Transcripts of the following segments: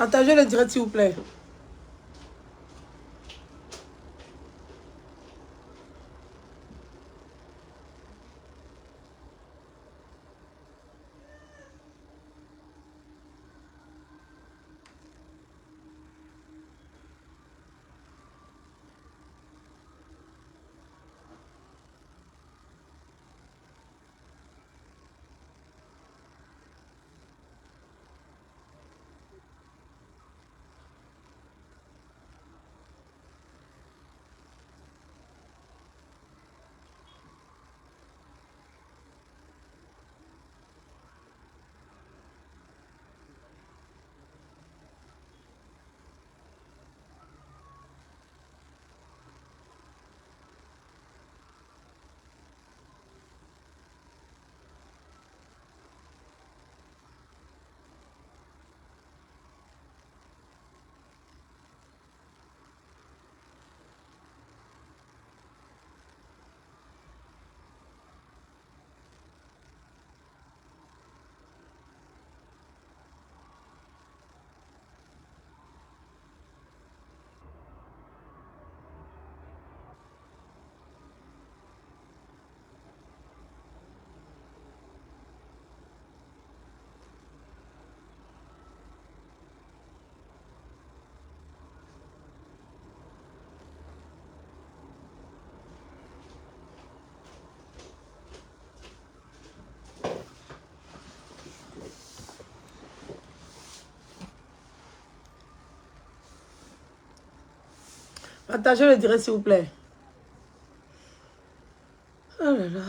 Partagez le direct, s'il vous plaît. Partagez le direct, s'il vous plaît. Oh là là.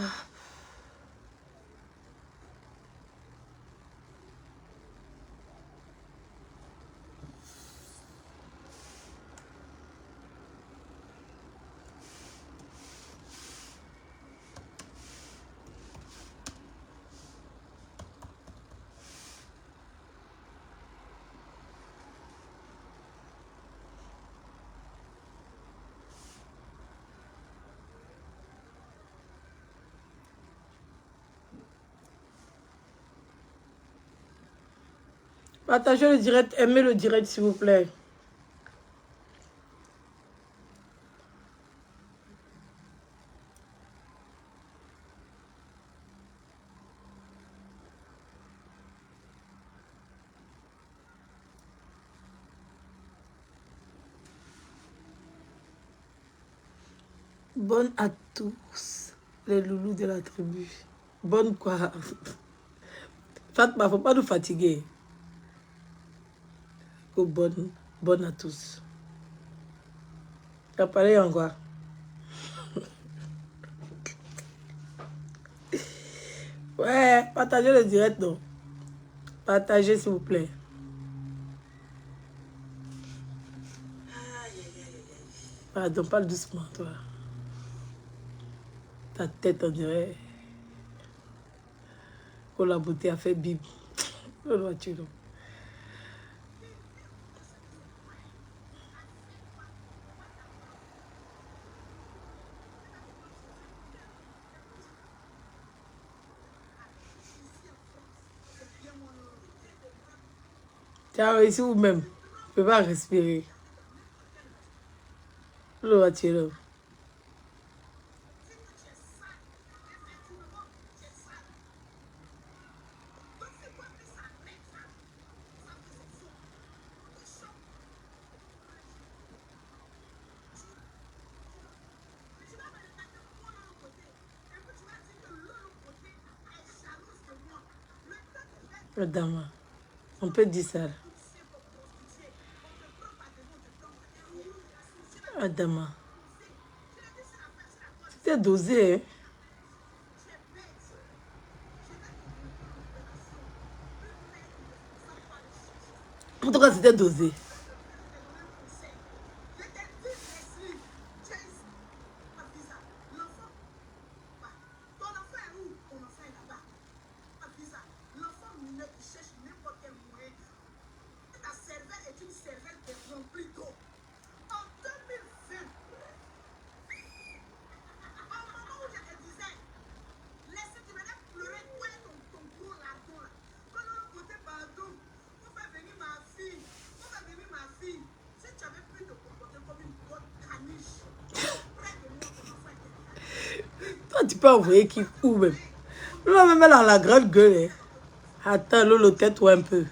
Partagez le direct, aimez le direct, s'il vous plaît. Bonne à tous, les loulous de la tribu. Bonne quoi? Fatma, faut pas nous fatiguer. Oh, bonne à tous. T'as parlé en quoi? Ouais, partagez le direct, non? Partagez, s'il vous plaît. Pardon, parle doucement, toi. Ta tête, on dirait que la beauté a fait bim. Le vois-tu, non? Tu as réussi vous-même. Tu peux pas respirer. Le vois-tu, non? Le dame. On peut dire ça. Adama. C'était dosé, hein? En tout cas, c'était dosé. Toi, tu peux envoyer qui ou même. Lolo, même elle a la grande gueule. Hein. Attends, Lolo, tête-toi un peu.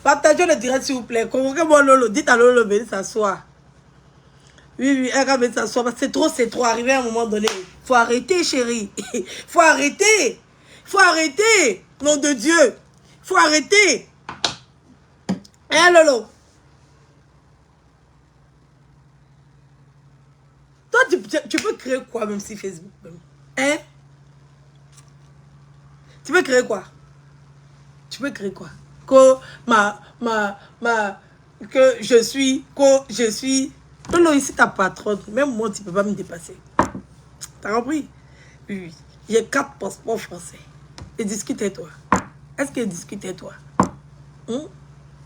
Partagez le direct, s'il vous plaît. Convoquez-moi Lolo. Dites à Lolo, venez s'asseoir. Oui, elle va venir s'asseoir. C'est trop. Arrivé à un moment donné. Faut arrêter, chérie. Faut arrêter. Faut arrêter. Nom de Dieu. Faut arrêter. Hein, Lolo? Toi, tu peux créer quoi, même si Facebook, même? Hein? Tu peux créer quoi? Tu peux créer quoi? Que je suis. Non, non, ici ta patronne. Même moi, tu ne peux pas me dépasser. T'as compris? Oui. J'ai 4 passeports français. Et discute avec toi. Est-ce qu'elle discute avec toi? Je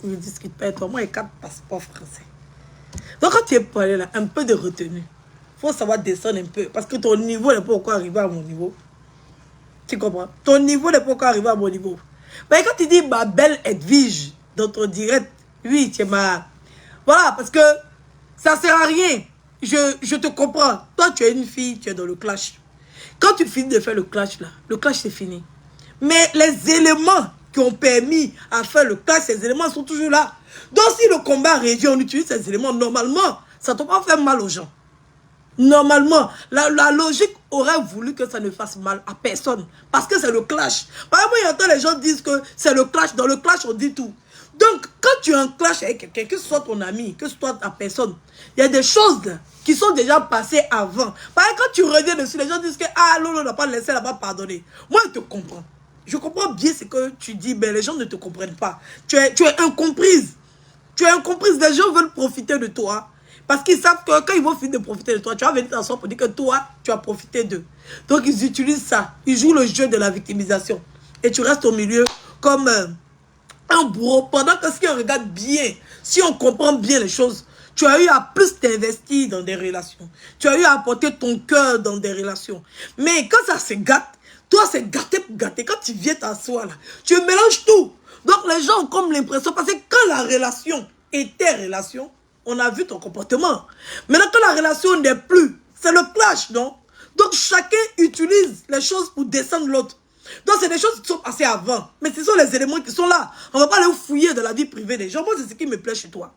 ne discute pas avec toi. Moi, j'ai 4 passeports français. Donc, quand tu es parlé là, un peu de retenue. Il faut savoir descendre un peu. Parce que ton niveau n'est pas encore arrivé à mon niveau. Tu comprends? Ton niveau n'est pas encore arrivé à mon niveau. Mais quand tu dis ma belle Edwige dans ton direct, oui, tu es ma... Voilà, parce que ça ne sert à rien. Je te comprends. Toi, tu es une fille, tu es dans le clash. Quand tu finis de faire le clash, là, le clash, c'est fini. Mais les éléments qui ont permis à faire le clash, ces éléments sont toujours là. Donc, si le combat réduit, on utilise ces éléments, normalement, ça ne doit pas faire mal aux gens. Normalement, la logique aurait voulu que ça ne fasse mal à personne. Parce que c'est le clash. Par exemple, il y a temps, les gens disent que c'est le clash. Dans le clash, on dit tout. Donc, quand tu as un clash avec quelqu'un, que ce soit ton ami, que ce soit ta personne, il y a des choses là, qui sont déjà passées avant. Par exemple, quand tu reviens dessus, les gens disent que ah, Lolo n'a pas laissé, elle n'a pas pardonné. Moi, je te comprends. Je comprends bien ce que tu dis, mais les gens ne te comprennent pas. Tu es incomprise. Tu es incomprise. Les gens veulent profiter de toi. Parce qu'ils savent que quand ils vont finir de profiter de toi, tu vas venir t'asseoir pour dire que toi, tu as profité d'eux. Donc, ils utilisent ça. Ils jouent le jeu de la victimisation. Et tu restes au milieu comme un bourreau. Pendant que si on regarde bien, si on comprend bien les choses, tu as eu à plus t'investir dans des relations. Tu as eu à apporter ton cœur dans des relations. Mais quand ça se gâte, toi, c'est gâté pour gâter. Quand tu viens t'asseoir là, tu mélanges tout. Donc, les gens ont comme l'impression, parce que quand la relation était relation, on a vu ton comportement. Maintenant que la relation n'est plus, c'est le clash, non? Donc chacun utilise les choses pour descendre l'autre. Donc c'est des choses qui sont passées avant. Mais ce sont les éléments qui sont là. On ne va pas aller fouiller dans la vie privée des gens. Moi, c'est ce qui me plaît chez toi.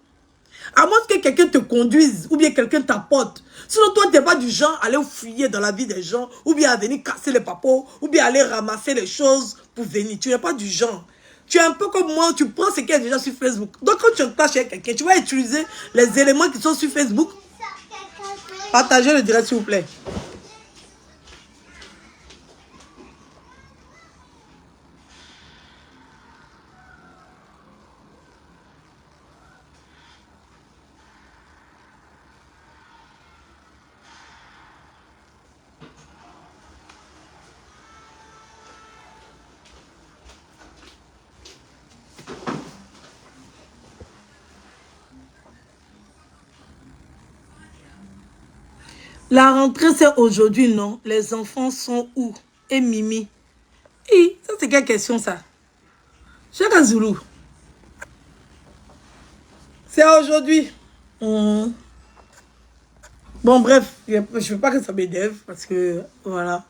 À moins que quelqu'un te conduise, ou bien quelqu'un t'apporte. Sinon, toi, tu n'es pas du genre à aller fouiller dans la vie des gens, ou bien à venir casser les papeaux, ou bien aller ramasser les choses pour venir. Tu n'es pas du genre. Tu es un peu comme moi, tu prends ce qui est déjà sur Facebook. Donc quand tu clashes avec quelqu'un, tu vas utiliser les éléments qui sont sur Facebook. Partagez le direct s'il vous plaît. La rentrée, c'est aujourd'hui, non? Les enfants sont où? Et Mimi? Oui, ça c'est quelle question ça? Chaka Zulu. C'est aujourd'hui. Bon, bref, je ne veux pas que ça m'énerve parce que, voilà.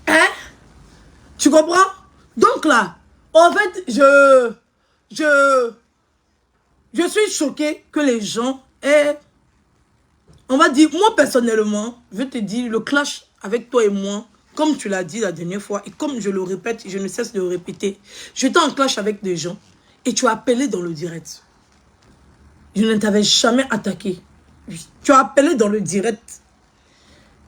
Hein? Tu comprends? Donc là, en fait, je suis choquée que les gens aient... On va dire, moi personnellement, je te dis, le clash avec toi et moi, comme tu l'as dit la dernière fois, et comme je le répète, je ne cesse de le répéter, j'étais en clash avec des gens, et tu as appelé dans le direct. Je ne t'avais jamais attaqué. Tu as appelé dans le direct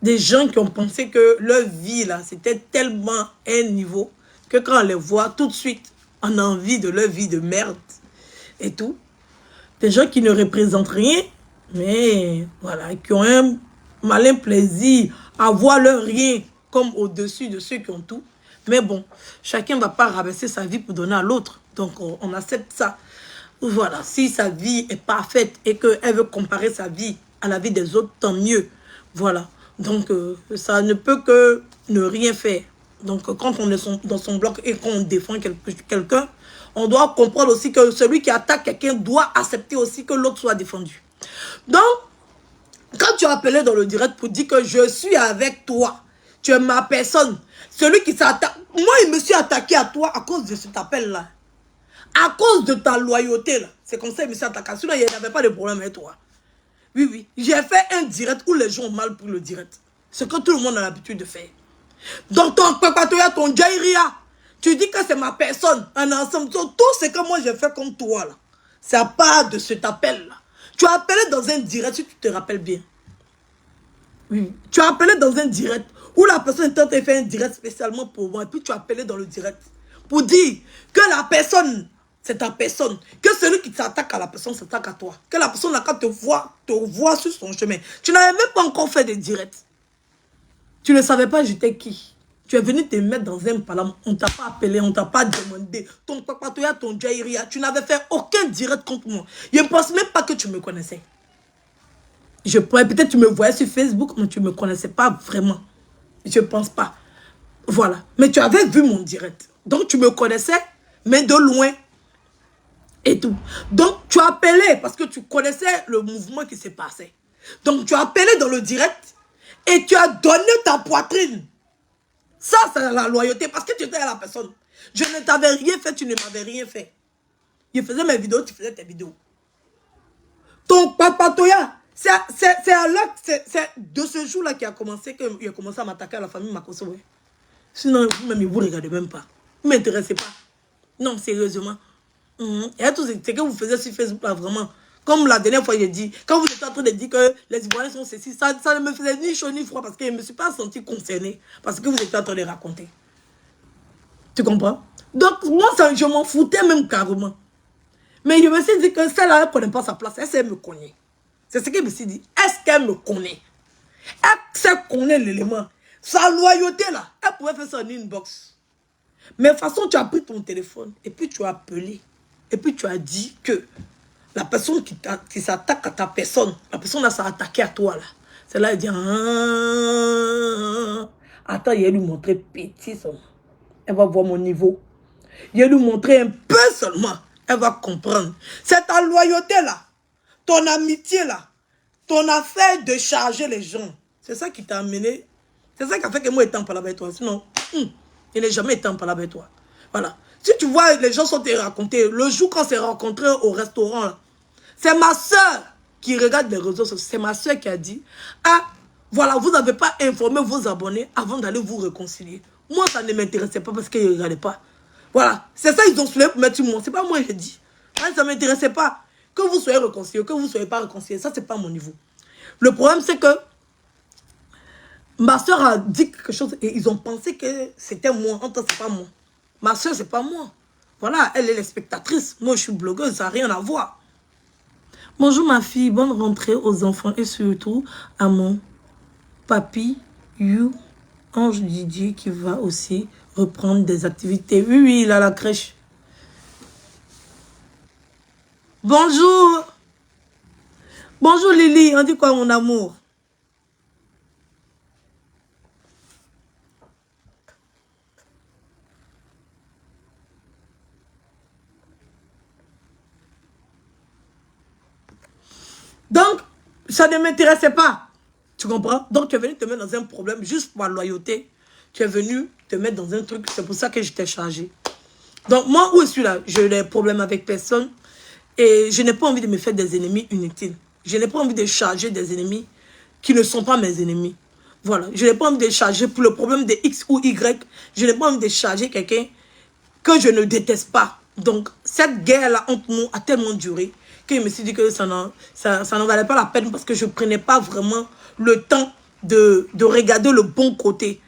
des gens qui ont pensé que leur vie, là, c'était tellement un niveau, que quand on les voit, tout de suite, on a envie de leur vie de merde, et tout. Des gens qui ne représentent rien, mais voilà, qui ont un malin plaisir à voir leur rien comme au-dessus de ceux qui ont tout. Mais bon, chacun ne va pas rabaisser sa vie pour donner à l'autre. Donc, on accepte ça. Voilà, si sa vie est parfaite et qu'elle veut comparer sa vie à la vie des autres, tant mieux. Voilà. Donc, ça ne peut que ne rien faire. Donc, quand on est dans son bloc et qu'on défend quelqu'un, on doit comprendre aussi que celui qui attaque quelqu'un doit accepter aussi que l'autre soit défendu. Donc, quand tu as appelé dans le direct pour dire que je suis avec toi, tu es ma personne, celui qui s'attaque, moi, il me suis attaqué à toi à cause de cet appel-là. À cause de ta loyauté, là. C'est comme ça qu'il me suis attaqué. Sinon, il n'y avait pas de problème avec toi. Oui, oui. J'ai fait un direct où les gens ont mal pris le direct. Ce que tout le monde a l'habitude de faire. Donc, ton Pepatoya, ton Jairia, tu dis que c'est ma personne, un ensemble. Tout ce que moi j'ai fait comme toi, là, c'est à part de cet appel-là. Tu as appelé dans un direct, si tu te rappelles bien. Oui. Tu as appelé dans un direct où la personne était en train de faire un direct spécialement pour moi. Et puis tu as appelé dans le direct pour dire que la personne, c'est ta personne. Que celui qui s'attaque à la personne s'attaque à toi. Que la personne, quand te voit sur son chemin. Tu n'avais même pas encore fait de direct. Tu ne savais pas j'étais qui. Tu es venu te mettre dans un palam. On ne t'a pas appelé, on ne t'a pas demandé. Ton Papatoya, ton Jairia, tu n'avais fait aucun direct contre moi. Je ne pense même pas que tu me connaissais. Peut-être tu me voyais sur Facebook, mais tu ne me connaissais pas vraiment. Je ne pense pas. Voilà. Mais tu avais vu mon direct. Donc tu me connaissais, mais de loin. Et tout. Donc tu as appelé parce que tu connaissais le mouvement qui s'est passé. Donc tu as appelé dans le direct et tu as donné ta poitrine. Ça, c'est la loyauté parce que tu étais à la personne. Je ne t'avais rien fait, tu ne m'avais rien fait. Je faisais mes vidéos, tu faisais tes vidéos. Ton Papatoya, c'est de ce jour-là qu'il a commencé à m'attaquer à la famille Makosso. Ouais. Sinon, vous-même, vous ne regardez même pas. Vous ne m'intéressez pas. Non, sérieusement. Et tout ce que vous faisiez sur Facebook, là, vraiment. Comme la dernière fois, j'ai dit, quand vous étiez en train de dire que les Ivoiriens sont ceci, ça ne me faisait ni chaud ni froid parce que je ne me suis pas senti concernée. Parce que vous étiez en train de raconter. Tu comprends? Donc, moi, je m'en foutais même carrément. Mais je me suis dit que celle-là, elle ne connaît pas sa place. Est-ce qu'elle me connaît? C'est ce que je me suis dit. Est-ce qu'elle me connaît? Est-ce qu'elle connaît l'élément? Sa loyauté, là, elle pouvait faire ça en inbox. Mais de toute façon, tu as pris ton téléphone et puis tu as appelé. Et puis tu as dit que la personne qui s'attaque à ta personne, la personne là s'est attaquée à toi là. C'est là, elle dit, attends, il va lui montrer petit seulement. Elle va voir mon niveau. Il va lui montrer un peu seulement. Elle va comprendre. C'est ta loyauté là, ton amitié là, ton affaire de charger les gens. C'est ça qui t'a amené. C'est ça qui a fait que moi, étant pas là avec toi. Sinon, il n'est jamais été en parole avec toi. Voilà. Si tu vois, les gens sont te raconter, le jour qu'on s'est rencontrés au restaurant, c'est ma soeur qui regarde les réseaux sociaux. C'est ma soeur qui a dit, ah, voilà, vous n'avez pas informé vos abonnés avant d'aller vous réconcilier. Moi, ça ne m'intéressait pas parce qu'ils ne regardaient pas. Voilà. C'est ça, ils ont soulevé pour mettre sur moi. C'est pas moi, j'ai dit. Ça ne m'intéressait pas. Que vous soyez réconciliés, que vous ne soyez pas réconciliés, ça, c'est pas mon niveau. Le problème, c'est que ma soeur a dit quelque chose et ils ont pensé que c'était moi. En tout cas, c'est pas moi. Ma soeur, c'est pas moi. Voilà, elle est la spectatrice. Moi, je suis blogueuse, ça n'a rien à voir. Bonjour ma fille, bonne rentrée aux enfants et surtout à mon papy, You, Ange Didier, qui va aussi reprendre des activités. Oui, oui, il a la crèche. Bonjour. Bonjour Lily, on dit quoi mon amour? Donc, ça ne m'intéressait pas. Tu comprends? Donc, tu es venu te mettre dans un problème juste pour la loyauté. Tu es venu te mettre dans un truc. C'est pour ça que je t'ai chargé. Donc, moi, où je suis là, je n'ai des problèmes avec personne. Et je n'ai pas envie de me faire des ennemis inutiles. Je n'ai pas envie de charger des ennemis qui ne sont pas mes ennemis. Voilà. Je n'ai pas envie de charger pour le problème de X ou Y. Je n'ai pas envie de charger quelqu'un que je ne déteste pas. Donc, cette guerre-là entre nous a tellement duré que je me suis dit que ça n'en valait pas la peine parce que je ne prenais pas vraiment le temps de regarder le bon côté,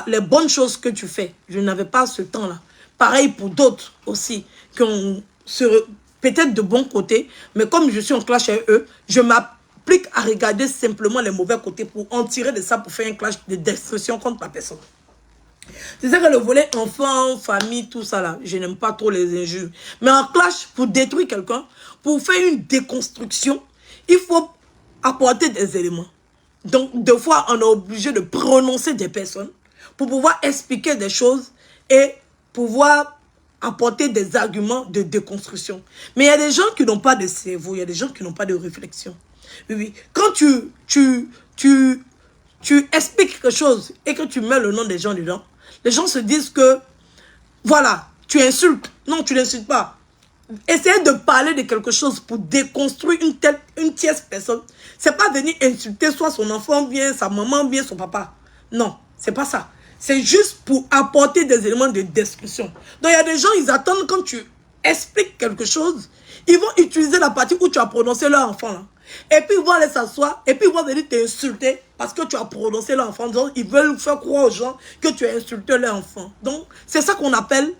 les bonnes choses que tu fais. Je n'avais pas ce temps-là. Pareil pour d'autres aussi, qui ont peut-être de bons côtés, mais comme je suis en clash avec eux, je m'applique à regarder simplement les mauvais côtés pour en tirer de ça, pour faire un clash de destruction contre la personne. C'est ça que le volet enfant, famille, tout ça là, je n'aime pas trop les injures. Mais en clash, pour détruire quelqu'un, pour faire une déconstruction, il faut apporter des éléments. Donc, des fois, on est obligé de prononcer des personnes pour pouvoir expliquer des choses et pouvoir apporter des arguments de déconstruction. Mais il y a des gens qui n'ont pas de cerveau, il y a des gens qui n'ont pas de réflexion. Oui, oui. Quand tu expliques quelque chose et que tu mets le nom des gens dedans, les gens se disent que, voilà, tu insultes. Non, tu n'insultes pas. Essayer de parler de quelque chose pour déconstruire une tierce personne, c'est pas venir insulter soit son enfant bien, sa maman bien, son papa. Non, c'est pas ça. C'est juste pour apporter des éléments de discussion. Donc il y a des gens, ils attendent quand tu expliques quelque chose, ils vont utiliser la partie où tu as prononcé leur enfant là. Et puis ils vont aller s'asseoir, et puis ils vont venir t'insulter parce que tu as prononcé leur enfant. Donc ils veulent faire croire aux gens que tu as insulté leur enfant. Donc c'est ça qu'on appelle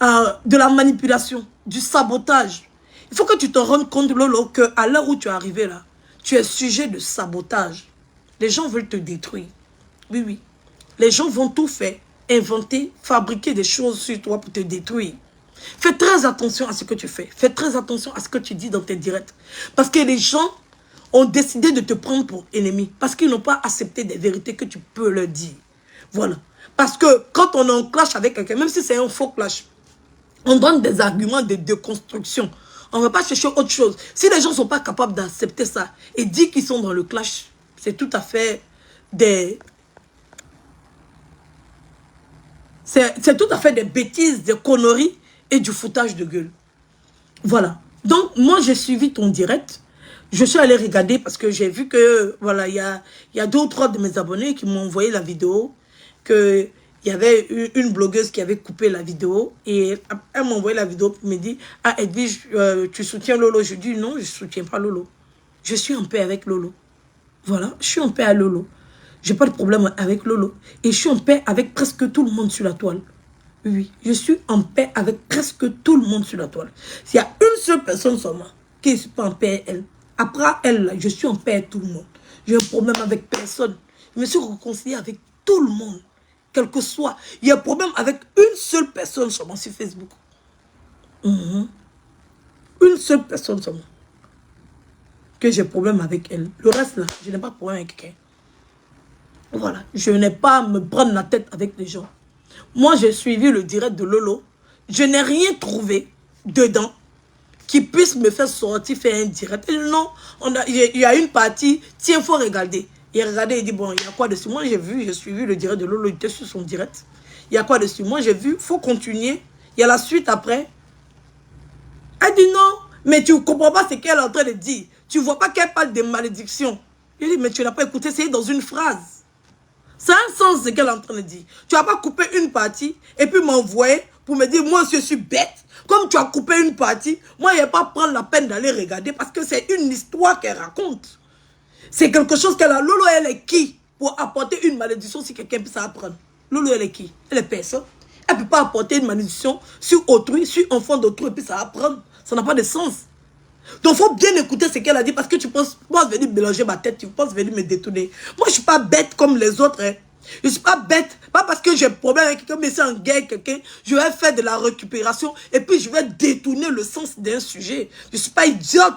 de la manipulation, du sabotage. Il faut que tu te rendes compte, Lolo, qu'à l'heure où tu es arrivé là, tu es sujet de sabotage. Les gens veulent te détruire. Oui, oui. Les gens vont tout faire, inventer, fabriquer des choses sur toi pour te détruire. Fais très attention à ce que tu fais. Fais très attention à ce que tu dis dans tes directs. Parce que les gens ont décidé de te prendre pour ennemi. Parce qu'ils n'ont pas accepté des vérités que tu peux leur dire. Voilà. Parce que quand on est en clash avec quelqu'un, même si c'est un faux clash, on donne des arguments de déconstruction. On ne va pas chercher autre chose. Si les gens ne sont pas capables d'accepter ça et dire qu'ils sont dans le clash, c'est tout à fait des... C'est tout à fait des bêtises, des conneries et du foutage de gueule. Voilà. Donc, moi, j'ai suivi ton direct. Je suis allé regarder parce que j'ai vu que, voilà, il y a 2 ou 3 de mes abonnés qui m'ont envoyé la vidéo, que il y avait une blogueuse qui avait coupé la vidéo et elle m'a envoyé la vidéo pour me dire « Ah, Edwige, tu soutiens Lolo ?» Je dis « Non, je ne soutiens pas Lolo. Je suis en paix avec Lolo. » Voilà, je suis en paix avec Lolo. Je n'ai pas de problème avec Lolo. Et je suis en paix avec presque tout le monde sur la toile. Oui, je suis en paix avec presque tout le monde sur la toile. S'il y a une seule personne seulement qui n'est pas en paix avec elle, après elle, je suis en paix avec tout le monde. J'ai un problème avec personne. Je me suis réconcilié avec tout le monde. Quel que soit. Il y a un problème avec une seule personne seulement sur Facebook. Une seule personne seulement. Que j'ai problème avec elle. Le reste là, je n'ai pas de problème avec quelqu'un. Voilà. Je n'ai pas à me prendre la tête avec les gens. Moi, j'ai suivi le direct de Lolo. Je n'ai rien trouvé dedans qui puisse me faire sortir, faire un direct. Et non, il y a une partie, tiens, il faut regarder. Il a regardé, il dit, bon, il y a quoi dessus? Moi, j'ai suivi le direct de Lolo, il était sur son direct. Il y a quoi dessus? Moi, j'ai vu, il faut continuer. Il y a la suite après. Elle dit non, mais tu ne comprends pas ce qu'elle est en train de dire. Tu ne vois pas qu'elle parle de malédiction. Il dit, mais tu n'as pas écouté, c'est dans une phrase. Ça a un sens ce qu'elle est en train de dire. Tu n'as pas coupé une partie et puis m'envoyer pour me dire, moi, je suis bête. Comme tu as coupé une partie, moi, je ne vais pas prendre la peine d'aller regarder parce que c'est une histoire qu'elle raconte. C'est quelque chose qu'elle a. Lolo, elle est qui pour apporter une malédiction si quelqu'un peut s'apprendre? Lolo, elle est qui? Elle est personne. Elle ne peut pas apporter une malédiction sur autrui, sur enfant d'autrui, et puis ça apprendre. Ça n'a pas de sens. Donc, il faut bien écouter ce qu'elle a dit parce que tu penses venir mélanger ma tête, tu penses venir me détourner. Moi, je ne suis pas bête comme les autres. Hein. Je ne suis pas bête. Pas parce que j'ai un problème avec quelqu'un, mais c'est en guerre avec quelqu'un. Je vais faire de la récupération et puis je vais détourner le sens d'un sujet. Je ne suis pas idiote.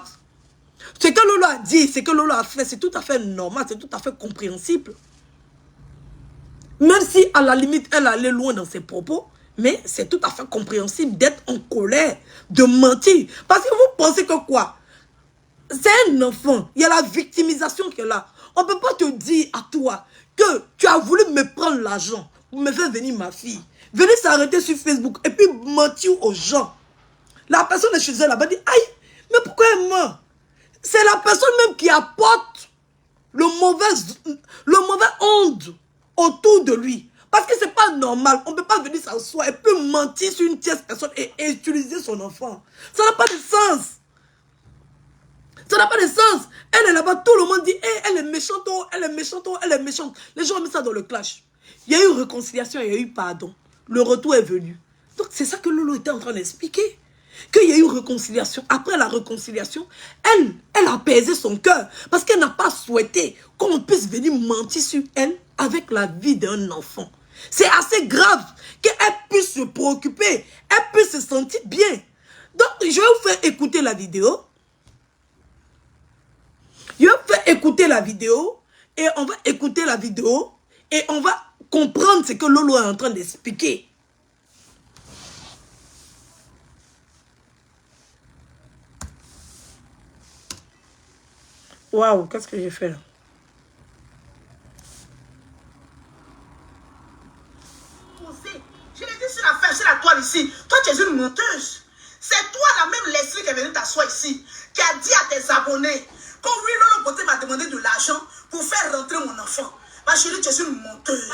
Ce que Lolo a dit, ce que Lolo a fait, c'est tout à fait normal, c'est tout à fait compréhensible. Même si, à la limite, elle allait loin dans ses propos, mais c'est tout à fait compréhensible d'être en colère, de mentir. Parce que vous pensez que quoi? C'est un enfant. Il y a la victimisation qui est là. On ne peut pas te dire à toi que tu as voulu me prendre l'argent pour me faire venir ma fille. Venir s'arrêter sur Facebook et puis mentir aux gens. La personne est chez elle là-bas dit, aïe, mais pourquoi elle ment? C'est la personne même qui apporte le mauvais onde autour de lui. Parce que c'est pas normal. On ne peut pas venir s'asseoir et puis mentir sur une tierce personne et utiliser son enfant. Ça n'a pas de sens. Ça n'a pas de sens. Elle est là-bas, tout le monde dit, hey, elle est méchante, oh, elle est méchante, oh, elle est méchante. Les gens ont mis ça dans le clash. Il y a eu réconciliation, il y a eu pardon. Le retour est venu. Donc c'est ça que Lolo était en train d'expliquer. qu'il y a eu réconciliation. Après la réconciliation, elle a apaisé son cœur parce qu'elle n'a pas souhaité qu'on puisse venir mentir sur elle avec la vie d'un enfant. C'est assez grave qu'elle puisse se préoccuper, elle puisse se sentir bien. Donc, je vais vous faire écouter la vidéo. Je vais vous faire écouter la vidéo et on va écouter la vidéo et on va comprendre ce que Lolo est en train d'expliquer. Waouh, qu'est-ce que j'ai fait là? Je l'ai dit sur la fin, sur la toile ici. Toi, tu es une menteuse. C'est toi, la même Leslie qui est venue t'asseoir ici, qui a dit à tes abonnés quand oui, Lolo Beauté m'a demandé de l'argent pour faire rentrer mon enfant. Ma chérie, tu es une menteuse.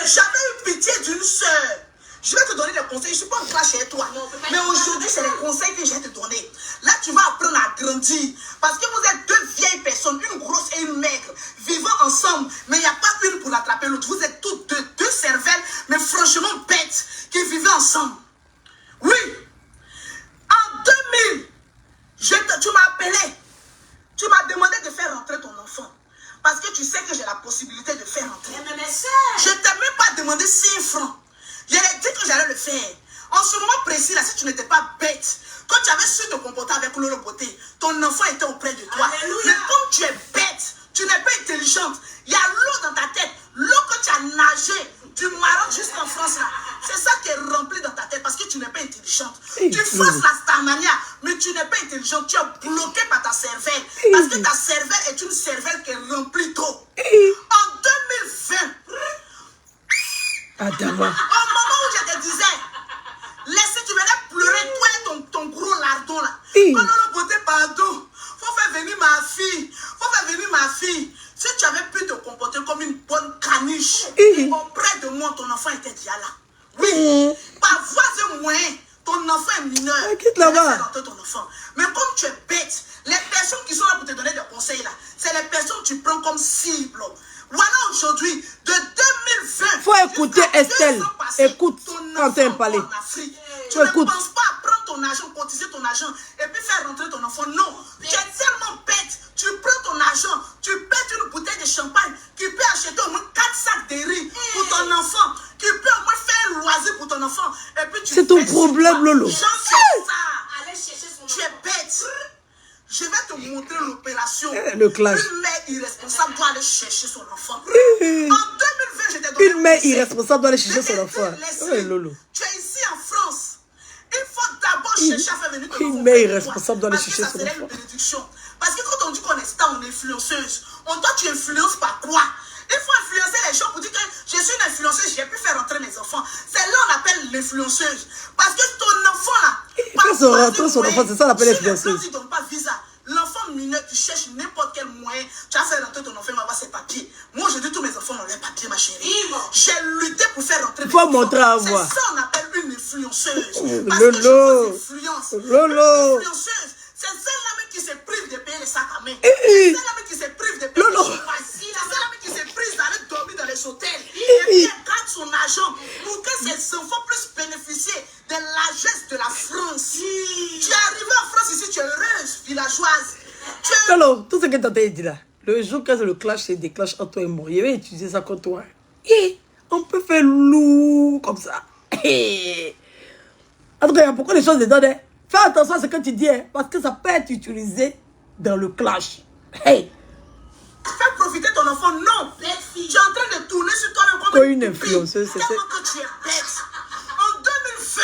J'avais eu pitié d'une soeur. Je vais te donner des conseils. Je ne suis pas en train chez toi. Mais aujourd'hui, c'est les conseils que je vais te donner. Là, tu vas apprendre à grandir. Parce que vous êtes deux vieilles personnes, une grosse et une maigre, vivant ensemble. Mais il n'y a pas une pour l'attraper l'autre. Vous êtes toutes deux cervelles, mais franchement bêtes, qui vivaient ensemble. Oui. En 2000, tu m'as appelé. Tu m'as demandé de faire rentrer ton enfant. Parce que tu sais que j'ai la possibilité de faire rentrer. Je ne t'ai même pas demandé 6 francs. J'allais dit que j'allais le faire. En ce moment précis, là, si tu n'étais pas bête, quand tu avais su te comporter avec Lolo Beauté, ton enfant était auprès de toi. Alléluia. Mais comme tu es bête, tu n'es pas intelligente, il y a l'eau dans ta tête, l'eau que tu as nagé du Maroc jusqu'en France, là. C'est ça qui est rempli dans ta tête parce que tu n'es pas intelligente. Tu fasses la Starmania, mais tu n'es pas intelligente. Tu es bloqué par ta cervelle. Parce que ta cervelle est une cervelle qui est remplie d'eau. En 2020, Adama. au moment où je te disais, laissez, tu venais pleurer, toi et ton gros lardon là. Quand Lolo Beauté, pardon, faut faire venir ma fille. Faut faire venir ma fille. Si tu avais pu te comporter comme une bonne caniche, auprès de moi, ton enfant était déjà là. Oui, par voie et moyen, ton enfant est mineur. Quitte là-bas. Ton enfant. Mais comme tu es bête, les personnes qui sont là pour te donner des conseils là, c'est les personnes que tu prends comme cible. Voilà aujourd'hui, de 2020. Faut écouter Estelle. Écoute quand elle parle. Tu ne penses pas à prendre ton argent, cotiser ton argent et puis faire rentrer ton enfant. Non, tu es tellement bête. Tu prends ton argent, tu pètes une bouteille de champagne qui peut acheter au moins 4 sacs de riz pour ton enfant, qui peut au moins faire un loisir pour ton enfant. Et puis tu c'est ton problème, Lolo. Tu es bête. Je vais te montrer l'opération. Le clash. Une mère irresponsable doit aller chercher son enfant. En 2020, je t'ai donné une mère irresponsable doit aller chercher son enfant. Oui, Lolo. Tu es ici en France. Il faut d'abord chercher à faire venir ton enfant. Une mère irresponsable doit aller chercher son enfant. Une bénédiction. Parce que quand on dit qu'on est star, on est influenceuse. Toi, tu influences par quoi? Il faut influencer les gens pour dire que je suis une influenceuse, j'ai pu faire rentrer mes enfants. C'est là qu'on appelle l'influenceuse. Parce que ton enfant là, quand se rentrer son enfant, c'est ça qu'on appelle l'influenceuse. Si tu ne donnes pas visa, l'enfant mineur, tu cherches n'importe quel moyen, tu vas faire rentrer ton enfant, il va avoir ses papiers. Moi, je dis tous mes enfants ont leurs papiers, ma chérie. J'ai lutté pour faire rentrer mes enfants. Il faut montrer à voir. C'est ça qu'on appelle une influenceuse. Parce Lolo. que je influence. Lolo. Une influenceuse. C'est celle-là même qui se prive de payer les sacs à main. C'est celle-là même qui se prive de payer les chauffeurs. C'est celle-là même qui se prive d'aller dormir dans les hôtels. Et puis elle garde son argent pour que ses enfants puissent bénéficier de largesse de la France. Tu es arrivé en France ici, tu es heureuse, villageoise. Lolo, tout ce que tu as dit là, le jour que le clash se déclenche entre toi et moi, je vais utiliser ça contre toi. Et on peut faire lourd comme ça. En tout cas, il y a beaucoup de choses dedans. Fais attention à ce que tu dis, parce que ça peut être utilisé dans le clash. Hey! Fais profiter ton enfant, non! Tu es en train de tourner sur toi-même comme une influenceuse, c'est ça. Tellement que tu es bête. En 2020,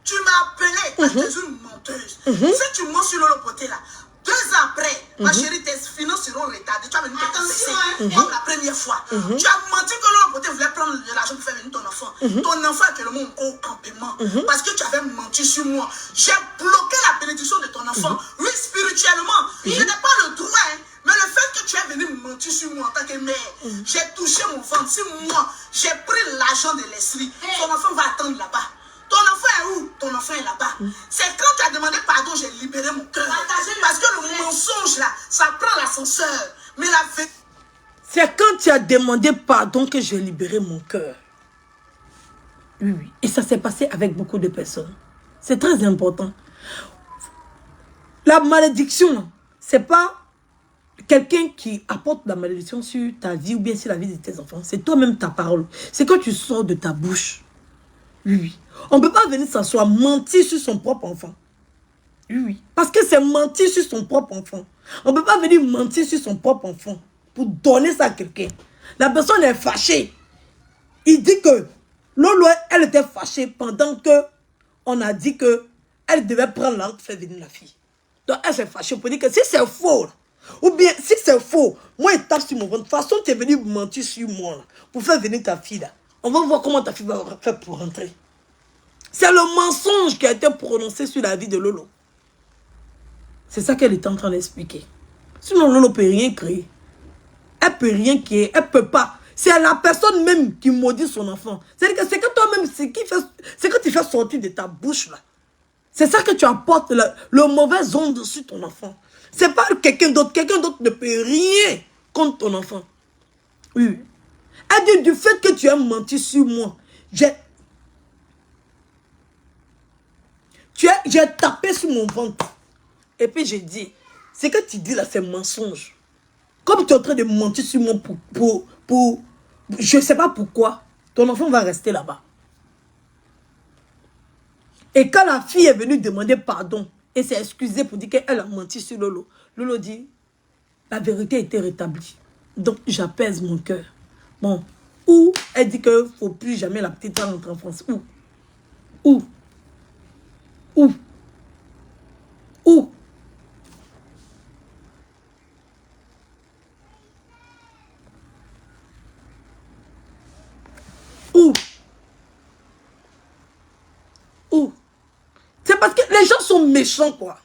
tu m'as appelé parce que tu es une menteuse. Si tu mens sur Lolo Beauté là, 2 ans après, ma chérie, tes finances seront retardées. Tu as venu te confesser comme la première fois. Tu as menti que Lolo Beauté voulait prendre de l'argent pour faire venir ton enfant. Ton enfant actuellement au campement. Parce que tu avais menti sur moi. J'ai bloqué la bénédiction de ton enfant. Oui, spirituellement. Je n'ai pas le droit, mais le fait que tu es venu mentir sur moi en tant que mère, j'ai touché mon ventre. Si moi, j'ai pris l'argent de Leslie, ton enfant va attendre là-bas. Ton enfant est où? Ton enfant est là-bas. C'est quand tu as demandé pardon, j'ai libéré mon cœur. Parce que le mensonge là, ça prend l'ascenseur. Mais la vérité... C'est quand tu as demandé pardon que j'ai libéré mon cœur. Oui, oui. Et ça s'est passé avec beaucoup de personnes. C'est très important. La malédiction, c'est pas quelqu'un qui apporte la malédiction sur ta vie ou bien sur la vie de tes enfants. C'est toi-même ta parole. C'est quand tu sors de ta bouche. Oui, oui. On ne peut pas venir s'asseoir, mentir sur son propre enfant. Oui, oui. Parce que c'est mentir sur son propre enfant. On ne peut pas venir mentir sur son propre enfant pour donner ça à quelqu'un. La personne est fâchée. Il dit que Lolo, elle était fâchée pendant que on a dit que elle devait prendre l'angle pour faire venir la fille. Donc elle s'est fâchée pour dire que si c'est faux, ou bien si c'est faux, moi il tape sur mon ventre. De toute façon, tu es venu mentir sur moi là, pour faire venir ta fille là. On va voir comment ta fille va faire pour rentrer. C'est le mensonge qui a été prononcé sur la vie de Lolo. C'est ça qu'elle est en train d'expliquer. Sinon, Lolo ne peut rien créer. Elle ne peut rien créer. Elle ne peut pas. C'est la personne même qui maudit son enfant. C'est-à-dire que c'est que toi-même, c'est que tu fais sortir de ta bouche là. C'est ça que tu apportes, le mauvais onde sur ton enfant. C'est pas quelqu'un d'autre. Quelqu'un d'autre ne peut rien contre ton enfant. Oui. Elle dit, du fait que tu as menti sur moi, j'ai tapé sur mon ventre. Et puis j'ai dit, ce que tu dis là, c'est mensonge. Comme tu es en train de mentir sur moi je ne sais pas pourquoi, ton enfant va rester là-bas. Et quand la fille est venue demander pardon et s'est excusée pour dire qu'elle a menti sur Lolo, Lolo dit, la vérité a été rétablie. Donc j'apaise mon cœur. Bon, ou elle dit qu'il ne faut plus jamais la petite rentrer en France. Où C'est parce que les gens sont méchants, quoi.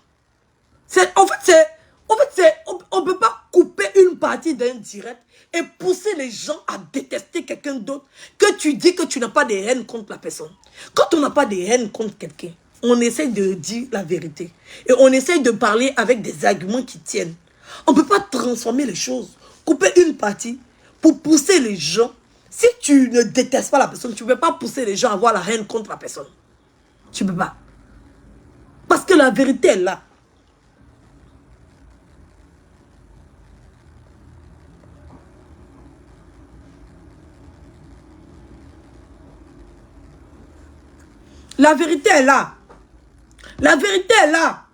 On ne peut pas couper une partie d'un direct et pousser les gens à détester quelqu'un d'autre que tu dis que tu n'as pas de haine contre la personne. Quand on n'a pas de haine contre quelqu'un, on essaie de dire la vérité. Et on essaie de parler avec des arguments qui tiennent. On ne peut pas transformer les choses, couper une partie pour pousser les gens. Si tu ne détestes pas la personne, tu ne peux pas pousser les gens à avoir la haine contre la personne. Tu ne peux pas. Parce que la vérité est là. La vérité est là. La vérité est là.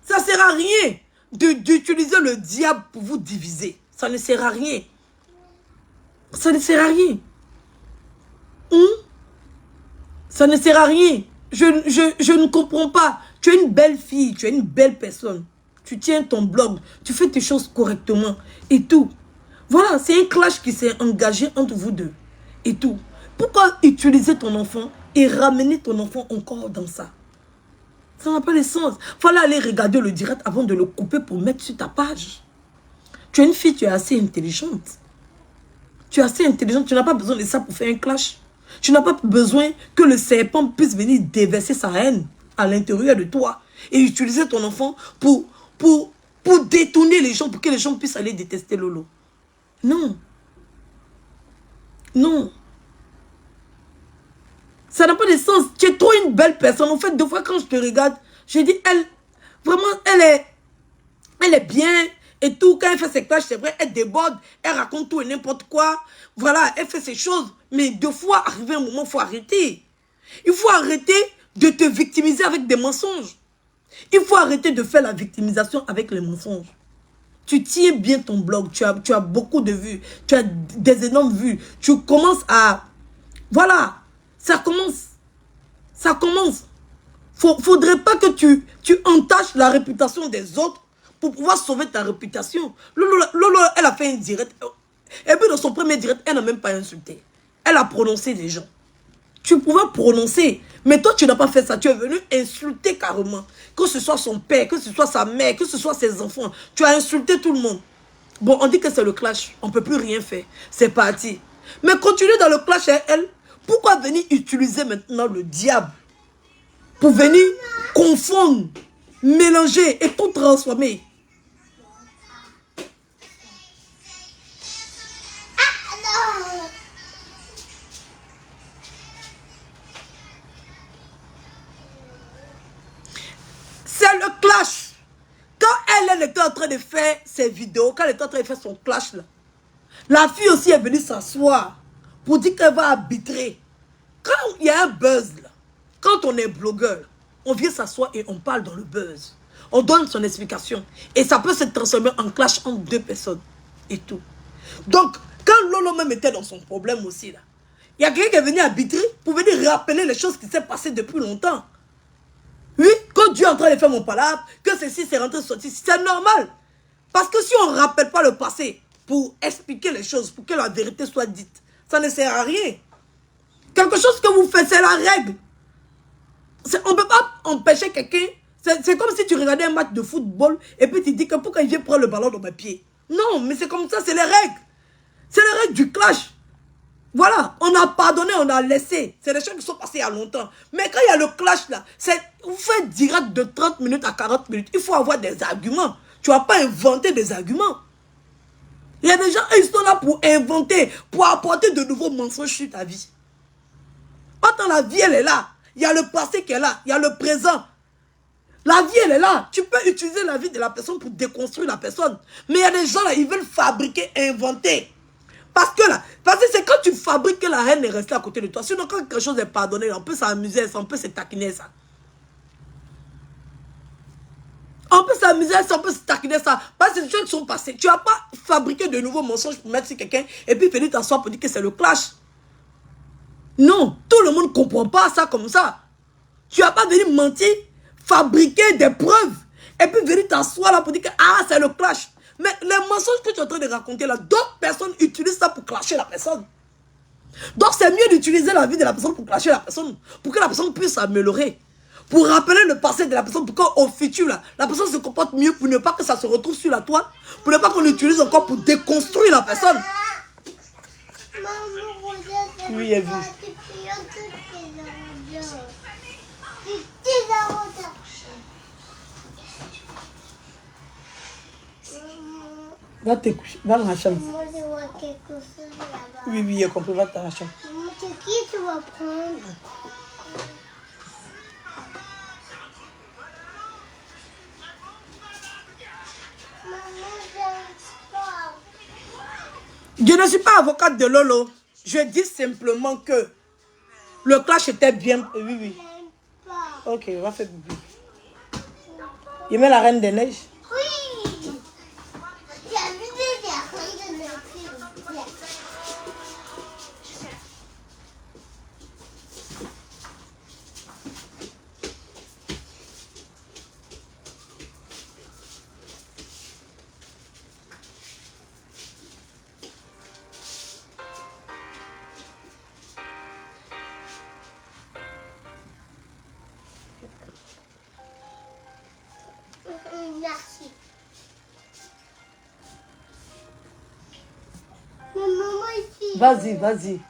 Ça ne sert à rien d'utiliser le diable pour vous diviser. Ça ne sert à rien. Ça ne sert à rien. Ça ne sert à rien. Je ne comprends pas. Tu es une belle fille, tu es une belle personne. Tu tiens ton blog, tu fais tes choses correctement et tout. Voilà, c'est un clash qui s'est engagé entre vous deux et tout. Pourquoi utiliser ton enfant et ramener ton enfant encore dans ça? Ça n'a pas de sens. Il fallait aller regarder le direct avant de le couper pour mettre sur ta page. Tu es une fille, tu es assez intelligente. Tu es assez intelligente, tu n'as pas besoin de ça pour faire un clash. Tu n'as pas besoin que le serpent puisse venir déverser sa haine à l'intérieur de toi et utiliser ton enfant pour détourner les gens, pour que les gens puissent aller détester Lolo. Non. Non. Ça n'a pas de sens. Tu es trop une belle personne. En fait, deux fois quand je te regarde, je dis, elle est bien et tout. Quand elle fait ses clashs, c'est vrai, elle déborde, elle raconte tout et n'importe quoi. Voilà, elle fait ses choses. Mais deux fois, arrivé un moment, il faut arrêter. Il faut arrêter de te victimiser avec des mensonges. Il faut arrêter de faire la victimisation avec les mensonges. Tu tiens bien ton blog, tu as beaucoup de vues, tu as des énormes vues. Tu commences à... Voilà, ça commence. Ça commence. Faudrait pas que tu entaches la réputation des autres pour pouvoir sauver ta réputation. Lolo, elle a fait un direct. Et puis dans son premier direct, elle n'a même pas insulté. Elle a prononcé des gens. Tu pouvais prononcer. Mais toi, tu n'as pas fait ça. Tu es venu insulter carrément. Que ce soit son père, que ce soit sa mère, que ce soit ses enfants. Tu as insulté tout le monde. Bon, on dit que c'est le clash. On ne peut plus rien faire. C'est parti. Mais continue dans le clash avec elle. Pourquoi venir utiliser maintenant le diable pour venir confondre, mélanger et tout transformer? de faire ses vidéos, quand elle était en train de faire son clash là, la fille aussi est venue s'asseoir pour dire qu'elle va arbitrer. Quand il y a un buzz là, quand on est blogueur, on vient s'asseoir et on parle dans le buzz. On donne son explication. Et ça peut se transformer en clash entre deux personnes. Et tout. Donc, quand Lolo même était dans son problème aussi là, il y a quelqu'un qui est venu arbitrer pour venir rappeler les choses qui s'est passées depuis longtemps. Oui, quand Dieu est en train de faire mon palabre, que ceci s'est rentré, sorti, c'est normal. Parce que si on ne rappelle pas le passé pour expliquer les choses, pour que la vérité soit dite, ça ne sert à rien. Quelque chose que vous faites, c'est la règle. On ne peut pas empêcher quelqu'un. C'est comme si tu regardais un match de football et puis tu dis que pourquoi il vient prendre le ballon dans mes pieds. Non, mais c'est comme ça, c'est les règles. C'est les règles du clash. Voilà, on a pardonné, on a laissé. C'est des choses qui sont passées il y a longtemps. Mais quand il y a le clash là, vous faites direct de 30 minutes à 40 minutes. Il faut avoir des arguments. Tu ne vas pas inventer des arguments. Il y a des gens, ils sont là pour inventer, pour apporter de nouveaux mensonges sur ta vie. Attends, la vie, elle est là. Il y a le passé qui est là. Il y a le présent. La vie, elle est là. Tu peux utiliser la vie de la personne pour déconstruire la personne. Mais il y a des gens là, ils veulent fabriquer, inventer. Parce que c'est quand tu fabriques que la haine est restée à côté de toi. Sinon, quand quelque chose est pardonné, on peut s'amuser, on peut se taquiner ça. On peut s'amuser, on peut se taquiner ça. Parce que c'est des choses qui sont passées. Tu n'as pas fabriqué de nouveaux mensonges pour mettre sur quelqu'un et puis venir t'asseoir pour dire que c'est le clash. Non, tout le monde ne comprend pas ça comme ça. Tu n'as pas venu mentir, fabriquer des preuves et puis venir t'asseoir là pour dire que c'est le clash. Mais les mensonges que tu es en train de raconter là, d'autres personnes utilisent ça pour clasher la personne. Donc c'est mieux d'utiliser la vie de la personne pour clasher la personne, pour que la personne puisse s'améliorer. Pour rappeler le passé de la personne, pour qu'au futur, là, la personne se comporte mieux, pour ne pas que ça se retrouve sur la toile, pour ne pas qu'on l'utilise encore pour déconstruire la personne. Oui, il a vu. Va te coucher, va dans la chambre. Moi, je vois quelque chose là-bas. Oui, oui, j'ai compris, va dans la chambre. C'est qui tu vas prendre? Maman, j'aime pas. Je ne suis pas avocate de Lolo. Je dis simplement que le clash était bien. Oui, oui. J'aime pas. Ok, on va faire bébé. Il met la reine des neiges. Oui. J'ai vu des reines de neige. Merci. Maman, ici. Vas-y, vas-y.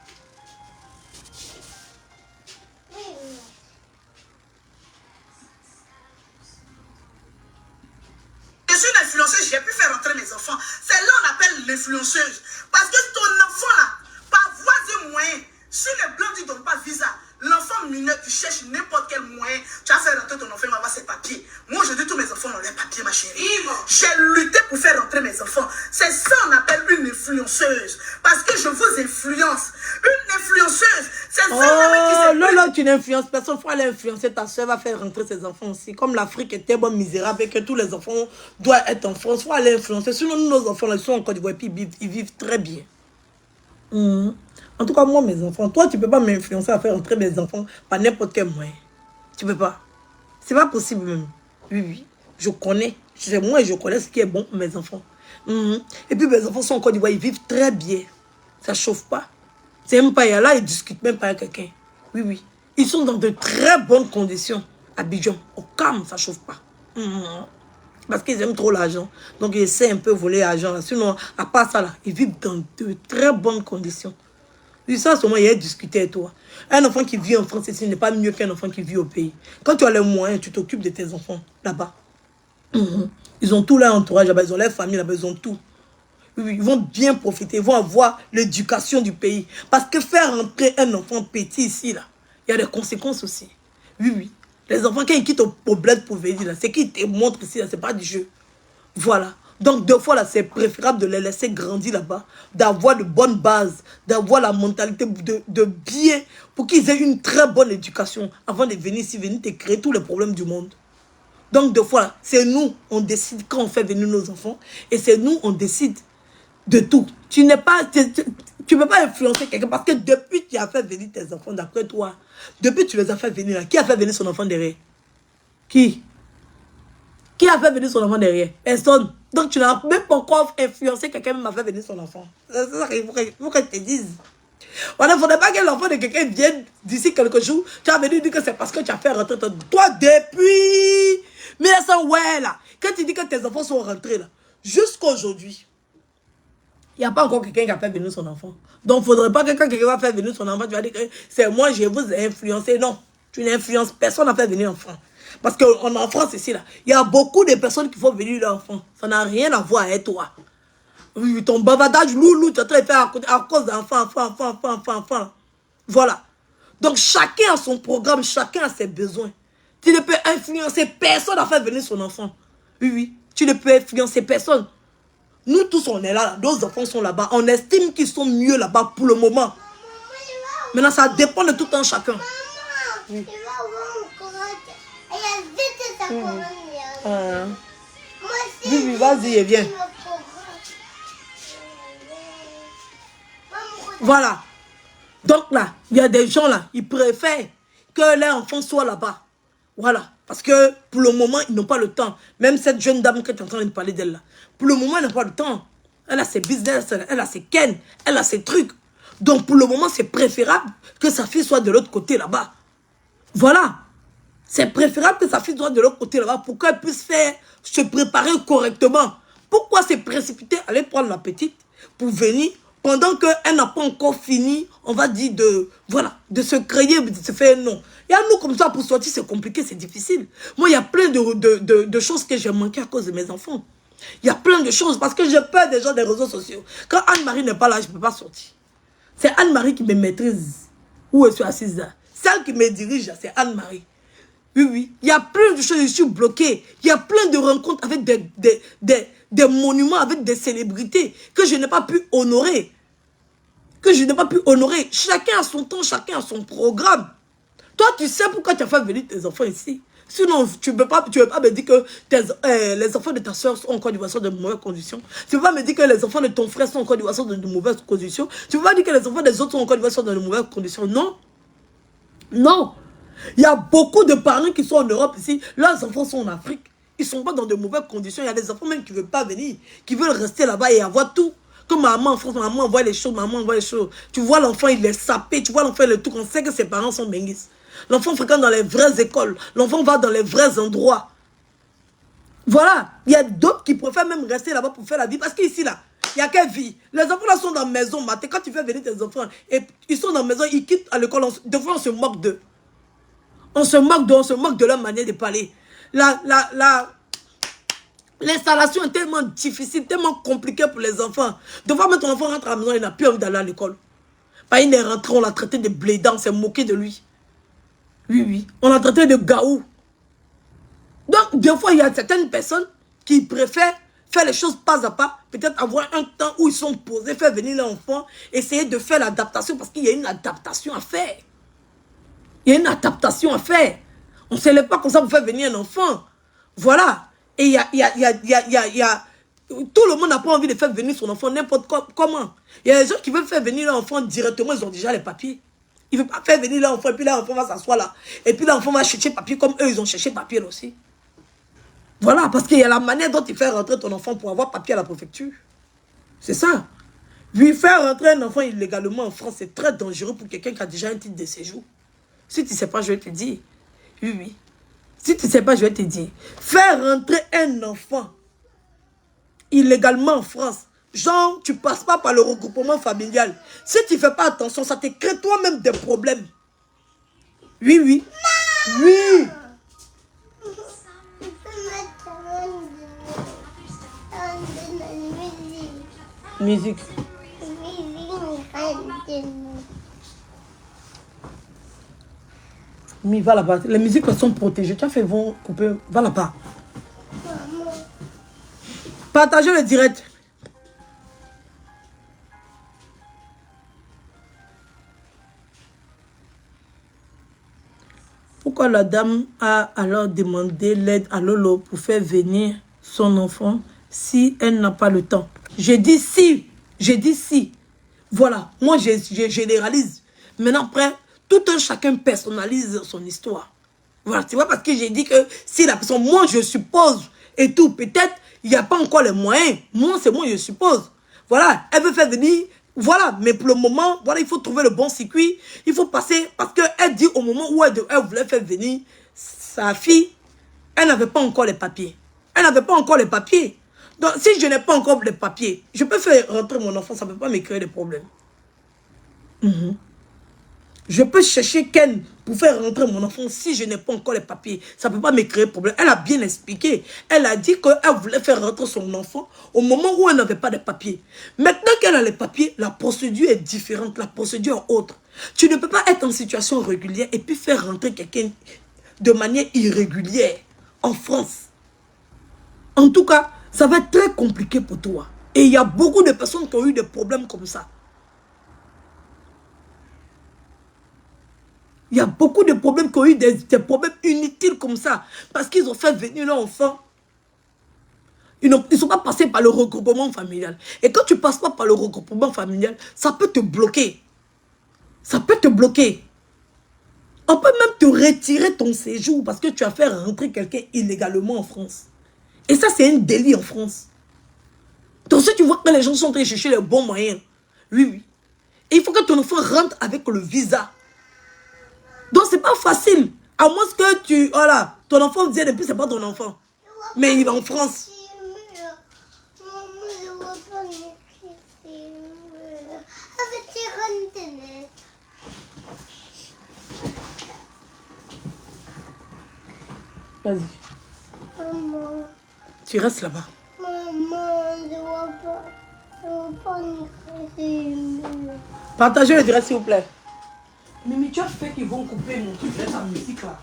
Je suis une influenceuse, j'ai pu faire rentrer mes enfants. C'est là on appelle l'influenceuse. Parce que ton enfant là, par voie et moyen, si les blancs ne donnent pas visa, l'enfant mineur, tu cherches n'importe quel moyen, tu vas faire rentrer ton enfant, il va avoir ses papiers. Moi, je dis tous mes enfants ont leurs papiers, ma chérie. J'ai lutté pour faire rentrer mes enfants. C'est ça qu'on appelle une influenceuse. Parce que je vous influence. Une influenceuse, c'est ça Oh, Lolo, tu n'influences personne. Il faut aller influencer ta soeur, va faire rentrer ses enfants aussi. Comme l'Afrique était bonne, misérable, et que tous les enfants doivent être en France, il faut aller influencer. Sinon, nos enfants, là, ils sont en Côte d'Ivoire et puis ils vivent très bien. En tout cas, moi, mes enfants, toi, tu ne peux pas m'influencer à faire rentrer mes enfants par n'importe quel moyen. Tu ne peux pas. C'est pas possible même. Oui, oui. Je connais. Moi, je connais ce qui est bon pour mes enfants. Et puis, mes enfants sont en Côte d'Ivoire, ils vivent très bien. Ça ne chauffe pas. C'est même pas là, ils ne discutent même pas avec quelqu'un. Oui, oui. Ils sont dans de très bonnes conditions. À Abidjan, au calme, ça ne chauffe pas. Parce qu'ils aiment trop l'argent. Donc, ils essaient un peu de voler l'argent. Sinon, à part ça, là, ils vivent dans de très bonnes conditions. Oui, ça, seulement, il y a discuté avec toi. Un enfant qui vit en France ici n'est pas mieux qu'un enfant qui vit au pays. Quand tu as les moyens, tu t'occupes de tes enfants là-bas. Ils ont tout leur entourage là-bas, ils ont leur famille là-bas, ils ont tout. Oui, ils vont bien profiter, ils vont avoir l'éducation du pays. Parce que faire entrer un enfant petit ici, là, il y a des conséquences aussi. Oui, oui. Les enfants, quand ils quittent au bled pour venir, c'est qu'ils te montrent ici, ce n'est pas du jeu. Voilà. Donc, deux fois, là, c'est préférable de les laisser grandir là-bas, d'avoir de bonnes bases, d'avoir la mentalité de bien, pour qu'ils aient une très bonne éducation avant de venir ici, venir te créer tous les problèmes du monde. Donc, deux fois, là, c'est nous, on décide quand on fait venir nos enfants, et c'est nous, on décide de tout. Tu n'es pas... Tu ne peux pas influencer quelqu'un parce que depuis que tu as fait venir tes enfants, d'après toi, depuis que tu les as fait venir là, qui a fait venir son enfant derrière? Qui a fait venir son enfant derrière? Personne. Donc tu n'as même pas encore influencé quelqu'un même à faire venir son enfant. C'est ça qu'il faut que je te dise. Il ne faudrait pas que l'enfant de quelqu'un vienne d'ici quelques jours. Tu as venu dire que c'est parce que tu as fait rentrer ton... Toi, depuis 1900, ouais, là. Quand tu dis que tes enfants sont rentrés là, jusqu'à aujourd'hui, il n'y a pas encore quelqu'un qui a fait venir son enfant. Donc, il ne faudrait pas que quand quelqu'un va faire venir son enfant, tu vas dire que c'est moi, je vous ai influencé. Non, tu n'influences personne à faire venir l'enfant. Parce qu'en France, ici, là, il y a beaucoup de personnes qui font venir l'enfant. Ça n'a rien à voir avec toi. Oui, ton bavardage loulou, tu es en train de faire à cause d'enfants, enfants. Voilà. Donc, chacun a son programme, chacun a ses besoins. Tu ne peux influencer personne à faire venir son enfant. Oui. Tu ne peux influencer personne. Nous tous, on est là, nos enfants sont là-bas. On estime qu'ils sont mieux là-bas pour le moment. Maintenant, ça dépend de tout un chacun. Oui. Oui, vas-y, viens. Voilà. Donc là, il y a des gens là, ils préfèrent que leurs enfants soient là-bas. Voilà. Parce que pour le moment, ils n'ont pas le temps. Même cette jeune dame qui est en train de parler d'elle là. Pour le moment, elle n'a pas le temps. Elle a ses business, elle a ses ken, elle a ses trucs. Donc pour le moment, c'est préférable que sa fille soit de l'autre côté là-bas. Voilà. C'est préférable que sa fille soit de l'autre côté là-bas pour qu'elle puisse se préparer correctement. Pourquoi se précipiter, aller prendre la petite pour venir pendant qu'elle n'a pas encore fini, on va dire, de se créer, de se faire non. Il y a nous comme ça, pour sortir, c'est compliqué, c'est difficile. Moi, il y a plein de choses que j'ai manqué à cause de mes enfants. Il y a plein de choses parce que j'ai peur des gens des réseaux sociaux. Quand Anne-Marie n'est pas là, je ne peux pas sortir. C'est Anne-Marie qui me maîtrise. Où je suis assise là. Celle qui me dirige, c'est Anne-Marie. Oui. Il y a plein de choses, je suis bloquée. Il y a plein de rencontres avec des monuments, avec des célébrités que je n'ai pas pu honorer. Chacun a son temps, chacun a son programme. Toi, tu sais pourquoi tu as fait venir tes enfants ici. Sinon, tu ne peux pas me dire que les enfants de ta soeur sont en Côte d'Ivoire sont de mauvaises conditions. Tu ne peux pas me dire que les enfants de ton frère sont en Côte d'Ivoire sont de mauvaises conditions. Tu ne peux pas dire que les enfants des autres sont en Côte d'Ivoire sont de mauvaises conditions. Non. Non. Il y a beaucoup de parents qui sont en Europe ici. Leurs enfants sont en Afrique. Ils ne sont pas dans de mauvaises conditions. Il y a des enfants même qui ne veulent pas venir, qui veulent rester là-bas et avoir tout. Comme maman en France, maman envoie les choses, maman envoie les choses. Tu vois l'enfant, il est sapé. Tu vois l'enfant, le tout. On sait que ses parents sont benguis. L'enfant fréquente dans les vraies écoles. L'enfant va dans les vrais endroits. Voilà. Il y a d'autres qui préfèrent même rester là-bas pour faire la vie. Parce qu'ici, là, il n'y a qu'une vie. Les enfants là sont dans la maison. Maté. Quand tu fais venir tes enfants, et ils sont dans la maison, ils quittent à l'école. Des fois, on se moque d'eux. On se moque de leur manière de parler. L'installation est tellement difficile, tellement compliquée pour les enfants. Des fois, même ton enfant rentre à la maison, il n'a plus envie d'aller à l'école. Il est rentré, on l'a traité de blédant, on s'est moqué de lui. Oui. On l'a traité de gaou. Donc, des fois, il y a certaines personnes qui préfèrent faire les choses pas à pas, peut-être avoir un temps où ils sont posés, faire venir l'enfant, essayer de faire l'adaptation, parce qu'il y a une adaptation à faire. Il y a une adaptation à faire. On ne se lève pas comme ça pour faire venir un enfant. Voilà. Et il y a tout le monde n'a pas envie de faire venir son enfant n'importe comment. Il y a des gens qui veulent faire venir leur enfant directement, ils ont déjà les papiers. Ils ne veulent pas faire venir leur enfant, et puis leur enfant va s'asseoir là. Et puis l'enfant va chercher papier comme eux, ils ont cherché papier là aussi. Voilà, parce qu'il y a la manière dont tu fais rentrer ton enfant pour avoir papier à la préfecture. C'est ça. Lui faire rentrer un enfant illégalement en France, c'est très dangereux pour quelqu'un qui a déjà un titre de séjour. Si tu ne sais pas, je vais te dire. Oui. Si tu ne sais pas, je vais te dire. Faire rentrer un enfant illégalement en France, genre, tu ne passes pas par le regroupement familial. Si tu ne fais pas attention, ça te crée toi-même des problèmes. Oui. Oui. Musique. Mais va là-bas. Les musiques sont protégées. Tu as fait vont couper. Va là-bas. Partagez le direct. Pourquoi la dame a alors demandé l'aide à Lolo pour faire venir son enfant si elle n'a pas le temps? J'ai dit si. J'ai dit si. Voilà. Moi, je généralise. Maintenant, après, tout un chacun personnalise son histoire. Voilà. Tu vois, parce que j'ai dit que si la personne, moi, je suppose, et tout, peut-être, il n'y a pas encore les moyens. Moi, c'est moi, je suppose. Voilà. Elle veut faire venir. Voilà, mais pour le moment, voilà, il faut trouver le bon circuit. Il faut passer, parce qu'elle dit au moment où elle voulait faire venir sa fille, elle n'avait pas encore les papiers. Elle n'avait pas encore les papiers. Donc, si je n'ai pas encore les papiers, je peux faire rentrer mon enfant, ça ne peut pas me créer des problèmes. Je peux chercher Ken pour faire rentrer mon enfant si je n'ai pas encore les papiers. Ça ne peut pas me créer problème. Elle a bien expliqué. Elle a dit qu'elle voulait faire rentrer son enfant au moment où elle n'avait pas de papiers. Maintenant qu'elle a les papiers, la procédure est différente. La procédure est autre. Tu ne peux pas être en situation régulière et puis faire rentrer quelqu'un de manière irrégulière en France. En tout cas, ça va être très compliqué pour toi. Et il y a beaucoup de personnes qui ont eu des problèmes comme ça. Il y a beaucoup de problèmes qui ont eu des problèmes inutiles comme ça. Parce qu'ils ont fait venir leur enfant. Ils ne sont pas passés par le regroupement familial. Et quand tu ne passes pas par le regroupement familial, ça peut te bloquer. Ça peut te bloquer. On peut même te retirer ton séjour parce que tu as fait rentrer quelqu'un illégalement en France. Et ça, c'est un délit en France. Donc si tu vois que les gens sont en train de chercher les bons moyens, oui, oui. Et il faut que ton enfant rentre avec le visa. Donc, c'est pas facile. À moins que tu... Voilà, ton enfant vient et puis c'est pas ton enfant. Mais il est en France. Vas-y. Maman. Tu restes là-bas. Maman, je vois pas. Je vois pas Partagez le direct, s'il vous plaît. Mimi, tu as fait qu'ils vont couper mon truc de ta musique là.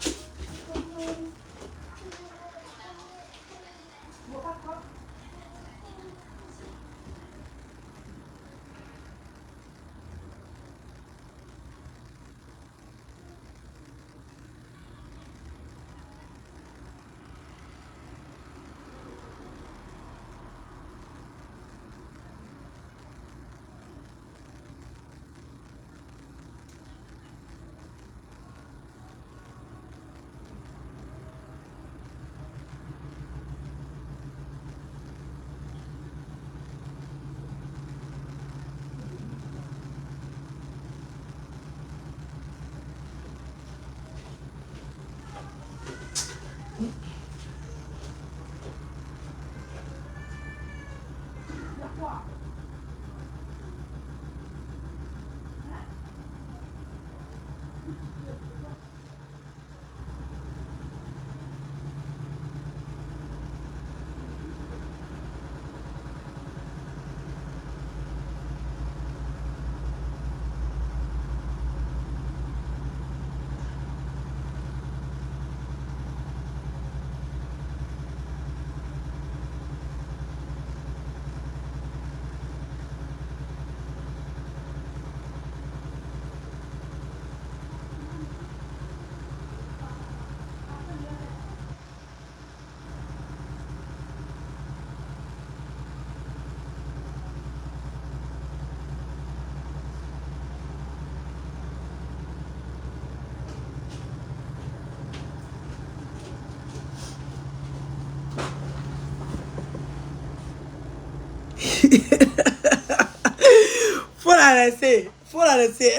Faut la laisser. Faut la laisser.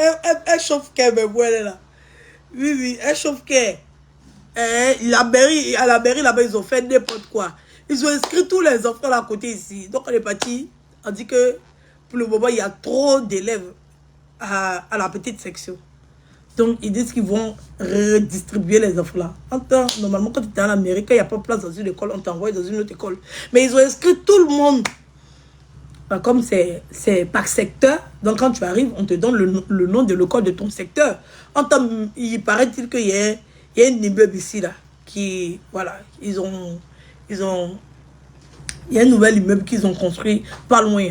Elle chauffe qu'elle me voit là. Oui, oui, elle chauffe qu'elle. À la mairie, là-bas, ils ont fait n'importe quoi. Ils ont inscrit tous les enfants à côté ici. Donc, on est parti. On dit que pour le moment, il y a trop d'élèves à la petite section. Donc, ils disent qu'ils vont redistribuer les enfants là. Normalement, quand tu es en Amérique, il n'y a pas de place dans une école, on t'envoie dans une autre école. Mais ils ont inscrit tout le monde. Comme c'est par secteur, donc quand tu arrives, on te donne le nom de l'école de ton secteur. Il paraît-il qu'il y a un immeuble ici, là, qui, voilà, ils ont Il y a un nouvel immeuble qu'ils ont construit pas loin.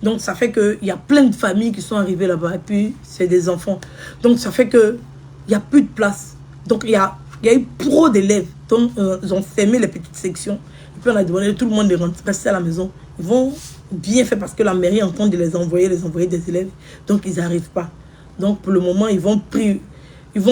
Donc, ça fait qu'il y a plein de familles qui sont arrivées là-bas. Et puis, c'est des enfants. Donc, ça fait qu'il n'y a plus de place. Donc, il y a eu trop d'élèves. Donc, ils ont fermé les petites sections. Et puis, on a demandé à tout le monde de rester à la maison. Ils vont bien faire parce que la mairie entend de les envoyer des élèves. Donc, ils n'arrivent pas. Donc, pour le moment, ils vont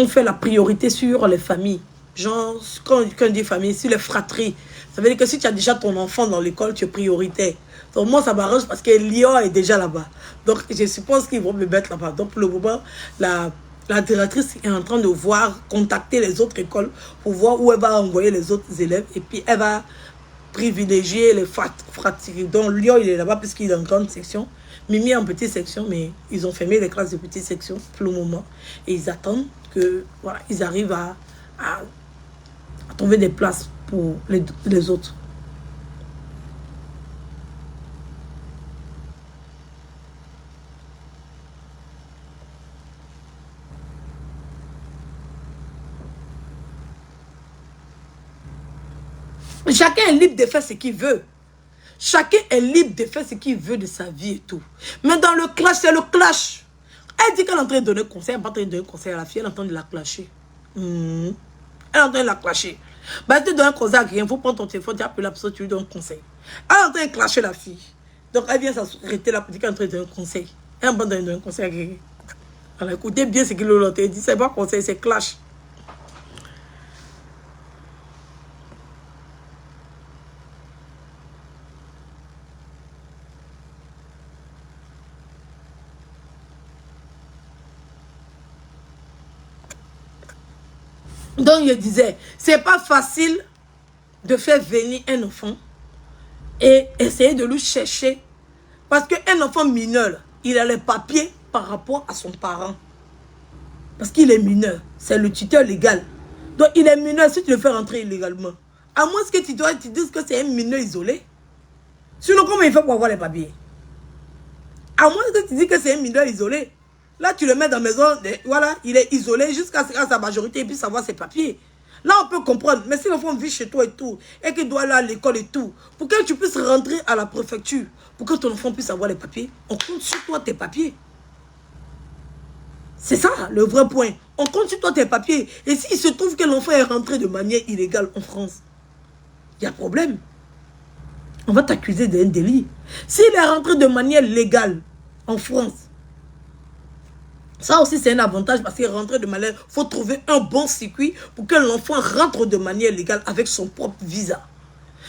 faire la priorité sur les familles. Genre, quand on dit famille, sur les fratries. Ça veut dire que si tu as déjà ton enfant dans l'école, tu es prioritaire. Donc moi, ça m'arrange parce que Lyon est déjà là-bas. Donc je suppose qu'ils vont me mettre là-bas. Donc pour le moment, la directrice est en train de contacter les autres écoles pour voir où elle va envoyer les autres élèves. Et puis elle va privilégier les fratries. Donc Lyon, il est là-bas puisqu'il est en grande section. Mimi est en petite section, mais ils ont fermé les classes de petite section pour le moment. Et ils attendent que, voilà, ils arrivent à trouver des places pour les autres. Chacun est libre de faire ce qu'il veut. Chacun est libre de faire ce qu'il veut de sa vie et tout. Mais dans le clash, c'est le clash. Elle dit qu'elle est en train de donner conseil. Elle n'est pas en train de donner conseil à la fille. Elle est en train de la clasher. Elle est en train de la clasher. Bah, tu donnes un conseil à quelqu'un. Il faut prendre ton téléphone, tu appelles la personne, tu lui donnes un conseil. Elle est en train de clasher la fille. Donc, elle vient s'arrêter là pour dire qu'elle est en train de donner un conseil. Elle est en train de donner un conseil à quelqu'un. Alors, écoutez bien ce qu'il a dit. C'est pas conseil, c'est clash. Donc, je disais, c'est pas facile de faire venir un enfant et essayer de lui chercher. Parce qu'un enfant mineur, il a les papiers par rapport à son parent. Parce qu'il est mineur. C'est le tuteur légal. Donc, il est mineur si tu le fais rentrer illégalement. À moins que tu dises que c'est un mineur isolé. Sinon, comment il fait pour avoir les papiers? À moins que tu dis que c'est un mineur isolé. Là, tu le mets dans la maison, voilà, il est isolé jusqu'à sa majorité et puis savoir ses papiers. Là, on peut comprendre. Mais si l'enfant vit chez toi et tout, et qu'il doit aller à l'école et tout, pour que tu puisses rentrer à la préfecture, pour que ton enfant puisse avoir les papiers, on compte sur toi tes papiers. C'est ça, le vrai point. On compte sur toi tes papiers. Et s'il se trouve que l'enfant est rentré de manière illégale en France, il y a problème. On va t'accuser d'un délit. S'il est rentré de manière légale en France, ça aussi, c'est un avantage parce qu'il rentre de manière... Il faut trouver un bon circuit pour que l'enfant rentre de manière légale avec son propre visa.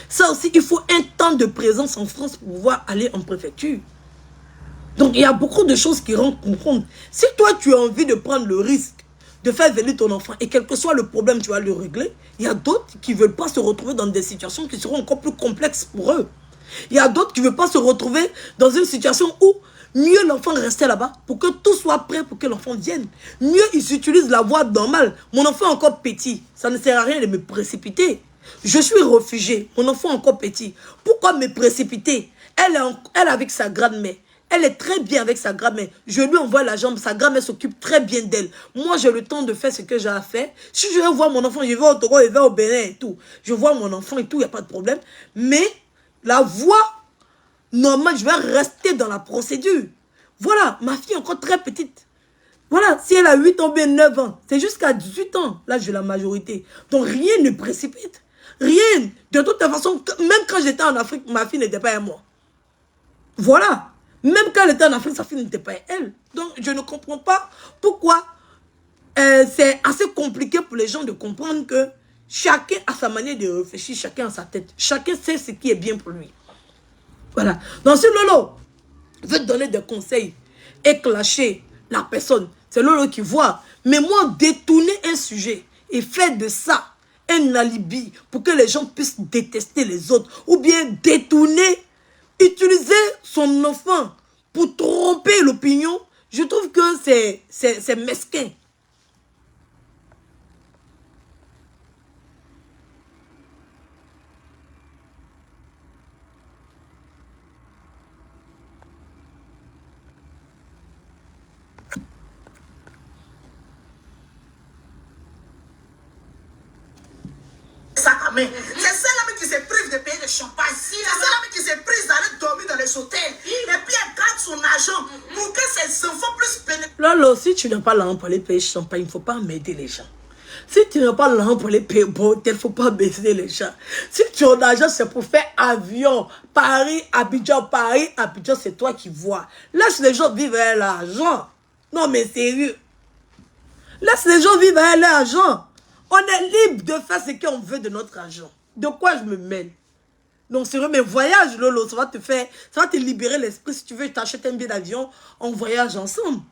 Ça aussi, il faut un temps de présence en France pour pouvoir aller en préfecture. Donc, il y a beaucoup de choses qui rentrent comprendre. Si toi, tu as envie de prendre le risque de faire venir ton enfant et quel que soit le problème, tu vas le régler, il y a d'autres qui ne veulent pas se retrouver dans des situations qui seront encore plus complexes pour eux. Il y a d'autres qui ne veulent pas se retrouver dans une situation où mieux l'enfant restait là-bas pour que tout soit prêt pour que l'enfant vienne. Mieux, ils utilisent la voie normale. Mon enfant est encore petit. Ça ne sert à rien de me précipiter. Je suis réfugié. Mon enfant est encore petit. Pourquoi me précipiter? Elle avec sa grand-mère. Elle est très bien avec sa grand-mère. Je lui envoie la jambe. Sa grand-mère s'occupe très bien d'elle. Moi, j'ai le temps de faire ce que j'ai à faire. Si je veux voir mon enfant, je vais au Togo, je vais au Bénin et tout. Je vois mon enfant et tout, il n'y a pas de problème. Mais la voie normal, je vais rester dans la procédure. Voilà, ma fille est encore très petite. Voilà, si elle a 8 ans, bien 9 ans, c'est jusqu'à 18 ans, là j'ai la majorité. Donc rien ne précipite. Rien. De toute façon, même quand j'étais en Afrique, ma fille n'était pas à moi. Voilà. Même quand elle était en Afrique, sa fille n'était pas à elle. Donc je ne comprends pas pourquoi c'est assez compliqué pour les gens de comprendre que chacun a sa manière de réfléchir, chacun a sa tête. Chacun sait ce qui est bien pour lui. Voilà. Donc, si Lolo veut te donner des conseils et clasher la personne, c'est Lolo qui voit. Mais moi, détourner un sujet et faire de ça un alibi pour que les gens puissent détester les autres ou bien détourner, utiliser son enfant pour tromper l'opinion, je trouve que c'est mesquin. C'est celle-là qui qui se prive de payer des champagnes. C'est celle-là qui se prive d'aller dormir dans les hôtels. Et puis elle garde son argent pour que ses enfants puissent bénéficier. Lolo, si tu n'as pas l'argent pour aller payer champagne, il ne faut pas m'aider les gens. Si tu n'as pas l'argent pour aller payer hôtel, il ne faut pas baiser les gens. Si tu as l'argent, c'est pour faire avion. Paris, Abidjan, c'est toi qui vois. Laisse les gens vivre avec l'argent. Non, mais sérieux. Laisse les gens vivre avec l'argent. On est libre de faire ce qu'on veut de notre argent. De quoi je me mêle? Non, sérieux, mais voyage, Lolo, ça va te libérer l'esprit. Si tu veux, je t'achète un billet d'avion, on voyage ensemble.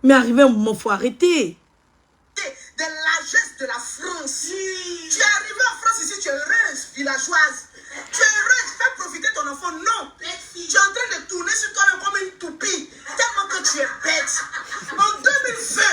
Mais arrivé un moment, il faut arrêter. De largesse de la France. Tu es arrivé en France ici, tu es heureuse, villageoise. Tu es heureuse, fais profiter ton enfant. Non. Tu es en train de tourner sur toi-même comme une toupie. Tellement que tu es bête. En 2020,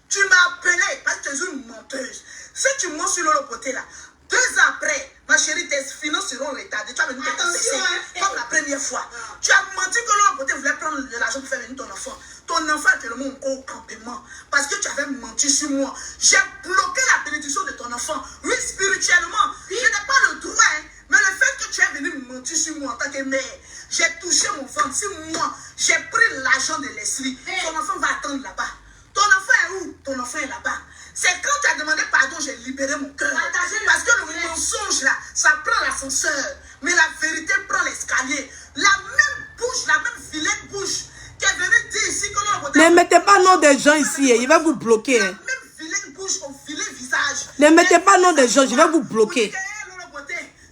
tu m'as appelé parce que tu es une menteuse. Si tu mens sur Lolo Poté là, 2 ans après, ma chérie, tes finances seront retardées. Tu vas venir te confesser comme la première fois. Tu as menti que Lolo Poté voulait prendre de l'argent pour faire venir ton enfant. Ton enfant est tellement au campement parce que tu avais menti sur moi. J'ai bloqué la bénédiction de ton enfant. Oui, spirituellement. Je n'ai pas le droit, hein, mais le fait que tu es venu mentir sur moi en tant que mère, j'ai touché mon ventre. Si moi, j'ai pris l'argent de Leslie, ton enfant va attendre là-bas. Ton enfant est où? Ton enfant est là-bas. C'est quand tu as demandé pardon, j'ai libéré mon cœur. Parce que le mensonge là, ça prend l'ascenseur. Mais la vérité prend l'escalier. La même bouche, la même vilaine bouche qui est venue dire ici que l'on... Ne mettez pas nom des gens ici, il va vous bloquer. La même vilaine bouche au vilain visage. Ne mettez pas nom des gens, je vais vous bloquer.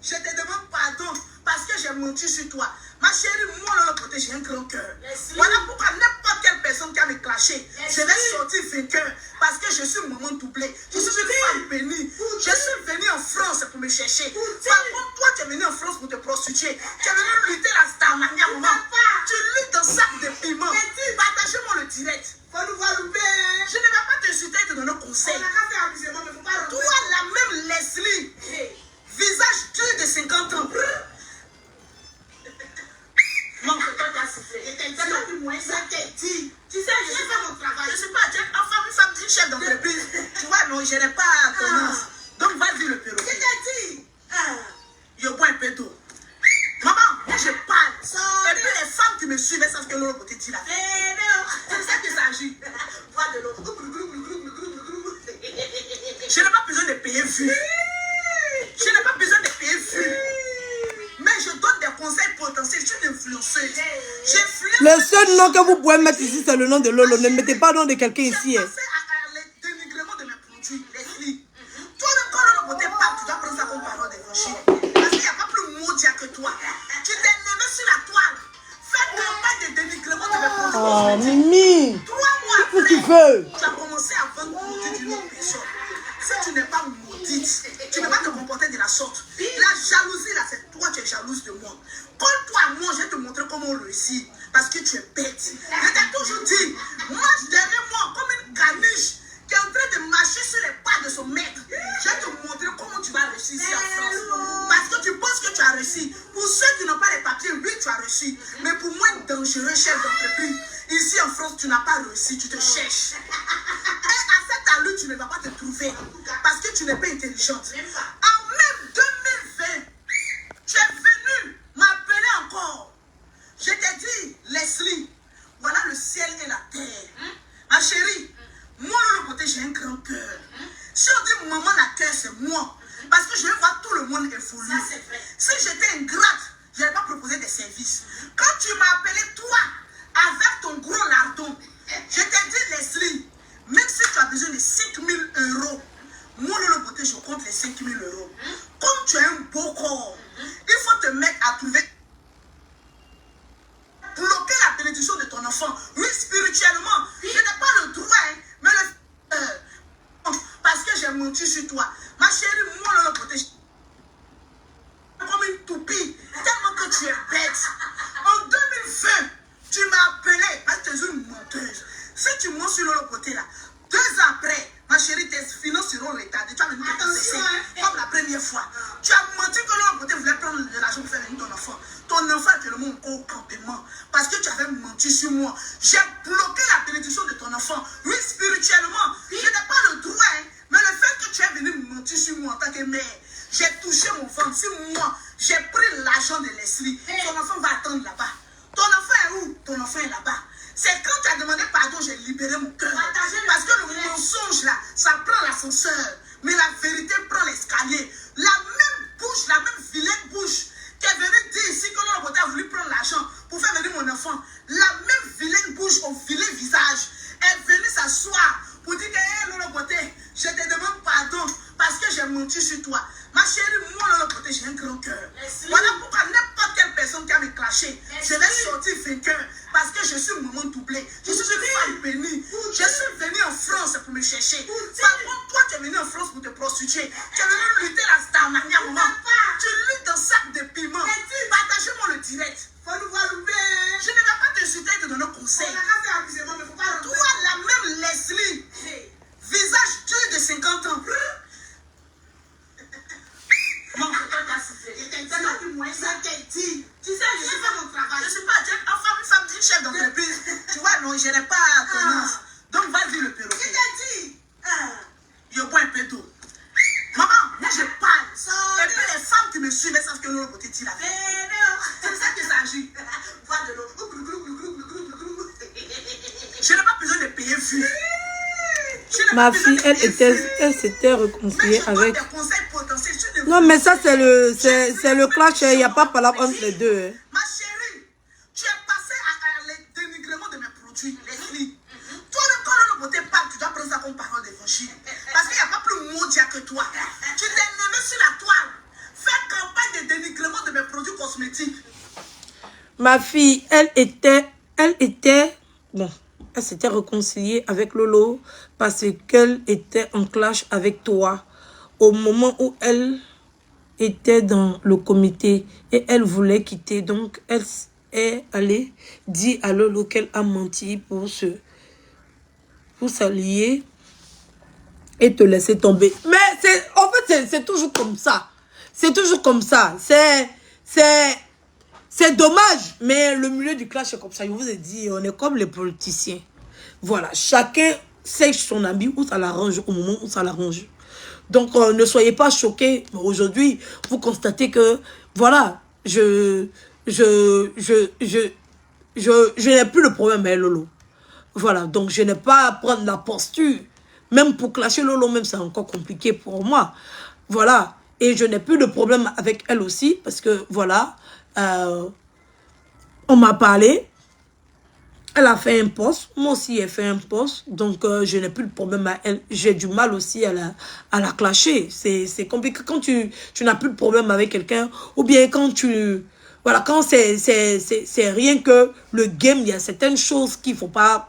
Je te demande pardon parce que j'ai menti sur toi. Ma chérie, moi, Lolo Poté, j'ai un grand cœur. Voilà pourquoi n'importe quelle personne qui a me clashé, je vais sortir vainqueur parce que je suis maman doublée. Je suis une femme bénie. Je suis venue en France pour me chercher. Par contre, toi, tu es venu en France pour te prostituer. Tu es venu lutter la Starmania, maman. Tu luttes dans sac de piment. Partagez-moi le direct. Je ne vais pas t'insulter et te donner conseil. Toi, la même Leslie, visage dur de 50 ans. Non, c'est toi qui as souffert. C'est toi qui m'as dit. Tu sais, je suis pas mon travail. Je ne suis pas une femme d'une chef d'entreprise. Tu vois, non, je n'ai pas tendance. Donc, vas-y le perroquet. Je t'ai dit. Je bois un peu d'eau. Maman, je parle. Et puis les femmes qui me suivent, elles savent que Lolo Poté dit là. C'est ça qu'il s'agit. Bois de l'eau. Je n'ai pas besoin de payer vue. Je n'ai pas besoin de payer vue. Mais je donne des conseils potentiels. Je suis une influenceuse. Le seul nom que vous pouvez mettre ici, c'est le nom de Lolo. Ne mettez pas le nom de quelqu'un ici. J'ai pensé à le dénigrement de mes produits, Leslie. Toi-même, quand Lolo Poté parle, tu dois prendre ça comme parole d'évangile. Parce qu'il n'y a pas plus maudit que toi. Tu t'es levé sur la toile. Fais campagne de dénigrement de mes produits. Oh, Mimi. 3 mois après, Qu'est-ce que tu veux? tu as commencé à vendre produits d'une autre personne. Si tu n'es pas maudite, tu ne peux pas te comporter de la sorte. La jalousie, là, c'est toi qui es jalouse de moi. Colle-toi à moi, je vais te montrer comment on réussit. Parce que tu es bête. Je t'ai toujours dit, marche derrière moi comme une caniche qui est en train de marcher sur les pas de son maître. Je vais te montrer comment tu vas réussir ici en France. Parce que tu penses que tu as réussi. Pour ceux qui n'ont pas les papiers, oui, tu as réussi. Mais pour moi, un dangereux chef d'entreprise, ici en France, tu n'as pas réussi, tu te cherches. Et à cette allure, tu ne vas pas te trouver. Parce que tu n'es pas intelligente. En même 2020, tu es venu m'appeler encore. Je t'ai dit, Leslie, voilà le ciel et la terre. Ma chérie, moi, Lolo Poté, j'ai un grand cœur. Si on dit maman, la cœur, c'est moi. Parce que je vais voir tout le monde évoluer. Si j'étais ingrate, je n'allais pas proposer des services. Quand tu m'as appelé, toi, avec ton gros lardon, je t'ai dit, Leslie, même si tu as besoin de 5 000 €, moi, Lolo Poté, je compte les 5 000 €. Comme tu as un beau corps, il faut te mettre à trouver. Bloquer la bénédiction de ton enfant. Oui, spirituellement, je n'ai pas le droit, hein, mais parce que j'ai menti sur toi. Ma chérie, moi, Lolo Poté, comme une toupie, tellement que tu es bête. En 2020, tu m'as appelé parce que tu es une menteuse. Si tu mens sur Lolo Poté là, 2 ans après, ma chérie, tes finances seront retardées. Tu vas venir te confesser comme la première fois. Tu as menti que Lolo Poté voulait prendre de l'argent pour faire venir ton enfant. Ton enfant est tellement au campement parce que tu avais menti sur moi. J'ai bloqué la bénédiction de ton enfant. Oui, spirituellement, je n'ai pas le droit, hein, mais le fait que tu es venu mentir sur moi, enfant est là-bas. C'est quand tu as demandé pardon, j'ai libéré mon cœur. Parce que le mensonge là, ça prend l'ascenseur. Mais la vérité prend l'escalier. La même bouche, la même vilaine bouche qui est venue dire ici que Lolo Beauté a voulu prendre l'argent pour faire venir mon enfant. La même vilaine bouche au vilain visage est venue s'asseoir pour dire que hey, Lolo Beauté, je te demande pardon parce que j'ai menti sur toi. Ma chérie, moi Lolo Beauté, j'ai un grand cœur. Voilà pourquoi n'importe quelle personne qui a me clashé, je vais sortir vainqueur parce que je suis maman doublée. Je suis une femme bénie. Je suis venue en France pour me chercher. Par contre, toi, tu es venu en France pour te prostituer. Tu es venu lutter la Starmania, maman. Tu luttes dans sac de piment. Partagez-moi le direct. Faut nous voir louper. Je ne vais pas t'insulter et te donner conseil. Toi, la même Leslie, visage dur de 50 ans. Mon frère t'a souffert. C'est toi qui m'as dit. Tu sais, je suis fait mon travail. Je ne suis pas une femme d'une chef d'entreprise. Tu vois, non, je n'ai pas tendance. Donc, vas-y le perroquet. Qui t'a dit? Je bois un peu d'eau. Maman, moi je parle. Et puis les femmes qui me suivent savent que l'autre côté tire la vie. C'est ça qu'il s'agit. Bois de l'eau. Je n'ai pas besoin de payer vu. Ma fille, elle s'était réconciliée avec... Non, mais ça, c'est le clash. Il n'y a pas palabre entre les deux. Hein. Ma chérie, tu es passé à le dénigrement de mes produits, Leslie. Toi-même, quand l'homme beauté parle, tu dois prendre ça comme parole d'évangile. Parce qu'il n'y a pas plus mondial que toi. Tu t'es levé sur la toile. Fais campagne de dénigrement de mes produits cosmétiques. Ma fille, elle s'était réconciliée avec Lolo parce qu'elle était en clash avec toi au moment où elle était dans le comité et elle voulait quitter. Donc, elle est allée dire à Lolo qu'elle a menti pour s'allier et te laisser tomber. Mais en fait, c'est toujours comme ça. C'est toujours comme ça. C'est dommage, mais le milieu du clash est comme ça. Je vous ai dit, on est comme les politiciens. Voilà, chacun sèche son ami où ça l'arrange au moment où ça l'arrange. Donc, ne soyez pas choqués. Aujourd'hui, vous constatez que, voilà, je n'ai plus le problème avec Lolo. Voilà, donc je n'ai pas à prendre la posture. Même pour clasher Lolo, même c'est encore compliqué pour moi. Voilà, et je n'ai plus de problème avec elle aussi, parce que, voilà, on m'a parlé. Elle a fait un poste, moi aussi j'ai fait un poste, donc je n'ai plus de problème à elle. J'ai du mal aussi à la clasher. C'est compliqué quand tu n'as plus de problème avec quelqu'un, ou bien quand voilà, quand c'est rien que le game, il y a certaines choses qu'il ne faut pas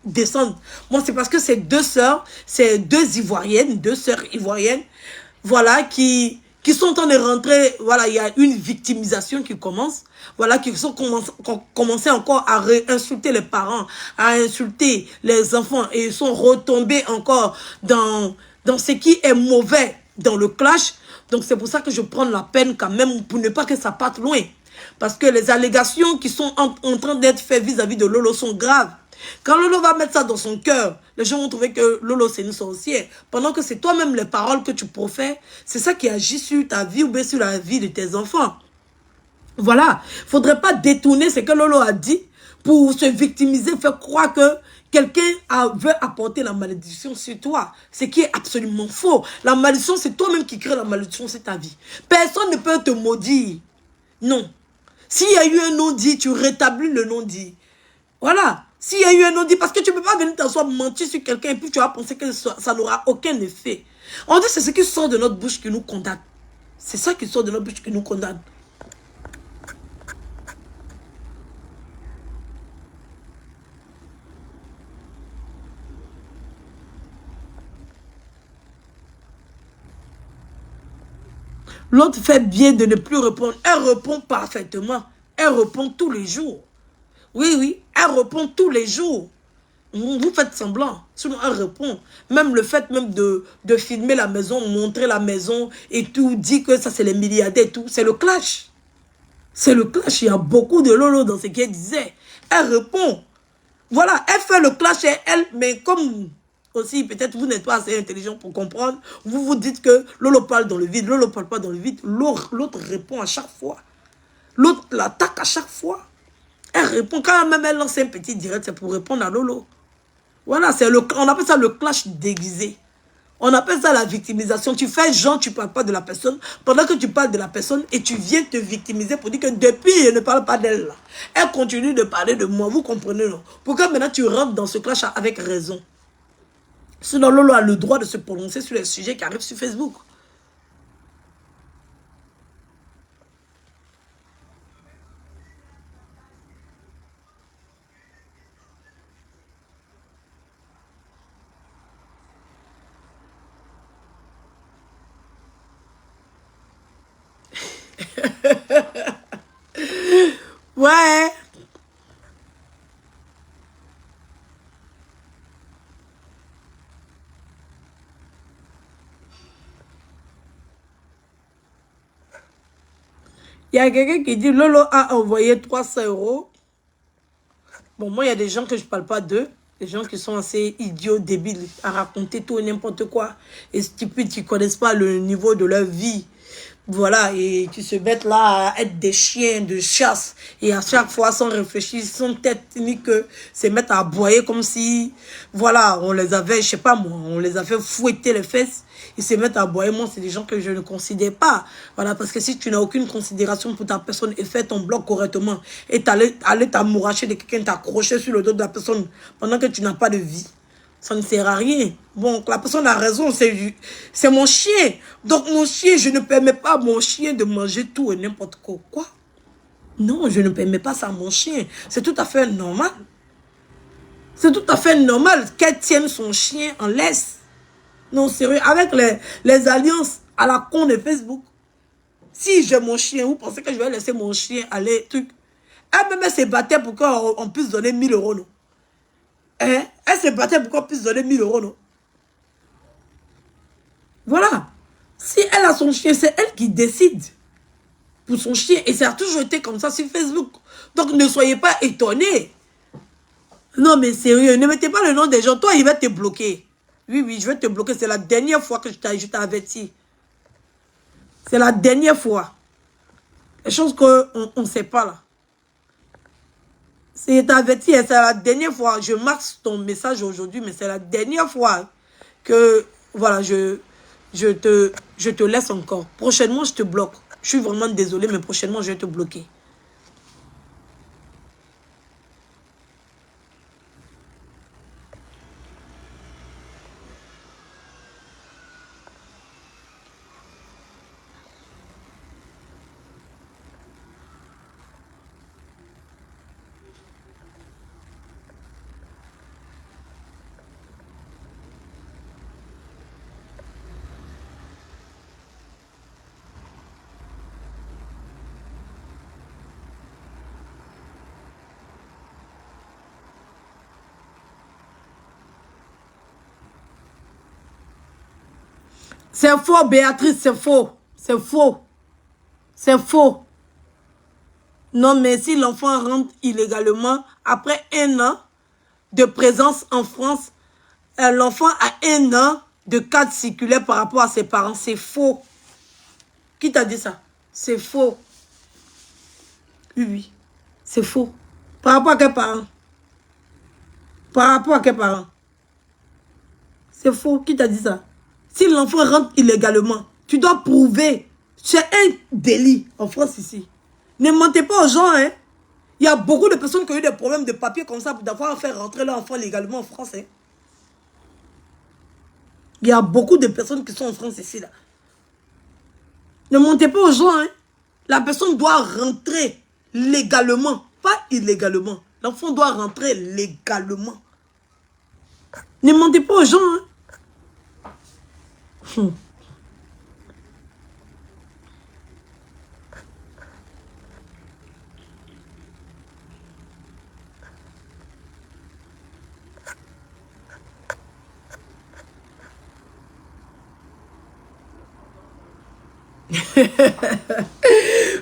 descendre. Moi, c'est parce que c'est deux sœurs, c'est deux Ivoiriennes, deux sœurs ivoiriennes, voilà, qui sont en train de rentrer, voilà, il y a une victimisation qui commence, voilà, qui sont commencé encore à insulter les parents, à insulter les enfants, et ils sont retombés encore dans ce qui est mauvais dans le clash. Donc c'est pour ça que je prends la peine quand même pour ne pas que ça parte loin. Parce que les allégations qui sont en train d'être faites vis-à-vis de Lolo sont graves. Quand Lolo va mettre ça dans son cœur, les gens vont trouver que Lolo c'est une sorcière. Pendant que c'est toi-même les paroles que tu profères, c'est ça qui agit sur ta vie ou bien sur la vie de tes enfants. Voilà. Il ne faudrait pas détourner ce que Lolo a dit pour se victimiser, faire croire que quelqu'un veut apporter la malédiction sur toi. Ce qui est absolument faux. La malédiction, c'est toi-même qui crée la malédiction sur ta vie. Personne ne peut te maudire. Non. S'il y a eu un non-dit, tu rétablis le non-dit. Voilà. S'il y a eu un non-dit, parce que tu ne peux pas venir t'asseoir mentir sur quelqu'un et puis tu vas penser que ça n'aura aucun effet. On dit que c'est ce qui sort de notre bouche qui nous condamne. C'est ça qui sort de notre bouche qui nous condamne. L'autre fait bien de ne plus répondre. Elle répond parfaitement. Elle répond tous les jours. Oui, oui, elle répond tous les jours. Vous faites semblant. Sinon, elle répond. Même le fait même de filmer la maison, montrer la maison et tout, dit que ça c'est les milliardaires et tout. C'est le clash. C'est le clash. Il y a beaucoup de Lolo dans ce qu'elle disait. Elle répond. Voilà, elle fait le clash et elle, mais comme... Aussi, peut-être vous n'êtes pas assez intelligent pour comprendre. Vous vous dites que Lolo parle dans le vide. Lolo ne parle pas dans le vide. L'autre répond à chaque fois. L'autre l'attaque à chaque fois. Elle répond, quand même elle lance un petit direct, c'est pour répondre à Lolo. Voilà, on appelle ça le clash déguisé. On appelle ça la victimisation. Tu fais genre, tu ne parles pas de la personne, pendant que tu parles de la personne et tu viens te victimiser pour dire que depuis, je ne parle pas d'elle. Là. Elle continue de parler de moi, vous comprenez, non? Pourquoi maintenant tu rentres dans ce clash avec raison? Sinon, Lolo a le droit de se prononcer sur les sujets qui arrivent sur Facebook. Ouais. Il y a quelqu'un qui dit, Lolo a envoyé 300 €. Bon, moi, il y a des gens que je ne parle pas d'eux. Des gens qui sont assez idiots, débiles, à raconter tout et n'importe quoi. Et stupides, qui ne connaissent pas le niveau de leur vie. Voilà, et qui se mettent là à être des chiens de chasse. Et à chaque fois, sans réfléchir, sans tête ni que se mettre à aboyer comme si, voilà, on les avait, je sais pas moi, on les a fait fouetter les fesses. Ils se mettent à aboyer. Moi, c'est des gens que je ne considère pas. Voilà, parce que si tu n'as aucune considération pour ta personne et fais ton bloc correctement, et aller t'amouracher de quelqu'un, t'accrocher sur le dos de la personne pendant que tu n'as pas de vie, ça ne sert à rien. Bon, la personne a raison, c'est mon chien. Donc mon chien, je ne permets pas à mon chien de manger tout et n'importe quoi. Quoi? Non, je ne permets pas ça à mon chien. C'est tout à fait normal. C'est tout à fait normal qu'elle tienne son chien en laisse. Non, sérieux, avec les alliances à la con de Facebook. Si j'ai mon chien, vous pensez que je vais laisser mon chien aller, truc. Elle se battait pour qu'on puisse donner 1000 €, non? Hein? Elle se battait pour qu'on puisse donner 1000 €, non? Voilà. Si elle a son chien, c'est elle qui décide pour son chien. Et ça a toujours été comme ça sur Facebook. Donc ne soyez pas étonnés. Non mais sérieux, ne mettez pas le nom des gens. Toi, il va te bloquer. Oui, oui, je vais te bloquer. C'est la dernière fois que je t'ai averti. C'est la dernière fois. Les choses qu'on ne sait pas là. C'est averti, c'est la dernière fois. Je marque ton message aujourd'hui, mais c'est la dernière fois que, voilà, je te laisse encore. Prochainement, je te bloque. Je suis vraiment désolée, mais prochainement, je vais te bloquer. C'est faux, Béatrice, c'est faux. C'est faux. C'est faux. Non, mais si l'enfant rentre illégalement, après 1 an de présence en France, l'enfant a 1 an de cadre circulaire par rapport à ses parents. C'est faux. Qui t'a dit ça? C'est faux. Oui, oui. C'est faux. Par rapport à quels parents? Par rapport à quels parents? C'est faux. Qui t'a dit ça? Si l'enfant rentre illégalement, tu dois prouver. C'est un délit en France ici. Ne mentez pas aux gens, hein. Il y a beaucoup de personnes qui ont eu des problèmes de papier comme ça pour d'avoir fait rentrer leur enfant légalement en France. Hein. Il y a beaucoup de personnes qui sont en France ici. Là. Ne mentez pas aux gens. Hein. La personne doit rentrer légalement, pas illégalement. L'enfant doit rentrer légalement. Ne mentez pas aux gens. Hein.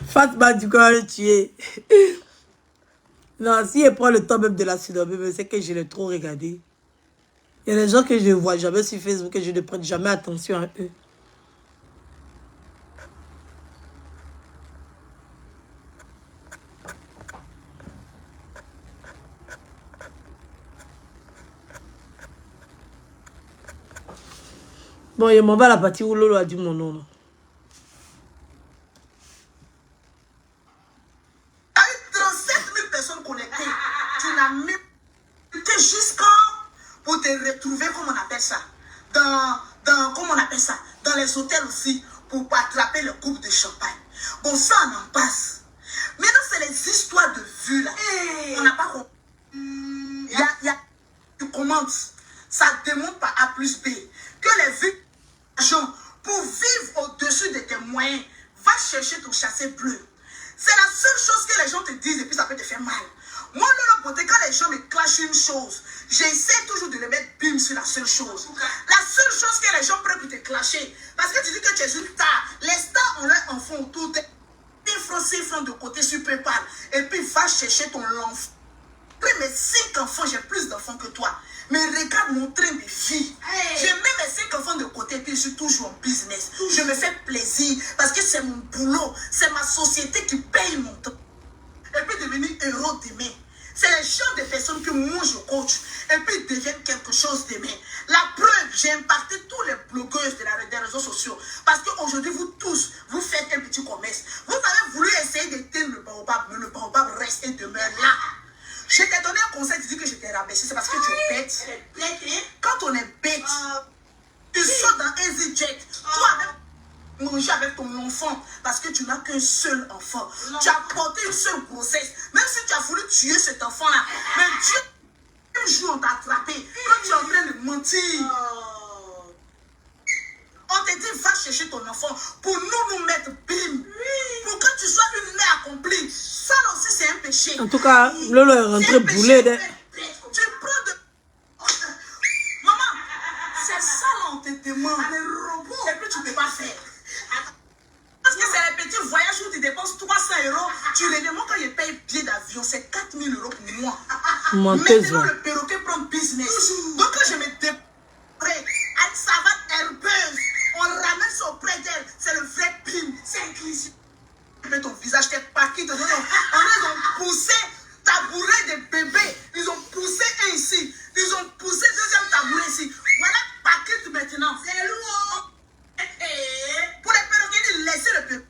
Fatma, du coup, tu es. Non, si elle prend le temps même de la suivre, c'est que je l'ai trop regardé. Il y a des gens que je ne vois jamais sur Facebook et je ne prête jamais attention à eux. Bon, il m'en va à la partie où Lolo a dit mon nom. Il y a eu 37 000 personnes connectées. Tu n'as même... C'était jusqu'à pour te retrouver, comment on appelle ça, comment on appelle ça, dans les hôtels aussi, pour attraper le coupe de champagne. Bon, ça, on en passe. Maintenant, c'est les histoires de vue, là. On n'a pas compris. Tu commences, ça démontre par A plus B que les vues, pour vivre au-dessus de tes moyens, va chercher ton chassé bleu. C'est la seule chose que les gens te disent et puis ça peut te faire mal. Moi, de l'autre côté, quand les gens me clashent une chose, j'essaie toujours de le mettre bim sur la seule chose. La seule chose que les gens prennent pour te clasher, parce que tu dis que tu es une star. Les stars ont leur enfant autour de 6 francs de côté sur PayPal. Et puis va chercher ton enfant. Après mes 5 enfants, j'ai plus d'enfants que toi. Mais regarde mon train de vie. J'ai même mes 5 enfants de côté et puis je suis toujours en business. Je me fais plaisir parce que c'est mon boulot. C'est ma société qui paye mon temps. Et puis devenir héros demain. C'est les gens des personnes que moi je coach. Et puis ils deviennent quelque chose demain. La preuve, j'ai impacté tous les blogueuses des réseaux sociaux. Parce qu'aujourd'hui, vous tous, vous faites un petit commerce. Vous avez voulu essayer d'éteindre le baobab, mais le baobab reste et demeure là. Je t'ai donné un conseil, tu dis que je t'ai rabaissé, c'est parce que tu es bête. Quand on est bête, tu sautes dans EasyJet. Toi-même, manger avec ton enfant, parce que tu n'as qu'un seul enfant. Tu as porté une seule grossesse. Même si tu as voulu tuer cet enfant-là, mais Dieu, un jour on t'a attrapé. Quand tu es en train de mentir, on te dit va chercher ton enfant pour nous mettre bim. Pour que tu sois une mère accomplie. Ça aussi c'est un péché. En tout cas, Lolo est rentré boulé. Tu prends de... Maman, c'est ça là on te demande. Et puis tu ne peux pas faire. Parce que c'est les petits voyages où tu dépenses 300 €. Tu reviens, moi quand je paye billet d'avion, c'est 4 000 € pour moi. Maintenant le perroquet prend business. Donc quand je me déprime, elle savate herbeuse, on ramène ça auprès d'elle. C'est le vrai pim. C'est inclusif. Ton visage, t'es parqué. Ils ont poussé tabouret de bébé. Ils ont poussé un ici. Ils ont poussé deuxième tabouret ici. Voilà, paquet maintenant. C'est lourd. Pour les perroquets, laissez le perroquet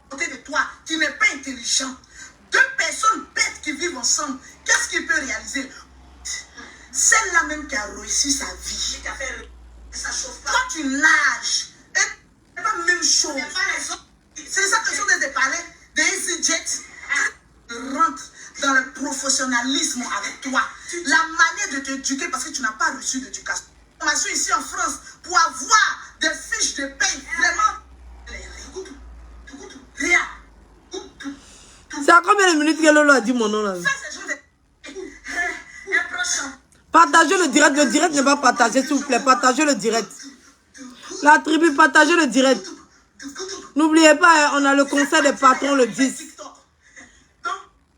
côté de toi qui n'est pas intelligent. Deux personnes bêtes qui vivent ensemble, qu'est-ce qu'il peut réaliser? Celle-là même qui a réussi sa vie. Ça chauffe pas. Toi, tu nages. Et c'est pas la même chose. C'est ça que je te parlais de EasyJet. Tu rentres dans le professionnalisme avec toi. La manière de t'éduquer parce que tu n'as pas reçu d'éducation. On m'a su ici en France pour avoir des fiches de paye. Vraiment. Rien. C'est à combien de minutes que Lolo a dit mon nom là? Ça, c'est juste des... Partagez le direct. Le direct n'est pas partagé, s'il vous plaît. Partagez le direct. La tribu, partagez le direct. N'oubliez pas, hein, on a le conseil des patrons le 10. Donc,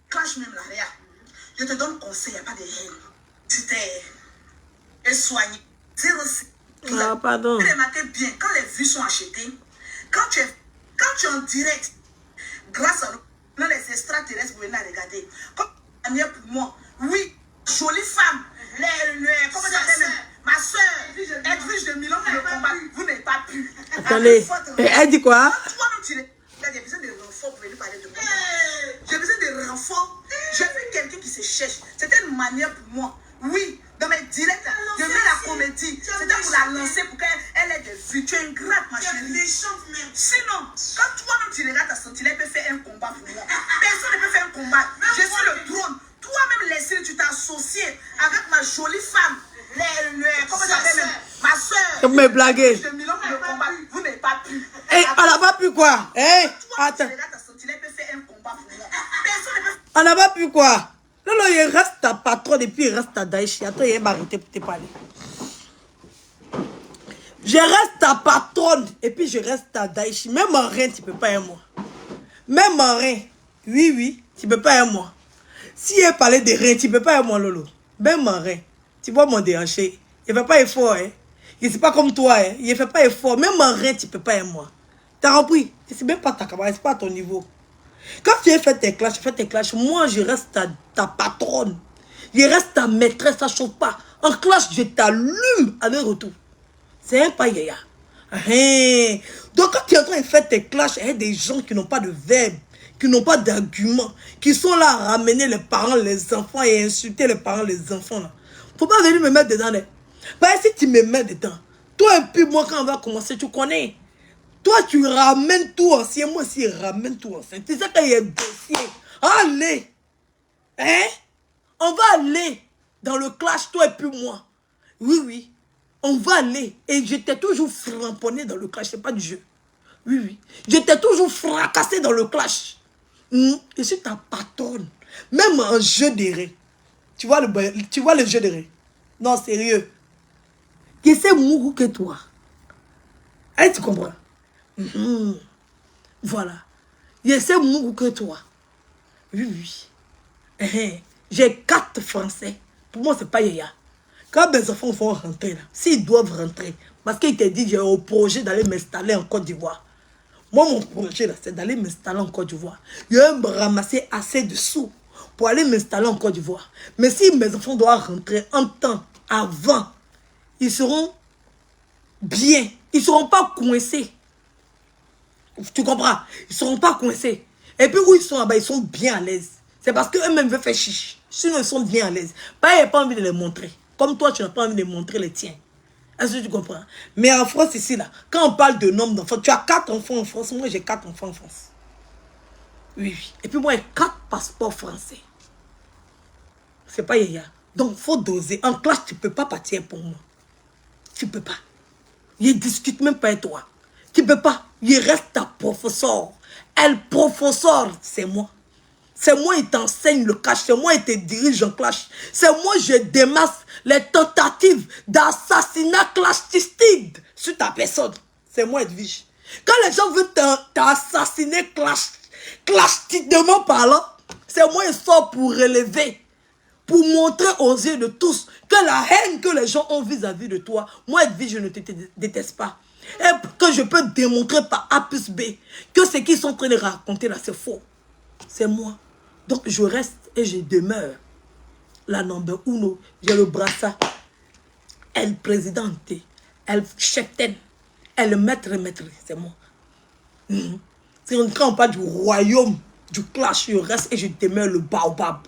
clash même là, regarde. Je te donne conseil, il n'y a pas de haine. Tu t'es soigné. 06. Ah, pardon. Remarquez bien, quand les vues sont achetées, quand tu es en direct, grâce à nous, les extraterrestres, vous venez à regarder. Comme manière pour moi, oui, jolie femme, comment ça s'appelle? Ma soeur, Edwige de Milan, vous n'avez pas pu. Attendez, elle dit quoi? Toi-même, j'ai besoin de renforts pour venir parler de moi. J'ai besoin de renforts. J'ai vu quelqu'un qui se cherche. C'était une manière pour moi. Oui, dans mes directs, de mettre la comédie. C'était pour la lancer, pour qu'elle ait des vues. Tu es une grate, ma chérie. Sinon, quand toi-même tu regardes ta sentinelle, elle peut faire un combat pour moi. Personne ne peut faire un combat. Je suis le trône. Toi-même, Leslie, tu t'es associé avec ma jolie femme. Comment ça s'appelle? Ma soeur. Vous me blaguez. Vous n'avez pas pu. Eh, on n'a pas pu quoi? Eh, attends. On n'a pas pu quoi? Lolo, il reste ta patronne et puis il reste ta Daïchi. Attends, il va arrêter pour te parler. Je reste ta patronne et puis je reste ta Daïchi. Même en rien, tu ne peux pas un mois. Même en rien. Oui, tu ne peux pas un mois. Si elle parlait de rien, tu ne peux pas un mois, Lolo. Même en rien. Tu vois mon déhanché. Il ne fait pas effort, hein. Il n'est pas comme toi, hein. Il ne fait pas effort. Même en rien, tu ne peux pas un mois. T'as compris? C'est même pas ta camarade, c'est pas à ton niveau. Quand tu as fait tes clashs, moi je reste ta patronne. Je reste ta maîtresse, ça ne chauffe pas. En clash, je t'allume avec retour. C'est un pas yaya. Donc quand tu es en train de faire tes clashs avec des gens qui n'ont pas de verbe, qui n'ont pas d'argument, qui sont là à ramener les parents, les enfants et insulter les parents, les enfants là. Faut pas venir me mettre dedans. Parce que si tu me mets dedans, toi et puis moi quand on va commencer, tu connais. Toi tu ramènes tout ancien, moi aussi je ramène tout ancien. Tu sais qu'il y a un dossier. Allez. Hein? On va aller dans le clash, toi et puis moi. Oui, oui. On va aller. Et j'étais toujours framponné dans le clash. C'est pas du jeu. Oui, oui. J'étais toujours fracassé dans le clash. Je suis ta patronne. Même en jeu de ré. Tu vois le jeu de ré? Non, sérieux. Je sais mourou que toi. Hein, tu comprends? Voilà. Je sais mourou que toi. Oui, oui. J'ai 4 Français. Pour moi, c'est pas yaya. Quand mes enfants vont rentrer là, s'ils doivent rentrer, parce qu'ils te disent j'ai au projet d'aller m'installer en Côte d'Ivoire. Moi, mon projet là, c'est d'aller m'installer en Côte d'Ivoire. Je vais me ramasser assez de sous pour aller m'installer en Côte d'Ivoire. Mais si mes enfants doivent rentrer en temps avant, ils seront bien. Ils ne seront pas coincés. Tu comprends? Ils ne seront pas coincés. Et puis où ils sont là-bas, ils sont bien à l'aise. C'est parce qu'eux-mêmes veulent faire chiche. Sinon, ils sont bien à l'aise. Pas, ils n'ont pas envie de les montrer. Comme toi, tu n'as pas envie de montrer les tiens. Est-ce que tu comprends? Mais en France, ici, là, quand on parle de nombre d'enfants, tu as 4 enfants en France. Moi, j'ai 4 enfants en France. Oui, oui. Et puis moi, j'ai 4 passeports français. C'est pas yaya. Donc, il faut doser. En classe, tu ne peux pas partir pour moi. Tu ne peux pas. Je ne discute même pas avec toi. Tu ne peux pas. Il reste ta professeur. Elle, professeur, c'est moi. C'est moi qui t'enseigne le clash. C'est moi qui te dirige en clash. C'est moi qui je démasse les tentatives d'assassinat clashistique sur ta personne. C'est moi, Edwige. Quand les gens veulent t'assassiner clashtiquement parlant, c'est moi qui sors pour relever, pour montrer aux yeux de tous que la haine que les gens ont vis-à-vis de toi, moi, Edwige, je ne te déteste pas. Et que je peux démontrer par A plus B que ce qu'ils sont en train de raconter là, c'est faux. C'est moi. Donc, je reste et je demeure la number uno. J'ai le brassard. Elle présidente. Elle cheftaine. Elle maître. C'est moi. Quand on parle du royaume, du clash, je reste et je demeure le baobab.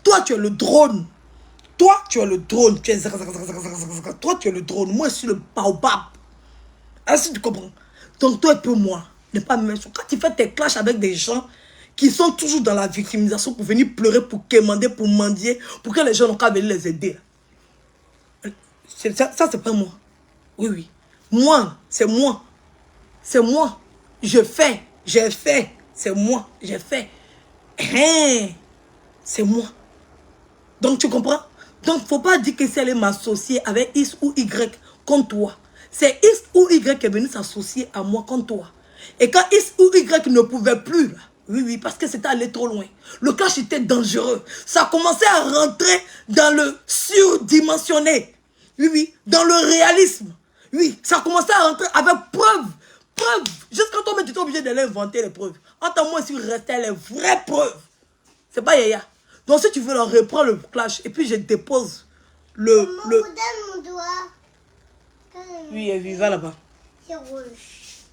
Toi, tu es le drone. Toi, tu es le drone. Toi, tu es le drone. Moi, je suis le baobab. Est-ce que tu comprends? Donc, toi et puis moi, ne pas me mettre. Quand tu fais tes clashs avec des gens qui sont toujours dans la victimisation pour venir pleurer, pour quémander, pour mendier, pour que les gens n'ont qu'à venir les aider. Ça, c'est pas moi. Oui, oui. Moi, c'est moi. C'est moi. Je fais. J'ai fait. C'est moi. J'ai fait. C'est moi. Donc, tu comprends? Donc, il ne faut pas dire que c'est aller m'associer avec X ou Y contre toi. C'est X ou Y qui est venu s'associer à moi contre toi. Et quand X ou Y ne pouvait plus, là, oui, oui, parce que c'était allé trop loin. Le clash était dangereux. Ça commençait à rentrer dans le surdimensionné. Oui, oui, dans le réalisme. Oui, ça commençait à rentrer avec preuves. Preuves. Jusqu'à toi, tu es obligé d'aller inventer les preuves. Entre moi, si restait les vraies preuves. C'est pas yaya. Donc, si tu veux, on reprend le clash. Et puis, je dépose le... Donne mon doigt. Oui, elle va là-bas. C'est rouge.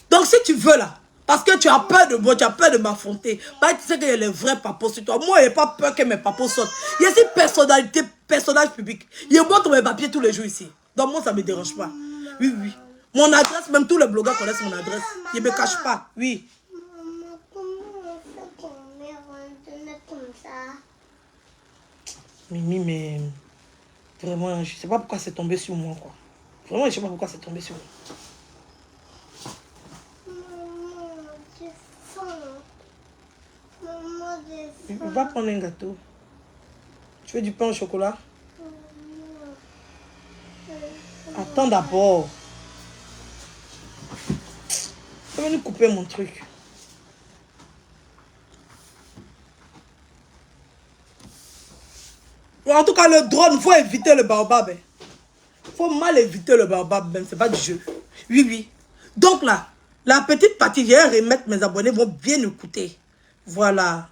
Donc, si tu veux, là, parce que tu as peur de moi, tu as peur de m'affronter. Bah, tu sais qu'il y a les vrais papos sur toi. Moi, je n'ai pas peur que mes papos sortent. Il y a ces personnalités, personnages publics. Je montre mes papiers tous les jours ici. Donc, moi, ça ne me dérange pas. Oui, oui. Mon adresse, même tous les blogueurs connaissent mon adresse. Je ne me cache pas. Oui. Maman, comment on fait qu'on est rendu comme ça? Mimi, mais... Vraiment, je ne sais pas pourquoi c'est tombé sur moi, quoi. Vraiment, je ne sais pas pourquoi c'est tombé sur moi. Va prendre un gâteau. Tu veux du pain au chocolat? Attends d'abord. Je vais venir couper mon truc. En tout cas, le drone, il faut éviter le baobab. Il faut mal éviter le baobab, même. C'est pas du jeu. Oui, oui. Donc là, la petite partie, je vais remettre mes abonnés, vont bien écouter. Voilà.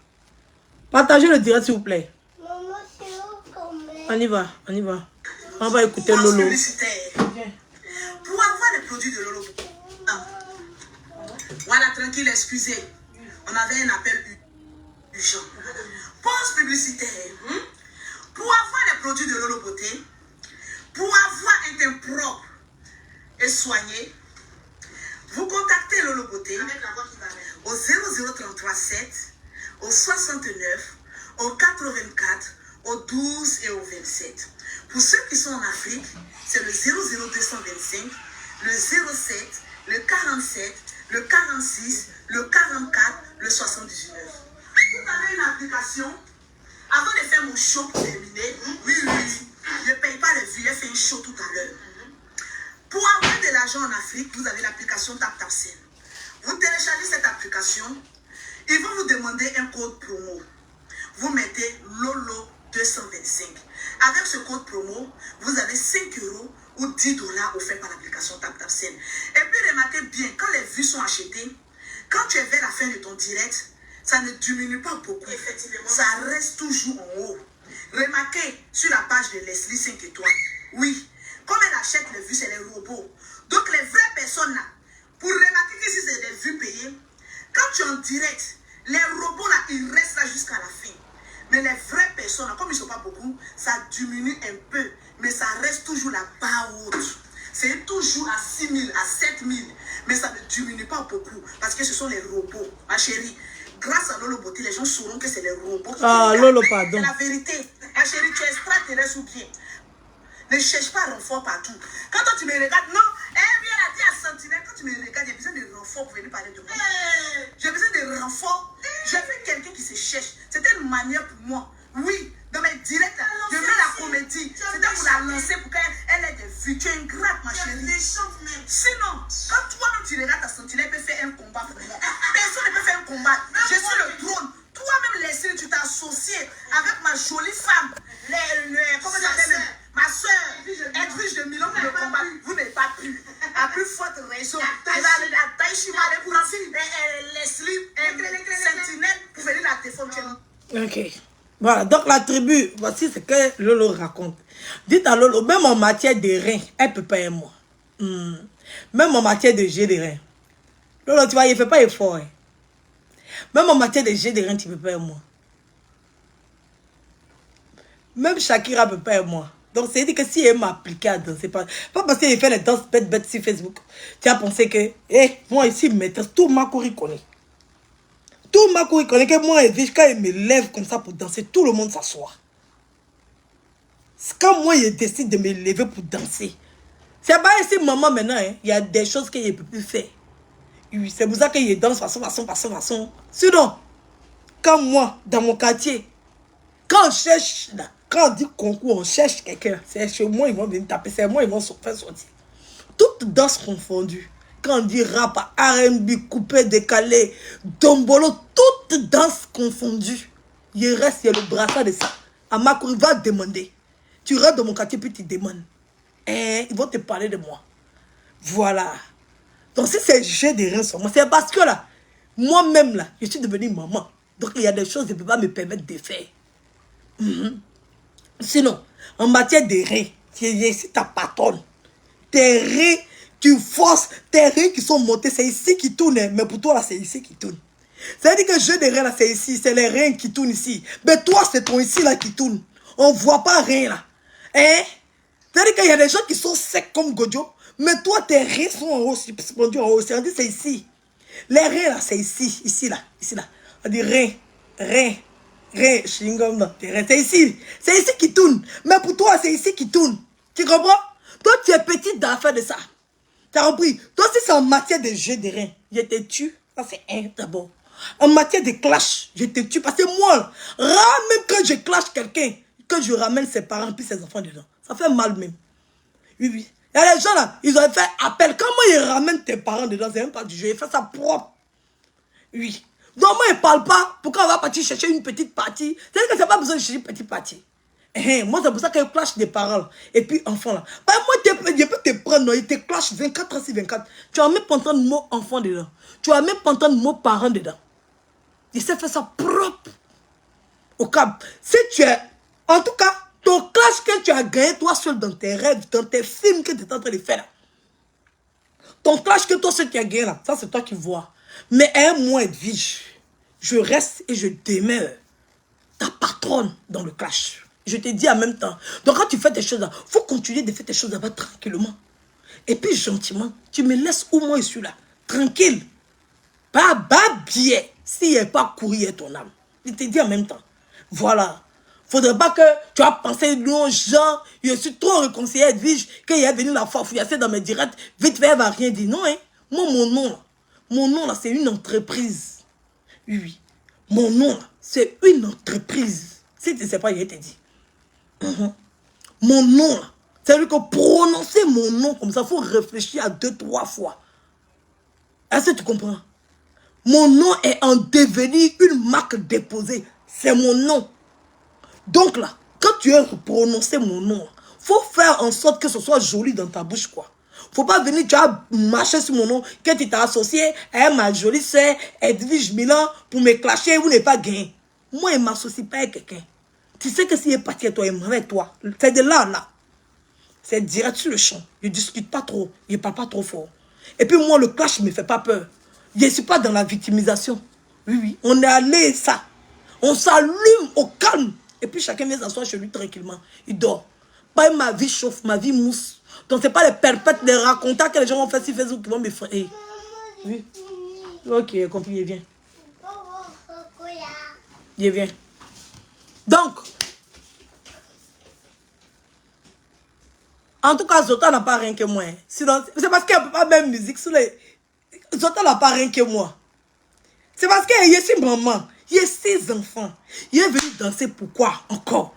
Partagez le direct, s'il vous plaît. Maman, c'est où quand même? On y va, on y va. On va écouter Lolo. Pour avoir le produits de Lolo. Voilà, tranquille, excusez. On avait un appel urgent. Pause publicitaire. Pour avoir les produits de Lolo Beauté, pour avoir un teint propre et soigné, vous contactez Lolo Beauté au 00337, au 69, au 84, au 12 et au 27. Pour ceux qui sont en Afrique, c'est le 00225, le 07, le 47, le 46, le 44, le 79. Vous avez une application. Avant de faire mon show pour terminer, oui, je ne paye pas les vues, j'ai fait un show tout à l'heure. Pour avoir de l'argent en Afrique, vous avez l'application TapTapSend. Vous téléchargez cette application, ils vont vous demander un code promo. Vous mettez Lolo 225. Avec ce code promo, vous avez 5 € ou 10 $ offerts par l'application TapTapSend. Et puis remarquez bien, quand les vues sont achetées, quand tu es vers la fin de ton direct, ça ne diminue pas beaucoup. Effectivement, ça reste toujours en haut. Remarquez sur la page de Leslie 5 étoiles. Oui, comme elle achète les vues, c'est les robots. Donc les vraies personnes là, pour remarquer que si c'est des vues payées, quand tu es en direct, les robots là, ils restent là jusqu'à la fin. Mais les vraies personnes là, comme ils ne sont pas beaucoup, ça diminue un peu. Mais ça reste toujours là-bas haute. C'est toujours à 6 000, à 7 000. Mais ça ne diminue pas beaucoup. Parce que ce sont les robots. Ma chérie, grâce à Lolo Beauté, les gens sauront que c'est les robots qui Lolo, pardon. C'est la vérité. Ma chérie, tu es extraterrestre ou bien. Ne cherche pas renfort partout. Quand toi, tu me regardes, non, bien la dit à Sentinelle, quand tu me regardes, j'ai besoin de renfort pour venir parler de moi. J'ai besoin de renfort. J'ai vu quelqu'un qui se cherche. C'était une manière pour moi. Oui, dans mes directs, là, je mets la comédie. C'était pour la lancer, pour qu'elle ait des vues. Tu es ingrate, ma chérie. Sinon, quand toi-même tu regardes ta Sentinelle, elle peut faire un combat pour moi. Personne ne peut faire un combat. Je suis le trône. Toi-même, Leslie, tu t'es associé avec ma jolie femme. Comment ça s'appelle? Ma soeur, Edwige de Milan pour le combat. Vous n'avez pas pu. À plus forte raison. Taïchi va aller prendre Leslie, Sentinelle, pour venir la défendre. Ok. Voilà, donc la tribu, voici ce que Lolo raconte. Dites à Lolo, même en matière de reins, elle peut pas aimer moi. Même en matière de jet de reins. Lolo, tu vois, il ne fait pas effort. Hein. Même en matière de jet de reins, tu ne peux pas aimer moi. Même Shakira ne peut pas aimer moi. Donc, c'est-à-dire que si elle m'a appliqué à danser, pas parce qu'elle fait les danses bêtes sur Facebook, tu as pensé que, moi ici, maîtresse, tout ma cour connaît. Tout ma cour connaît que moi, quand elle me lève comme ça pour danser, tout le monde s'assoit. Quand moi, je décide de me lever pour danser, c'est pas ici, maman, maintenant, hein, il y a des choses qu'elle ne peut plus faire. Oui, c'est pour ça qu'il danse façon. Sinon, quand moi, dans mon quartier, quand on cherche, quand on dit concours, on cherche quelqu'un, c'est chez moi, ils vont venir taper, c'est moi, ils vont se faire sortir. Toutes danses confondues. Quand on dit rap, R&B, coupé, décalé, dombolo, toutes danses confondues. Il reste, il y a le brassard de ça. À ma cour, il va demander. Tu restes dans mon quartier, puis tu demandes. Ils vont te parler de moi. Voilà. Donc si c'est j'ai des reins sur moi, c'est parce que là, moi-même là, je suis devenue maman. Donc il y a des choses que je ne peux pas me permettre de faire. Sinon, en matière de reins, c'est ta patronne. Tes reins, tu forces, tes reins qui sont montés, c'est ici qui tournent. Mais pour toi là, c'est ici qui tourne. C'est-à-dire que j'ai des reins là, c'est ici, c'est les reins qui tournent ici. Mais toi, c'est ton ici là qui tourne. On ne voit pas rien là. Hein? C'est-à-dire qu'il y a des gens qui sont secs comme Gojo. Mais toi, tes reins sont en haut, suspendus en haut. C'est-à-dire c'est ici. Les reins là, c'est ici, ici là. On dit reins, chewing-gum, non, c'est ici. C'est ici qui tourne. Mais pour toi, c'est ici qui tourne. Tu comprends? Toi, tu es petite dans l'affaire de ça. Tu as compris? Toi, si c'est en matière de jeu de reins, je te tue. Ça, c'est un d'abord. En matière de clash, je te tue. Parce que moi, même quand je clash quelqu'un, que je ramène ses parents puis ses enfants dedans, ça fait mal même. Oui. Il y a des gens là, ils ont fait appel. Comment ils ramènent tes parents dedans? C'est même pas du jeu. Ils font ça propre. Oui. Donc moi, ils ne parlent pas. Pourquoi on va partir chercher une petite partie? C'est-à-dire que c'est pas besoin de chercher une petite partie. Moi, c'est pour ça qu'ils clashent des parents. Et puis, enfants là. Moi, je peux te prendre, ils te clashent 24 h sur 24. Tu vas même pas entendre le mot enfant dedans. Tu vas même pas entendre le mot parent dedans. Ils savent faire ça propre. Au cap. Si tu es... En tout cas, ton clash que tu as gagné toi seul dans tes rêves, dans tes films que tu es en train de faire là. Ton clash que toi, ce qui a gagné là, ça c'est toi qui vois. Mais un mois, Edwige, je reste et je demeure ta patronne dans le clash. Je te dis en même temps. Donc quand tu fais des choses là, il faut continuer de faire tes choses là-bas tranquillement. Et puis gentiment, tu me laisses où moi je suis là. Tranquille. Pas bien. S'il n'y a pas courir ton âme. Je te dis en même temps. Voilà. Faudrait pas que tu as pensé aux gens. Je suis trop réconcilié Edwige qu'il est venu la fois fouillasser dans mes directs. Vite fait, elle va rien dire. Non, hein. Moi, mon nom là, c'est une entreprise. Oui, oui. Mon nom là, c'est une entreprise. Si tu ne sais pas, je te dis. Mon nom là, c'est-à-dire que prononcer mon nom comme ça, il faut réfléchir à 2-3 fois. Est-ce que tu comprends? Mon nom est en devenir une marque déposée. C'est mon nom. Donc là, quand tu as prononcé mon nom, il faut faire en sorte que ce soit joli dans ta bouche, quoi. Faut pas venir, tu as marché sur mon nom, que tu t'es associé à ma jolie sœur, Edwige Milan, pour me clasher, vous n'avez pas gagné. Moi, je ne m'associe pas avec quelqu'un. Tu sais que s'il est parti à toi, il m'envoie toi. C'est de là, là. C'est direct sur le champ. Je ne discute pas trop. Je ne parle pas trop fort. Et puis moi, le clash ne me fait pas peur. Je ne suis pas dans la victimisation. Oui, oui. On est allé ça. On s'allume au calme. Et puis chacun vient s'asseoir chez lui tranquillement. Il dort. Pas ma vie chauffe, ma vie mousse. Donc ce n'est pas les perpètes, les racontants que les gens vont faire sur Facebook qui vont me faire. Hey. Oui. Ok, j'ai compris, viens. Je viens. Donc, en tout cas, Zota n'a pas rien que moi. C'est parce qu'elle ne peut pas mettre musique sur les... Zota n'a pas rien que moi. C'est parce que je suis maman. J'ai 6 enfants. Il est venu danser pourquoi encore?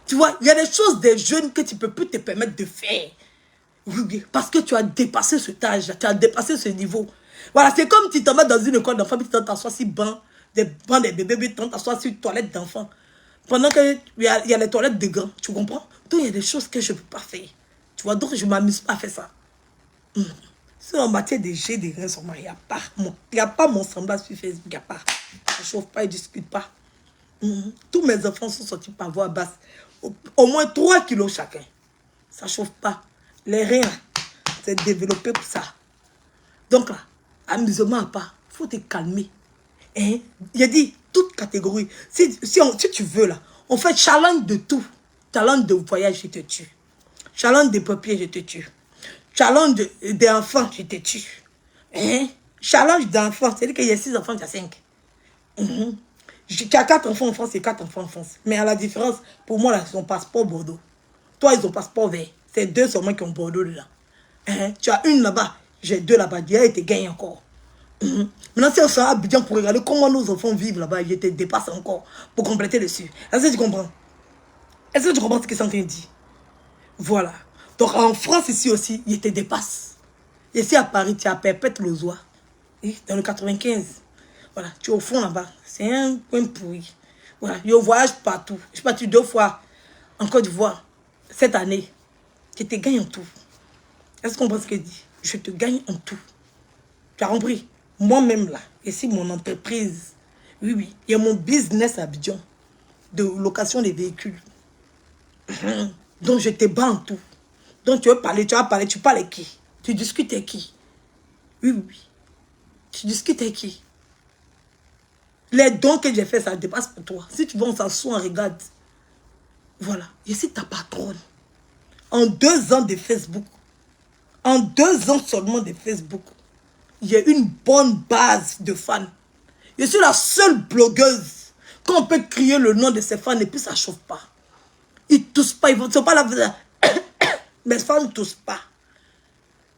Tu vois, il y a des choses des jeunes que tu ne peux plus te permettre de faire. Oui, parce que tu as dépassé cet âge, tu as dépassé ce niveau. Voilà, c'est comme si tu vas dans une école d'enfants, puis tu t'assois sur des bancs de bébés, puis tu t'assois sur une toilette d'enfants. Pendant qu'il y a les toilettes de grands, tu comprends? Donc il y a des choses que je ne peux pas faire. Tu vois, donc je ne m'amuse pas à faire ça. C'est en matière de jets de grains sur moi, il n'y a pas mon semblable sur Facebook, il n'y a pas. Je ne chauffe pas, je ne discute pas. Tous mes enfants sont sortis par voie basse. Au moins 3 kilos chacun. Ça ne chauffe pas. Les reins, c'est développé pour ça. Donc là, amusement à part, il faut te calmer. Hein? Il a dit, toute catégorie. Si tu veux là, on fait challenge de tout. Challenge de voyage, je te tue. Challenge des papiers, je te tue. Challenge des enfants, je te tue. Hein? Challenge d'enfants, c'est-à-dire qu'il y a 6 enfants, il y a 5. Tu as 4 enfants en France et 4 enfants en France. Mais à la différence, pour moi, là, ils ont passeport Bordeaux. Toi, ils ont passeport vert. C'est 2 seulement qui ont Bordeaux là. Tu as une là-bas, j'ai 2 là-bas. Dieu été gagné encore. Maintenant, si on sera à Abidjan pour regarder comment nos enfants vivent là-bas, ils te dépassent encore pour compléter dessus. Est-ce que tu comprends? Est-ce que tu comprends ce que c'est en train de dire? Voilà. Donc en France, ici aussi, ils te dépassent. Ici à Paris, tu as Perpète Lozois. Dans le 95. Voilà, tu es au fond là-bas. C'est un coin pourri. Voilà, je voyage partout. Je suis parti 2 fois en Côte d'Ivoire cette année. Je te gagne en tout. Est-ce qu'on comprend ce que je dis? Je te gagne en tout. Tu as compris? Moi-même là, ici mon entreprise. Oui, oui. Il y a mon business à Abidjan de location des véhicules. Donc je te bats en tout. Donc tu vas parler, tu parles avec qui? Tu discutes avec qui? Oui, oui. Tu discutes avec qui? Les dons que j'ai fait, ça dépasse pour toi. Si tu veux, on s'assoit, on regarde. Voilà. Et si ta patronne, en 2 ans de Facebook, en 2 ans seulement de Facebook, il y a une bonne base de fans. Je suis la seule blogueuse qu'on peut crier le nom de ses fans et puis ça ne chauffe pas. Ils ne toussent pas, ils ne sont pas là. Mes fans ne toussent pas.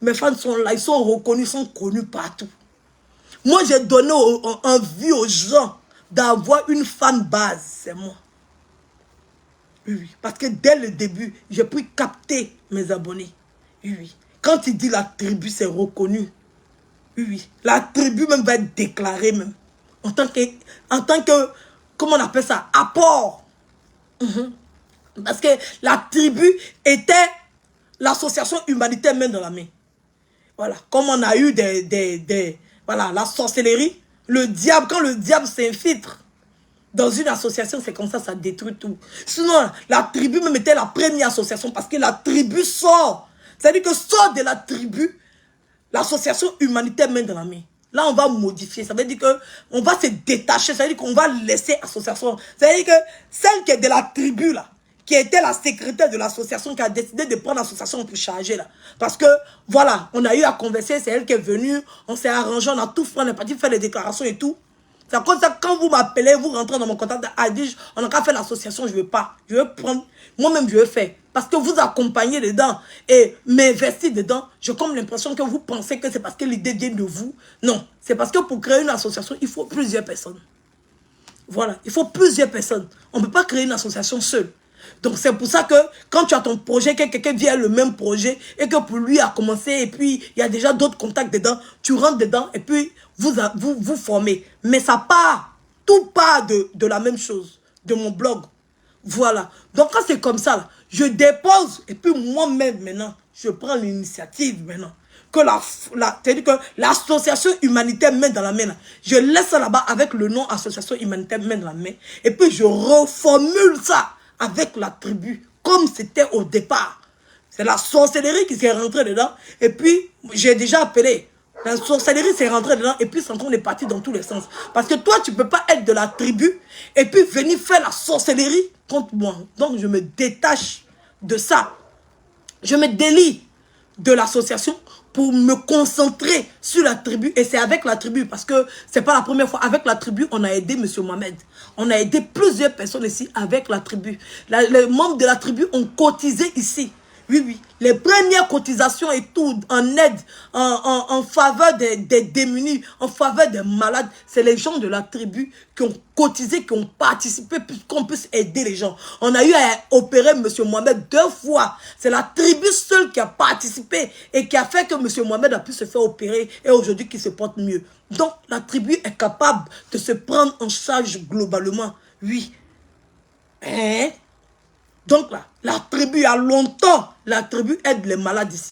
Mes fans sont là, ils sont reconnus, ils sont connus partout. Moi, j'ai donné envie aux gens d'avoir une fan base, c'est moi. Oui, oui. Parce que dès le début, j'ai pu capter mes abonnés. Oui, oui. Quand il dit la tribu, c'est reconnu. Oui, oui. La tribu même va être déclarée même. En tant que comment on appelle ça? Apport. Parce que la tribu était l'association humanitaire main dans la main. Voilà. Comme on a eu voilà, la sorcellerie, le diable, quand le diable s'infiltre dans une association, c'est comme ça détruit tout. Sinon, la tribu même était la première association parce que la tribu sort. C'est-à-dire que sort de la tribu, l'association humanitaire main dans la main. Là, on va modifier. Ça veut dire qu'on va se détacher. Ça veut dire qu'on va laisser l'association. Ça veut dire que celle qui est de la tribu, là, qui était la secrétaire de l'association, qui a décidé de prendre l'association pour charger, là. Parce que, voilà, on a eu à converser, c'est elle qui est venue, on s'est arrangé, on a tout fait, on est parti faire les déclarations et tout. C'est comme ça, quand vous m'appelez, vous rentrez dans mon contact, on n'a qu'à faire l'association, je ne veux pas. Je veux prendre, moi-même, je veux faire. Parce que vous accompagnez dedans et m'investir dedans, j'ai comme l'impression que vous pensez que c'est parce que l'idée vient de vous. Non, c'est parce que pour créer une association, il faut plusieurs personnes. Voilà, il faut plusieurs personnes. On ne peut pas créer une association seule. Donc c'est pour ça que quand tu as ton projet, que quelqu'un vient le même projet et que pour lui a commencé et puis il y a déjà d'autres contacts dedans, tu rentres dedans et puis vous formez. Mais ça part, tout part de la même chose, de mon blog. Voilà. Donc quand c'est comme ça, là, je dépose et puis moi-même maintenant, je prends l'initiative maintenant. C'est-à-dire que l'association humanitaire main dans la main, là, je laisse ça là-bas avec le nom association humanitaire main dans la main et puis je reformule ça avec la tribu, comme c'était au départ. C'est la sorcellerie qui s'est rentrée dedans. Et puis, j'ai déjà appelé. La sorcellerie s'est rentrée dedans. Et puis, on est parti dans tous les sens. Parce que toi, tu ne peux pas être de la tribu. Et puis, venir faire la sorcellerie contre moi. Donc, je me détache de ça. Je me délie de l'association pour me concentrer sur la tribu. Et c'est avec la tribu, parce que c'est pas la première fois. Avec la tribu, on a aidé M. Mohamed. On a aidé plusieurs personnes ici avec la tribu. Les membres de la tribu ont cotisé ici. Oui, oui. Les premières cotisations et tout, en aide, en faveur des démunis, en faveur des malades, c'est les gens de la tribu qui ont cotisé, qui ont participé pour qu'on puisse aider les gens. On a eu à opérer M. Mohamed 2 fois. C'est la tribu seule qui a participé et qui a fait que M. Mohamed a pu se faire opérer et aujourd'hui qu'il se porte mieux. Donc, la tribu est capable de se prendre en charge globalement. Oui. Hein? Donc là, la tribu, il y a longtemps, la tribu aide les malades ici.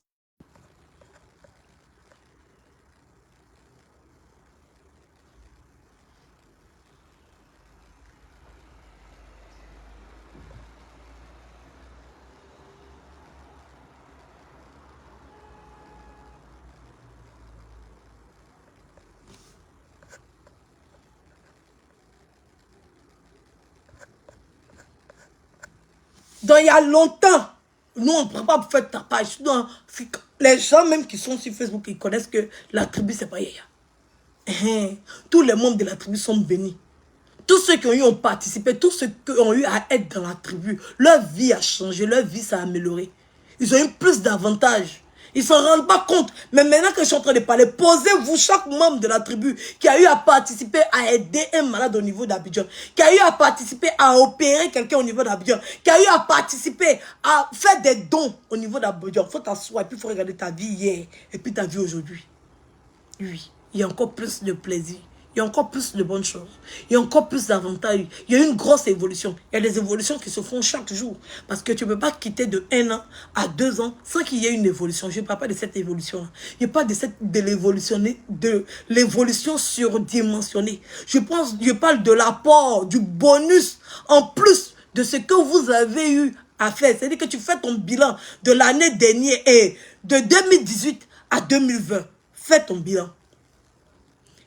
Donc il y a longtemps, nous on ne prend pas pour faire tapage. Donc, les gens même qui sont sur Facebook, ils connaissent que la tribu c'est pas Yaya. Tous les membres de la tribu sont bénis. Tous ceux qui ont participé, tous ceux qui ont eu à être dans la tribu, leur vie a changé, leur vie s'est améliorée. Ils ont eu plus d'avantages. Ils ne s'en rendent pas compte. Mais maintenant que je suis en train de parler, posez-vous chaque membre de la tribu qui a eu à participer à aider un malade au niveau d'Abidjan, qui a eu à participer à opérer quelqu'un au niveau d'Abidjan, qui a eu à participer à faire des dons au niveau d'Abidjan. Il faut t'asseoir et puis il faut regarder ta vie hier et puis ta vie aujourd'hui. Oui, il y a encore plus de plaisir. Il y a encore plus de bonnes choses. Il y a encore plus d'avantages. Il y a une grosse évolution. Il y a des évolutions qui se font chaque jour. Parce que tu ne peux pas quitter de 1 an à 2 ans sans qu'il y ait une évolution. Je ne parle pas de cette évolution-là. Je parle de l'évolution surdimensionnée. Je parle de l'apport, du bonus en plus de ce que vous avez eu à faire. C'est-à-dire que tu fais ton bilan de l'année dernière et de 2018 à 2020. Fais ton bilan.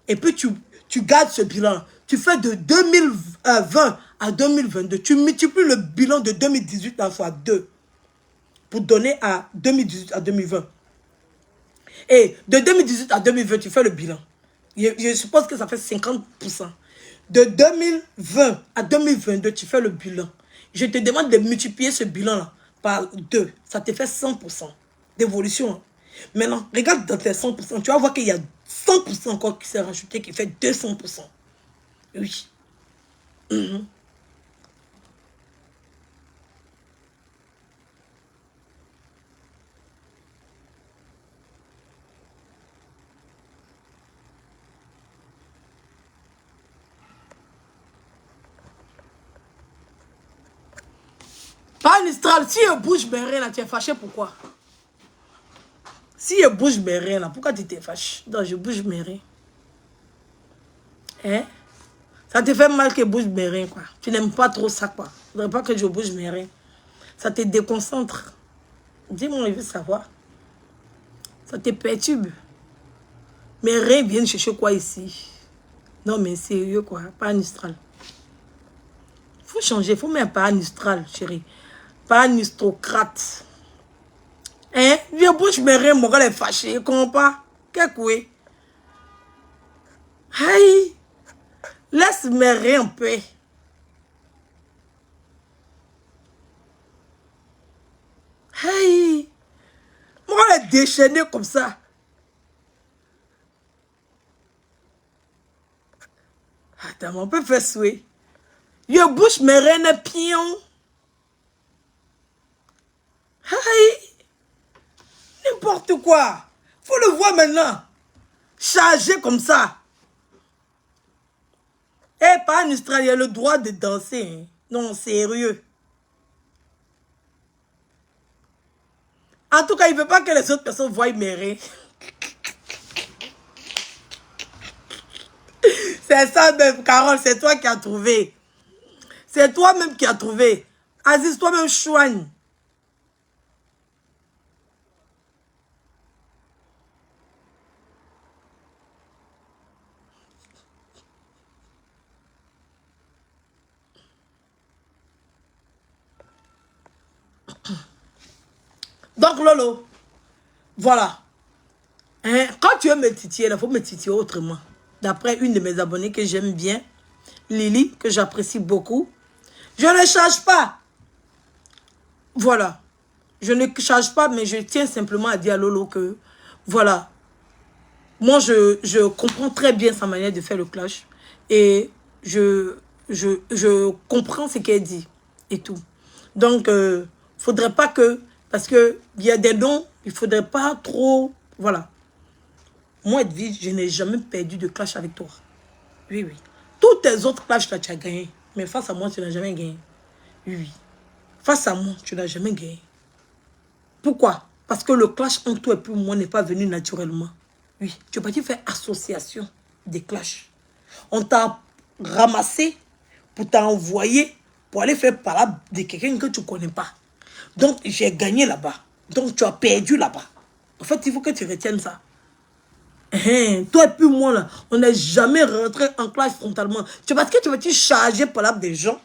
Et puis tu gardes ce bilan. Tu fais de 2020 à 2022. Tu multiplies le bilan de 2018 fois 2 pour donner à 2018 à 2020. Et de 2018 à 2020, tu fais le bilan. Je suppose que ça fait 50%. De 2020 à 2022, tu fais le bilan. Je te demande de multiplier ce bilan-là par 2. Ça te fait 100% d'évolution. Maintenant, regarde dans tes 100%. Tu vas voir qu'il y a 100% encore qui s'est rajouté, qui fait 200%. Oui. Pas Mistral, si je bouge mes reins là, tu es fâché pourquoi? Si je bouge mes reins là, pourquoi tu t'es fâché? Non, je bouge mes reins. Hein? Ça te fait mal que je bouge mes reins, quoi. Tu n'aimes pas trop ça, quoi. Tu ne voudrais pas que je bouge mes reins. Ça te déconcentre. Dis-moi, je veux savoir. Ça te perturbe. Mes reins viennent chercher quoi ici? Non, mais sérieux, quoi. Pas un Mistral. Faut changer. Faut mettre pas un Mistral, chérie. Pas un aristocrate. Hein? Viens, bouge mes reins, mon gars est fâché. Comment pas? Qu'est-ce que aïe! Laisse mes reins en paix. Aïe! Mon gars est déchaîné comme ça. Attends, on peut faire souhait. Je bouge mes reins pion. Aïe! N'importe quoi. Faut le voir maintenant. Chargé comme ça. Eh, pas un Australien, le droit de danser. Hein. Non, sérieux. En tout cas, il ne veut pas que les autres personnes voient mes reins. C'est ça même, Carole, c'est toi qui as trouvé. C'est toi-même qui as trouvé. Aziz, toi-même, chouigne. Donc, Lolo, voilà. Hein? Quand tu veux me titiller, il faut me titiller autrement. D'après une de mes abonnées que j'aime bien, Lily, que j'apprécie beaucoup, je ne charge pas. Voilà. Je ne charge pas, mais je tiens simplement à dire à Lolo que, voilà, moi, je comprends très bien sa manière de faire le clash. Et je comprends ce qu'elle dit et tout. Donc, faudrait pas que, parce qu'il y a des dons, il faudrait pas trop, voilà. Moi, Edwige, je n'ai jamais perdu de clash avec toi. Oui, oui. Tous tes autres clashs, là, tu as gagné. Mais face à moi, tu n'as jamais gagné. Oui, oui. Face à moi, tu n'as jamais gagné. Pourquoi? Parce que le clash entre toi et puis moi n'est pas venu naturellement. Oui. Tu es parti faire association des clashs. On t'a ramassé pour t'envoyer pour aller faire parler de quelqu'un que tu ne connais pas. Donc, j'ai gagné là-bas. Donc, tu as perdu là-bas. En fait, il faut que tu retiennes ça. Toi et puis moi, là, on n'est jamais rentré en classe frontalement. C'est parce que tu vas-tu charger par là des gens.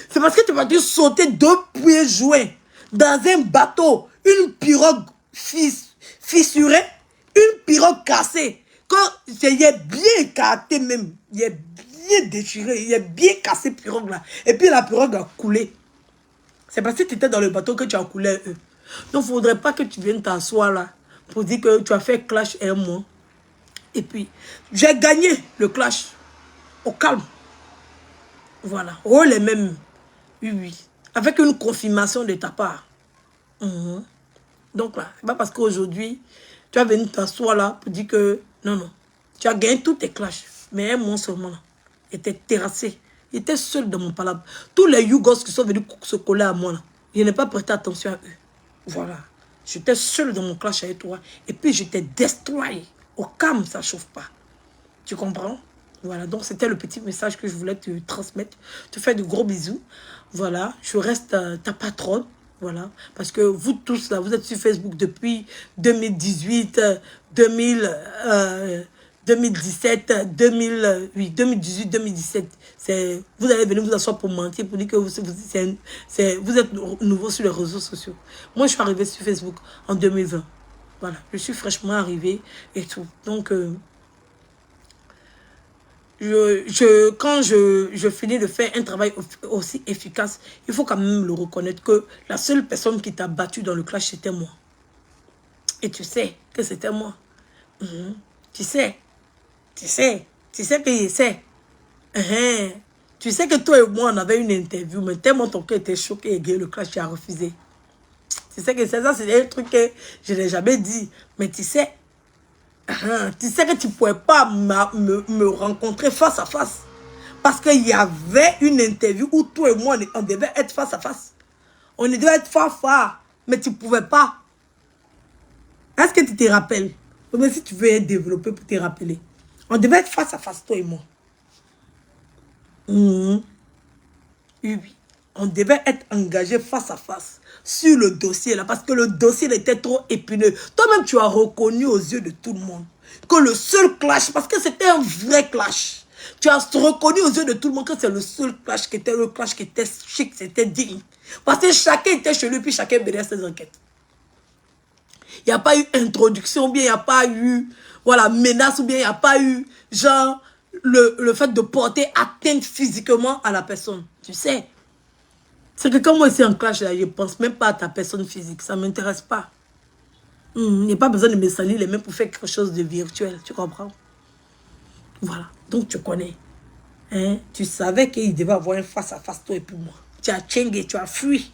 C'est parce que tu vas-tu sauter 2 pieds joints dans un bateau, une pirogue fissurée, une pirogue cassée. Quand il est bien écarté même, il est bien déchiré, il est bien cassé pirogue là. Et puis la pirogue a coulé. C'est parce que tu étais dans le bateau que tu as coulé eux. Donc il ne faudrait pas que tu viennes t'asseoir là pour dire que tu as fait clash et moi. Et puis, j'ai gagné le clash au calme. Voilà. Oh, les mêmes. Oui, oui. Avec une confirmation de ta part. Donc là, c'est pas parce qu'aujourd'hui, tu as venu t'asseoir là pour dire que non, non. Tu as gagné tous tes clashs. Mais moi seulement là, était terrassé. Il était seul dans mon palabre. Tous les Yougos qui sont venus se coller à moi là, je n'ai pas prêté attention à eux. Voilà. J'étais seul dans mon clash avec toi. Et puis, j'étais destroyé. Au calme, ça ne chauffe pas. Tu comprends? Voilà, donc c'était le petit message que je voulais te transmettre. Te faire de gros bisous. Voilà, je reste ta patronne. Voilà, parce que vous tous là, vous êtes sur Facebook depuis 2018, 2017, 2018, 2017. Vous allez venir vous asseoir pour mentir, pour dire que vous êtes nouveau sur les réseaux sociaux. Moi, je suis arrivée sur Facebook en 2020. Voilà, je suis fraîchement arrivée et tout. Donc, quand je finis de faire un travail aussi efficace, il faut quand même le reconnaître que la seule personne qui t'a battu dans le clash, c'était moi. Et tu sais que c'était moi. Tu sais que je sais. Tu sais que toi et moi, on avait une interview, mais tellement ton cœur était choqué et le clash, tu as refusé. Tu sais que c'est ça, c'est un truc que je n'ai jamais dit. Mais tu sais que tu ne pouvais pas me rencontrer face à face. Parce qu'il y avait une interview où toi et moi, on devait être face à face. On devait être face. Mais tu ne pouvais pas. Est-ce que tu te rappelles? Mais si tu veux être développé pour te rappeler. On devait être face à face, toi et moi. Oui, oui. on devait être engagé face à face sur le dossier là, parce que le dossier était trop épineux. Toi-même, tu as reconnu aux yeux de tout le monde que le seul clash, parce que c'était un vrai clash, tu as reconnu aux yeux de tout le monde que c'est le seul clash qui était le clash qui était chic, c'était digne. Parce que chacun était chez lui, puis chacun menait ses enquêtes. Il n'y a pas eu introduction, ou bien il n'y a pas eu, voilà, menace, ou bien il n'y a pas eu, genre, le fait de porter atteinte physiquement à la personne. Tu sais. C'est que quand moi, ici en clash, là, je ne pense même pas à ta personne physique. Ça ne m'intéresse pas. Il n'y a pas besoin de me salir les mains pour faire quelque chose de virtuel. Tu comprends? Voilà. Donc, tu connais. Hein? Tu savais qu'il devait avoir un face-à-face, toi et puis moi. Tu as tchengué, tu as fui.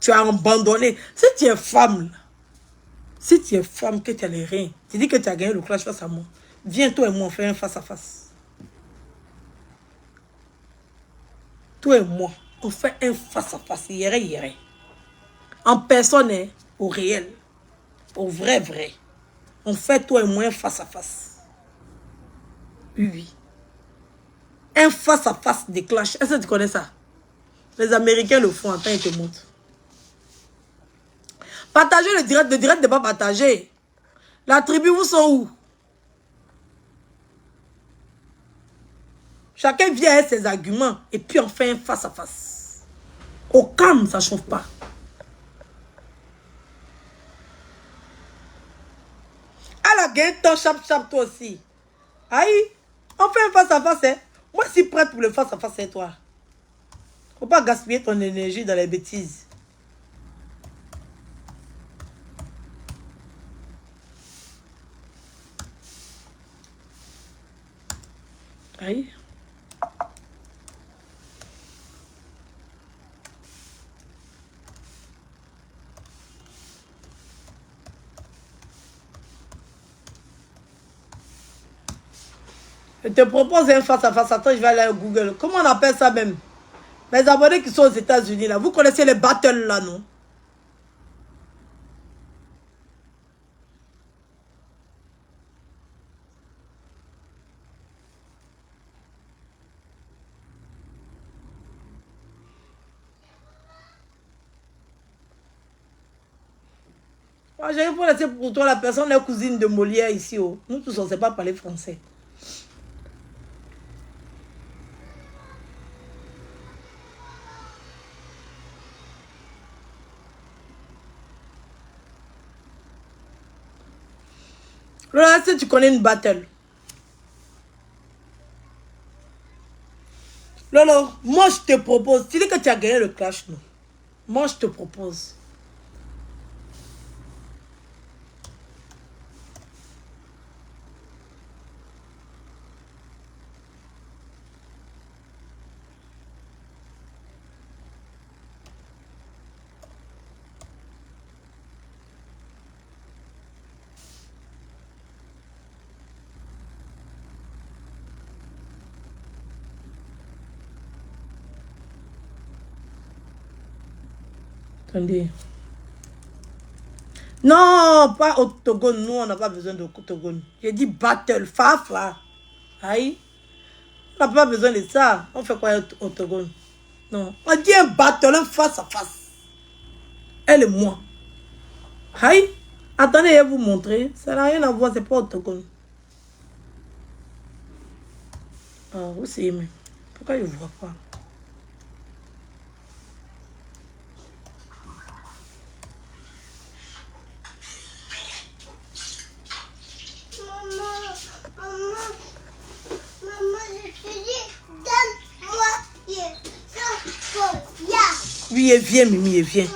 Tu as abandonné. Si tu es femme, là, si tu es femme, que tu as les reins, tu dis que tu as gagné le clash face à moi. Viens, toi et moi, on fait un face-à-face. Toi et moi, on fait un face-à-face. Hier. En personne, hein, au réel. Au vrai. On fait toi et moi un face-à-face. Oui. Un face-à-face des clashs. Est-ce que tu connais ça? Les Américains le font. Attends, ils te montrent. Partagez le direct. Le direct n'est pas partagé. La tribu, vous sont où? Chacun vient avec ses arguments. Et puis on fait un face-à-face. Au calme, ça ne chauffe pas. Elle a gagné ton chap-chap toi aussi. Aïe, on fait un face-à-face. Hein? Moi, je suis prête pour le face-à-face, c'est toi. Faut pas gaspiller ton énergie dans les bêtises. Aïe. Je te propose un face-à-face. Attends, je vais aller à Google. Comment on appelle ça même? Mes abonnés qui sont aux États-Unis, là. Vous connaissez les battles, là, non? Moi, j'ai pour laisser pour toi, la personne est cousine de Molière ici. Oh. Nous tous, on ne sait pas parler français. Là, si tu connais une battle. Lolo, moi je te propose. Tu dis que tu as gagné le clash, non? Moi je te propose. Attendez. Non, pas octogone. Nous, on n'a pas besoin d'octogone. J'ai dit battle, fafa. Aïe. On n'a pas besoin de ça. On fait quoi octogone? Non. On dit un battle, un face à face. Elle et moi. Aïe. Attendez, je vais vous montrer. Ça n'a rien à voir, c'est pas octogone. Ah, vous savez, mais pourquoi je ne vois pas? Oui, viens, Mimi, viens.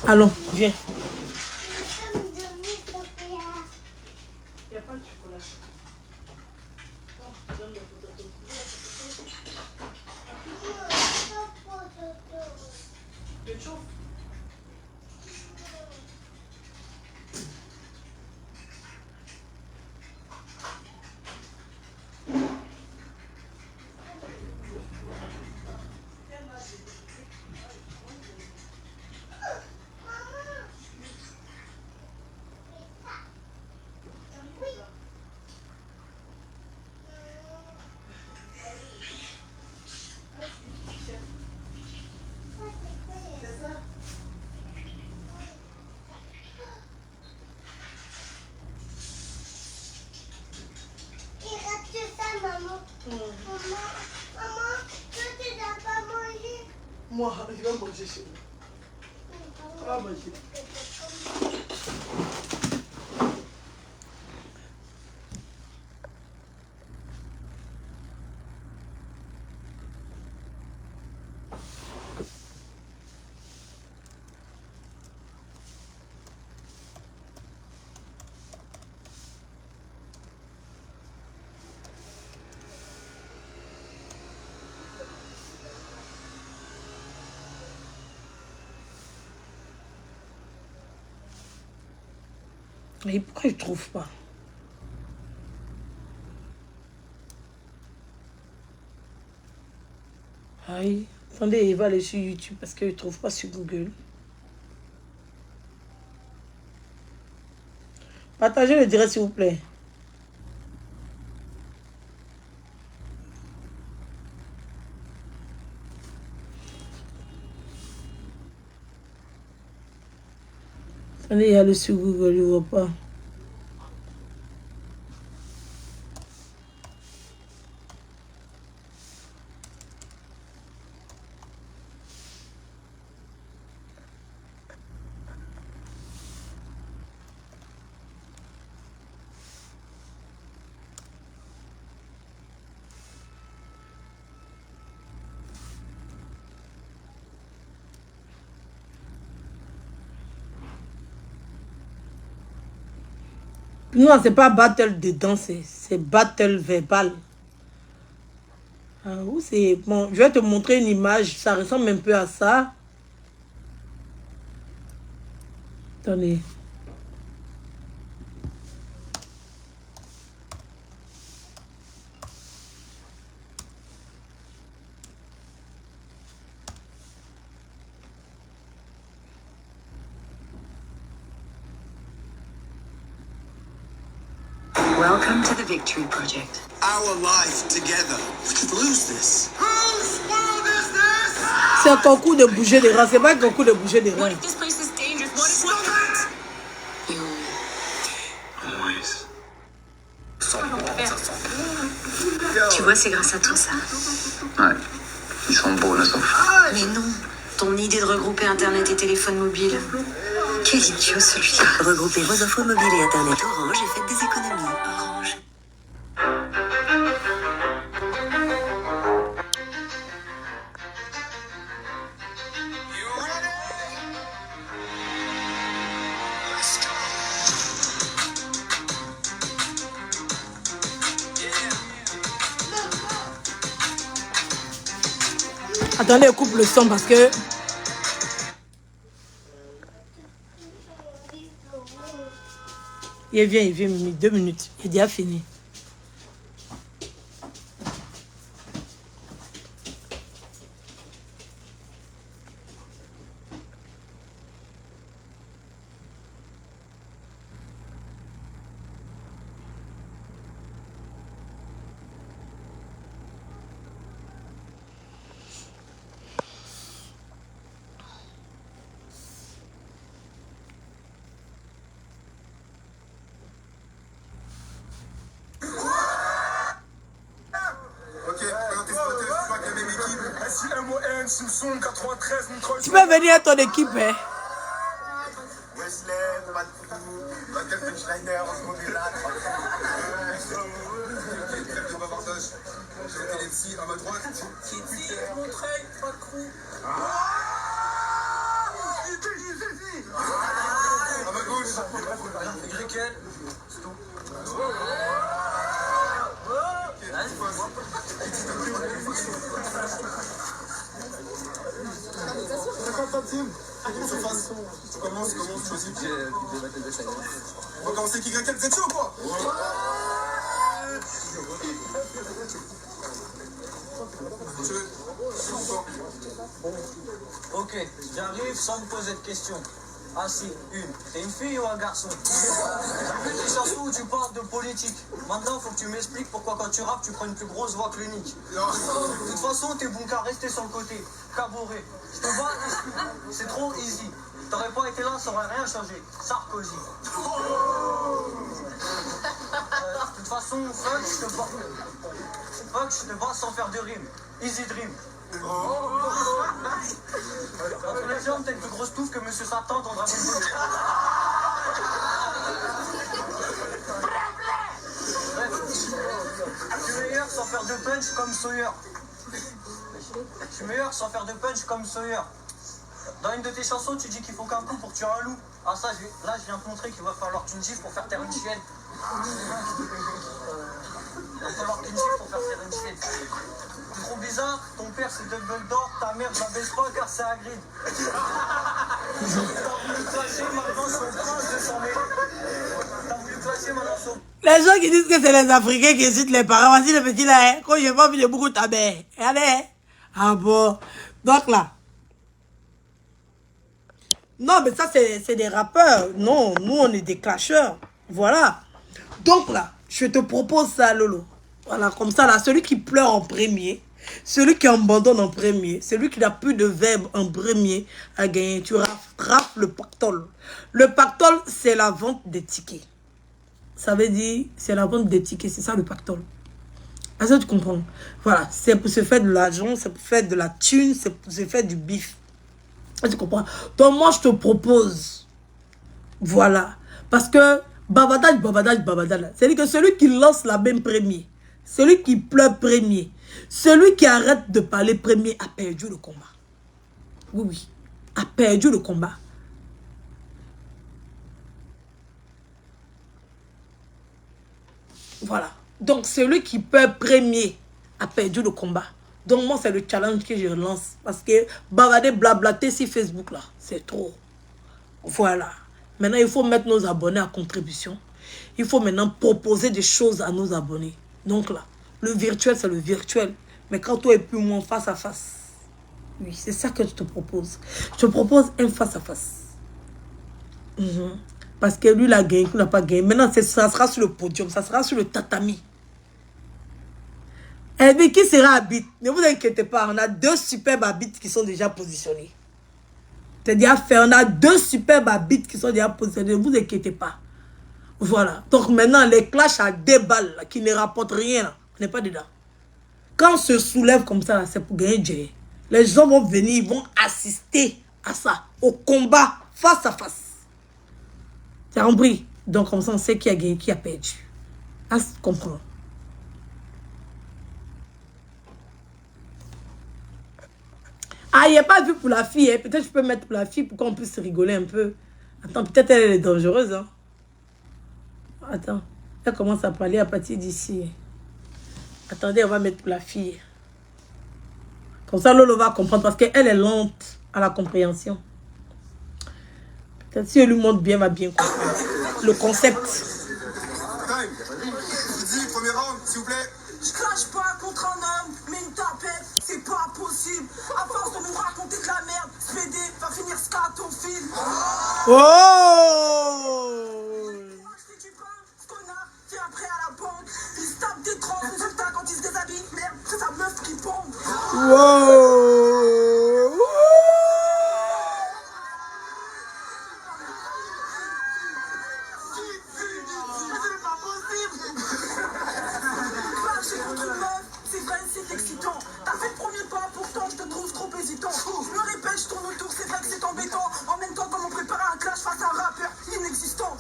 Allons, viens. Il n'y a pas de chocolat. Maman, toi, tu n'as pas mangé. Moi, je vais manger chez moi. On va manger. Mais pourquoi je ne trouve pas? Aïe. Attendez, il va aller sur YouTube parce qu'il ne trouve pas sur Google. Partagez le direct, s'il vous plaît. Attendez, il y a le sur Google, il ne voit pas. Non, c'est pas battle dedans, c'est battle verbal. Ah, où c'est... Bon, je vais te montrer une image, ça ressemble un peu à ça. Attendez. Welcome to the Victory Project. Our life together. We could lose this. Whose fault is this? C'est un concours de bouger des reins, c'est pas un concours de bouger des reins. What if this place is dangerous? What if... Stop it! Always. Tu vois, c'est grâce à toi, ça. Ouais, ils sont beaux nos enfants. Mais non. Ton idée de regrouper Internet et téléphone mobile. Quel idiot, celui-là. Regroupez vos offres mobiles et Internet Orange et faites des économies. Orange. Attendez, coupe le son parce que... Il vient, 2 minutes. Il a déjà fini. Tu peux venir à ton équipe, hein? Wesley, Patrick Schneider, Osmobila. J'ai MC à ma droite. Kitty, Montreuil, Macron. À ma gauche. Grekel. Commence, choisis. On va commencer qui Grekel, vous êtes chaud ou quoi? Ok, j'arrive sans me poser de questions. Ah si, t'es une fille ou un garçon? Tu s'en fous, tu parles de politique. Maintenant, faut que tu m'expliques pourquoi quand tu rappes, tu prends une plus grosse voix que l'unique. De toute façon, t'es bon qu'à rester sur le côté. Cabouré. Je te vois, c'est trop easy. T'aurais pas été là, ça aurait rien changé. Sarkozy. De toute façon, fuck, je te bats sans faire de rime. Easy dream. Entre les jambes, t'as une plus grosse touffe que Monsieur Satan dans Dragon Ball. Bref, je suis meilleur sans faire de punch comme Sawyer. Je suis meilleur sans faire de punch comme Sawyer. Dans une de tes chansons, tu dis qu'il faut qu'un coup pour tuer un loup. Ah ça, là, je viens te montrer qu'il va falloir qu'une gifle pour faire taire une chienne. Il va falloir qu'une gifle pour faire taire une chienne. C'est trop bizarre, ton père c'est Dumbledore, ta mère je la baisse pas car c'est Hagrid. T'as voulu clasher maintenant son prince de son mêler. T'as voulu clasher maintenant son... Les gens qui disent que c'est les Africains qui insultent les parents, voici le petit là, hein. Quand j'ai pas vu le beaucoup ta mère. Regardez, hein. Ah bon. Donc là. Non, mais ça, c'est des rappeurs. Non, nous, on est des clasheurs. Voilà. Donc là, je te propose ça, Lolo. Voilà, comme ça, là, celui qui pleure en premier, celui qui abandonne en premier, celui qui n'a plus de verbe en premier a gagné. Tu rafles le pactole. Le pactole, c'est la vente des tickets. Ça veut dire, c'est la vente des tickets. C'est ça, le pactole. Est-ce que tu comprends? Voilà, c'est pour se faire de l'argent, c'est pour faire de la thune, c'est pour se faire du bif. Tu comprends? Donc moi je te propose, voilà, parce que babadage, c'est-à-dire que celui qui lance la même premier, celui qui pleure premier, celui qui arrête de parler premier a perdu le combat. Oui, oui, a perdu le combat. Voilà, donc celui qui pleure premier a perdu le combat. Donc moi, c'est le challenge que je lance. Parce que bavader, blablater sur Facebook, là, c'est trop. Voilà. Maintenant, il faut mettre nos abonnés à contribution. Il faut maintenant proposer des choses à nos abonnés. Donc là, le virtuel, c'est le virtuel. Mais quand toi et puis moi, face à face. Oui, c'est ça que je te propose. Je te propose un face à face. Parce que lui, il a gagné, il n'a pas gagné. Maintenant, ça sera sur le podium, ça sera sur le tatami. Et bien, qui sera habite? Ne vous inquiétez pas, on a 2 superbes habites qui sont déjà positionnés. C'est-à-dire, on a 2 superbes habites qui sont déjà positionnés. Ne vous inquiétez pas. Voilà. Donc maintenant, les clashs à 2 balles là, qui ne rapportent rien, là, on n'est pas dedans. Quand on se soulève comme ça, c'est pour gagner Dieu. Les gens vont venir, ils vont assister à ça, au combat face à face. Tu as compris? Donc comme ça, on sait qui a gagné, qui a perdu. Ah, tu comprends? Ah, il n'y a pas vu pour la fille. Hein. Peut-être que je peux mettre pour la fille pour qu'on puisse rigoler un peu. Attends, peut-être elle est dangereuse. Hein. Attends, elle commence à parler à partir d'ici. Attendez, on va mettre pour la fille. Comme ça, Lolo va comprendre parce qu'elle est lente à la compréhension. Peut-être si elle lui montre bien, elle va bien comprendre. Le concept. Time. Je dis, premier round, s'il vous plaît. Je clash pas contre un homme, mais une tapette, c'est pas possible. À force de me raconter de la merde, ce PD va finir scatophile. Oh! Si tu parles, ce connard, t'es après à la banque. Il se tape des 30 résultats quand il se déshabille. Merde, c'est sa meuf qui pompe. Wow! C'est vrai, c'est excitant. T'as fait le premier pas, pourtant je te trouve trop hésitant. Je me répète, je tourne autour, c'est vrai que c'est embêtant. En même temps, comme on prépare un clash face à un rappeur inexistant.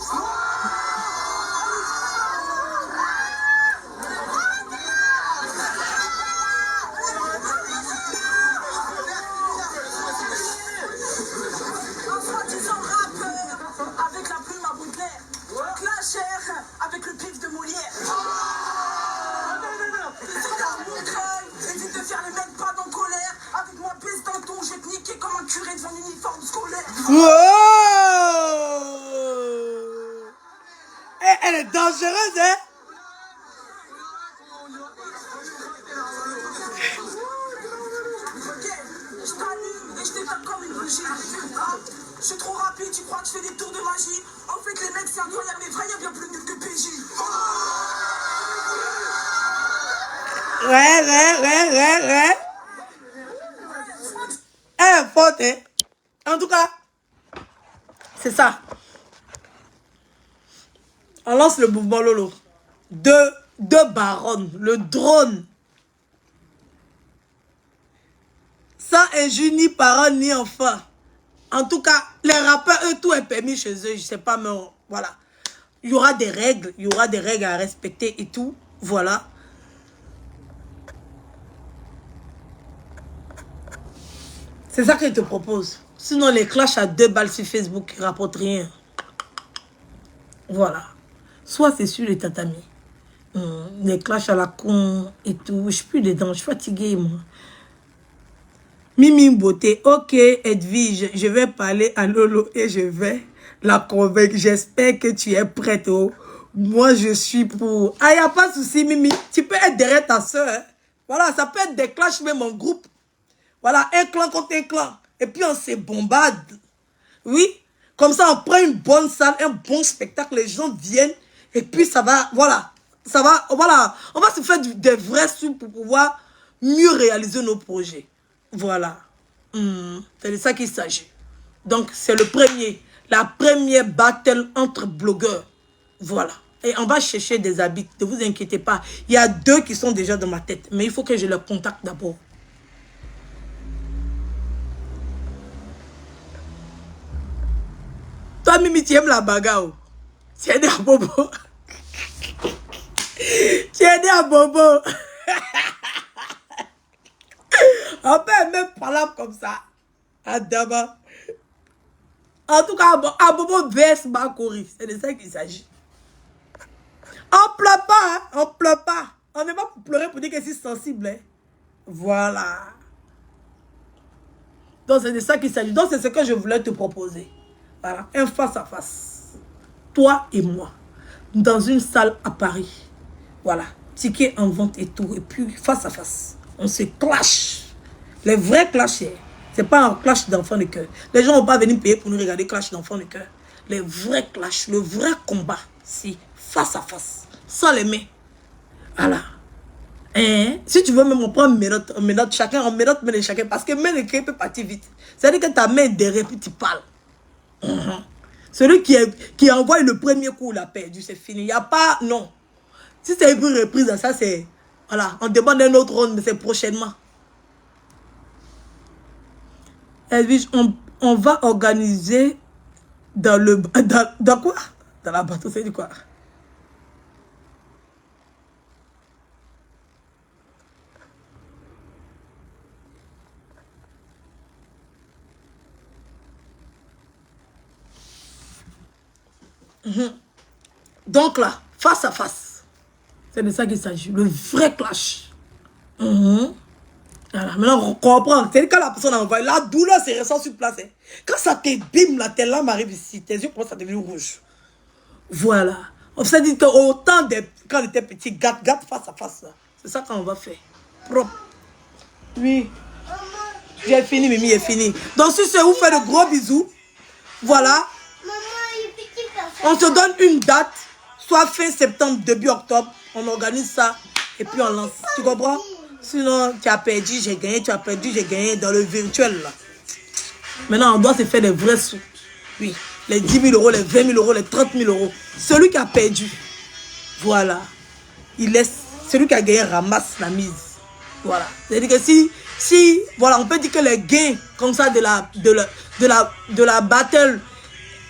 Un soi-disant rappeur, avec la plume à bout de l'air. Clasher, avec le pif de Molière. Évite de faire les mecs pas en colère. Avec moi, pisse d'un ton, je vais te niquer comme un curé devant un uniforme scolaire. Wow! Elle est dangereuse, hein? Ok, je t'anime et je t'étape comme une bougie. Ah, je suis trop rapide, tu crois que je fais des tours de magie? En fait, les mecs, c'est incroyable, mais vrai, y'a bien plus nul que PJ. Ouais. Elle est forte, hein? En tout cas, c'est ça. On lance le mouvement Lolo. 2 2 baronnes, le drone. Sans injure ni parole ni enfant. En tout cas, les rappeurs, eux, tout est permis chez eux. Je sais pas, mais voilà. Il y aura des règles. Il y aura des règles à respecter et tout. Voilà. C'est ça qu'ils te proposent. Sinon, les clashs à 2 balles sur Facebook, ils ne rapportent rien. Voilà. Soit c'est sur les tatamis. Les clashs à la con et tout. Je suis plus dedans. Je suis fatiguée, moi. Mimi Beauté. Ok, Edwige, je vais parler à Lolo et je vais la convaincre. J'espère que tu es prête. Oh. Moi, je suis pour. Ah, il n'y a pas de souci, Mimi. Tu peux être derrière ta soeur. Hein. Voilà, ça peut être des clashs même en groupe. Voilà, un clan contre un clan. Et puis on se bombarde. Oui. Comme ça, on prend une bonne salle, un bon spectacle. Les gens viennent. Et puis ça va, voilà. Ça va, voilà. On va se faire des vrais sous pour pouvoir mieux réaliser nos projets. Voilà. C'est de ça qu'il s'agit. Donc, c'est le premier. La première battle entre blogueurs. Voilà. Et on va chercher des habits. Ne vous inquiétez pas. Il y a 2 qui sont déjà dans ma tête. Mais il faut que je les contacte d'abord. Toi, Mimi, tu aimes la bagarre. Tu es né à Bobo. Tu es né à Bobo. On peut même parler comme ça. Adama. En tout cas, à Bobo vs Makori. C'est de ça qu'il s'agit. On pleure pas. Hein? On pleure pas. On n'est pas pour pleurer pour dire que c'est sensible. Hein? Voilà. Donc, c'est de ça qu'il s'agit. Donc, c'est ce que je voulais te proposer. Voilà, un face à face. Toi et moi. Dans une salle à Paris. Voilà. Ticket en vente et tout. Et puis, face à face. On se clash. Les vrais clashs. C'est pas un clash d'enfants de cœur. Les gens ne vont pas venir payer pour nous regarder clash d'enfants de cœur. Les vrais clashs. Le vrai combat. C'est face à face. Sans les mains. Voilà. Hein? Si tu veux même on prend une minute chacun. On minute mais chacun. Parce que main de peut partir vite. C'est-à-dire que ta main est derrière puis tu parles. Celui qui envoie le premier coup, il a perdu, c'est fini. Il n'y a pas, non. Si c'est une reprise, ça c'est, voilà, on demande un autre round, mais c'est prochainement. Edwige, on va organiser dans le, dans quoi? Dans la bateau, c'est du quoi? Donc là, face à face, c'est de ça qu'il s'agit, le vrai clash. Voilà, maintenant on comprend, c'est quand la personne envoie, la douleur se ressent sur place. Hein. Quand ça te bim, là, tes larmes arrivent ici, tes yeux commencent à devenir rouges. Voilà. On s'est dit qu'autant quand on était petit, gâte face à face. C'est ça qu'on va faire. Propre. Oui. J'ai fini, Mimi est fini. Donc si c'est vous faire de gros bisous, voilà. On se donne une date, soit fin septembre, début octobre. On organise ça et puis on lance. Tu comprends? Sinon, tu as perdu, j'ai gagné, tu as perdu, j'ai gagné dans le virtuel. Là. Maintenant, on doit se faire des vrais sous. Oui, les 10 000 euros, les 20 000 euros, les 30 000 euros. Celui qui a perdu, voilà, il laisse. Celui qui a gagné ramasse la mise. Voilà. C'est-à-dire que si, voilà, on peut dire que les gains comme ça de la battle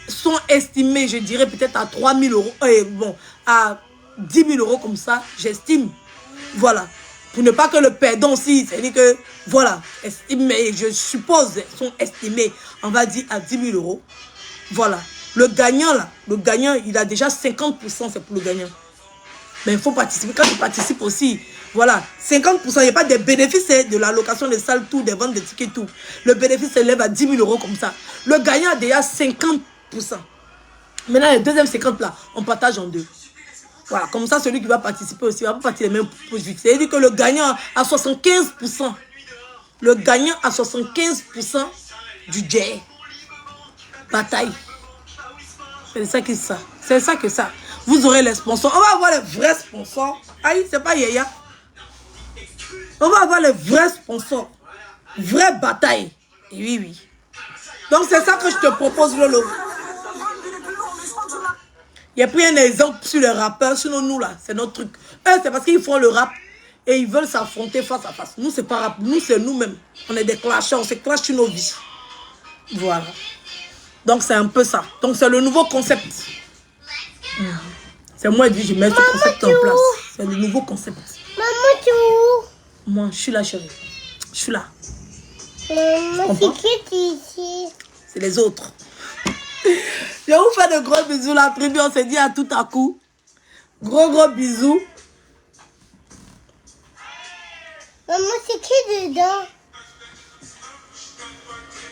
sont estimés, je dirais peut-être à 3 000 euros, bon, à 10 000 euros comme ça, j'estime. Voilà. Pour ne pas que le perdant aussi, c'est-à-dire que, voilà, estimé, je suppose, sont estimés, on va dire à 10 000 euros. Voilà. Le gagnant, là, il a déjà 50%, c'est pour le gagnant. Mais il faut participer. Quand tu participes aussi, voilà, 50%, il n'y a pas de bénéfices de la location des salles, tout, des ventes de tickets, tout. Le bénéfice s'élève à 10 000 euros comme ça. Le gagnant a déjà 50%. Maintenant, les deuxièmes 50 là, on partage en deux. Voilà, comme ça, celui qui va participer aussi va pas partir les mêmes produits. C'est-à-dire que le gagnant a 75%. Le gagnant a 75% du jet. Bataille. C'est ça que ça. C'est ça que ça. Vous aurez les sponsors. On va avoir les vrais sponsors. Aïe, c'est pas Yaya. On va avoir les vrais sponsors. Vraie bataille. Et oui, oui. Donc c'est ça que je te propose, Lolo. Il a pris un exemple sur les rappeurs, sinon nous là, c'est notre truc. Eux, c'est parce qu'ils font le rap et ils veulent s'affronter face à face. Nous, c'est pas rap, nous, c'est nous-mêmes. On est des clasheurs, on se clash sur nos vies. Voilà. Donc, c'est un peu ça. Donc, c'est le nouveau concept. C'est moi qui je mets ce concept en place. C'est le nouveau concept. Maman, tu es où? Moi, je suis là, chérie. Je suis là. Maman, c'est qui ici? C'est les autres. Je vais vous faire de gros bisous là. Après, on s'est dit à tout à coup. Gros bisous. Maman, c'est qui dedans?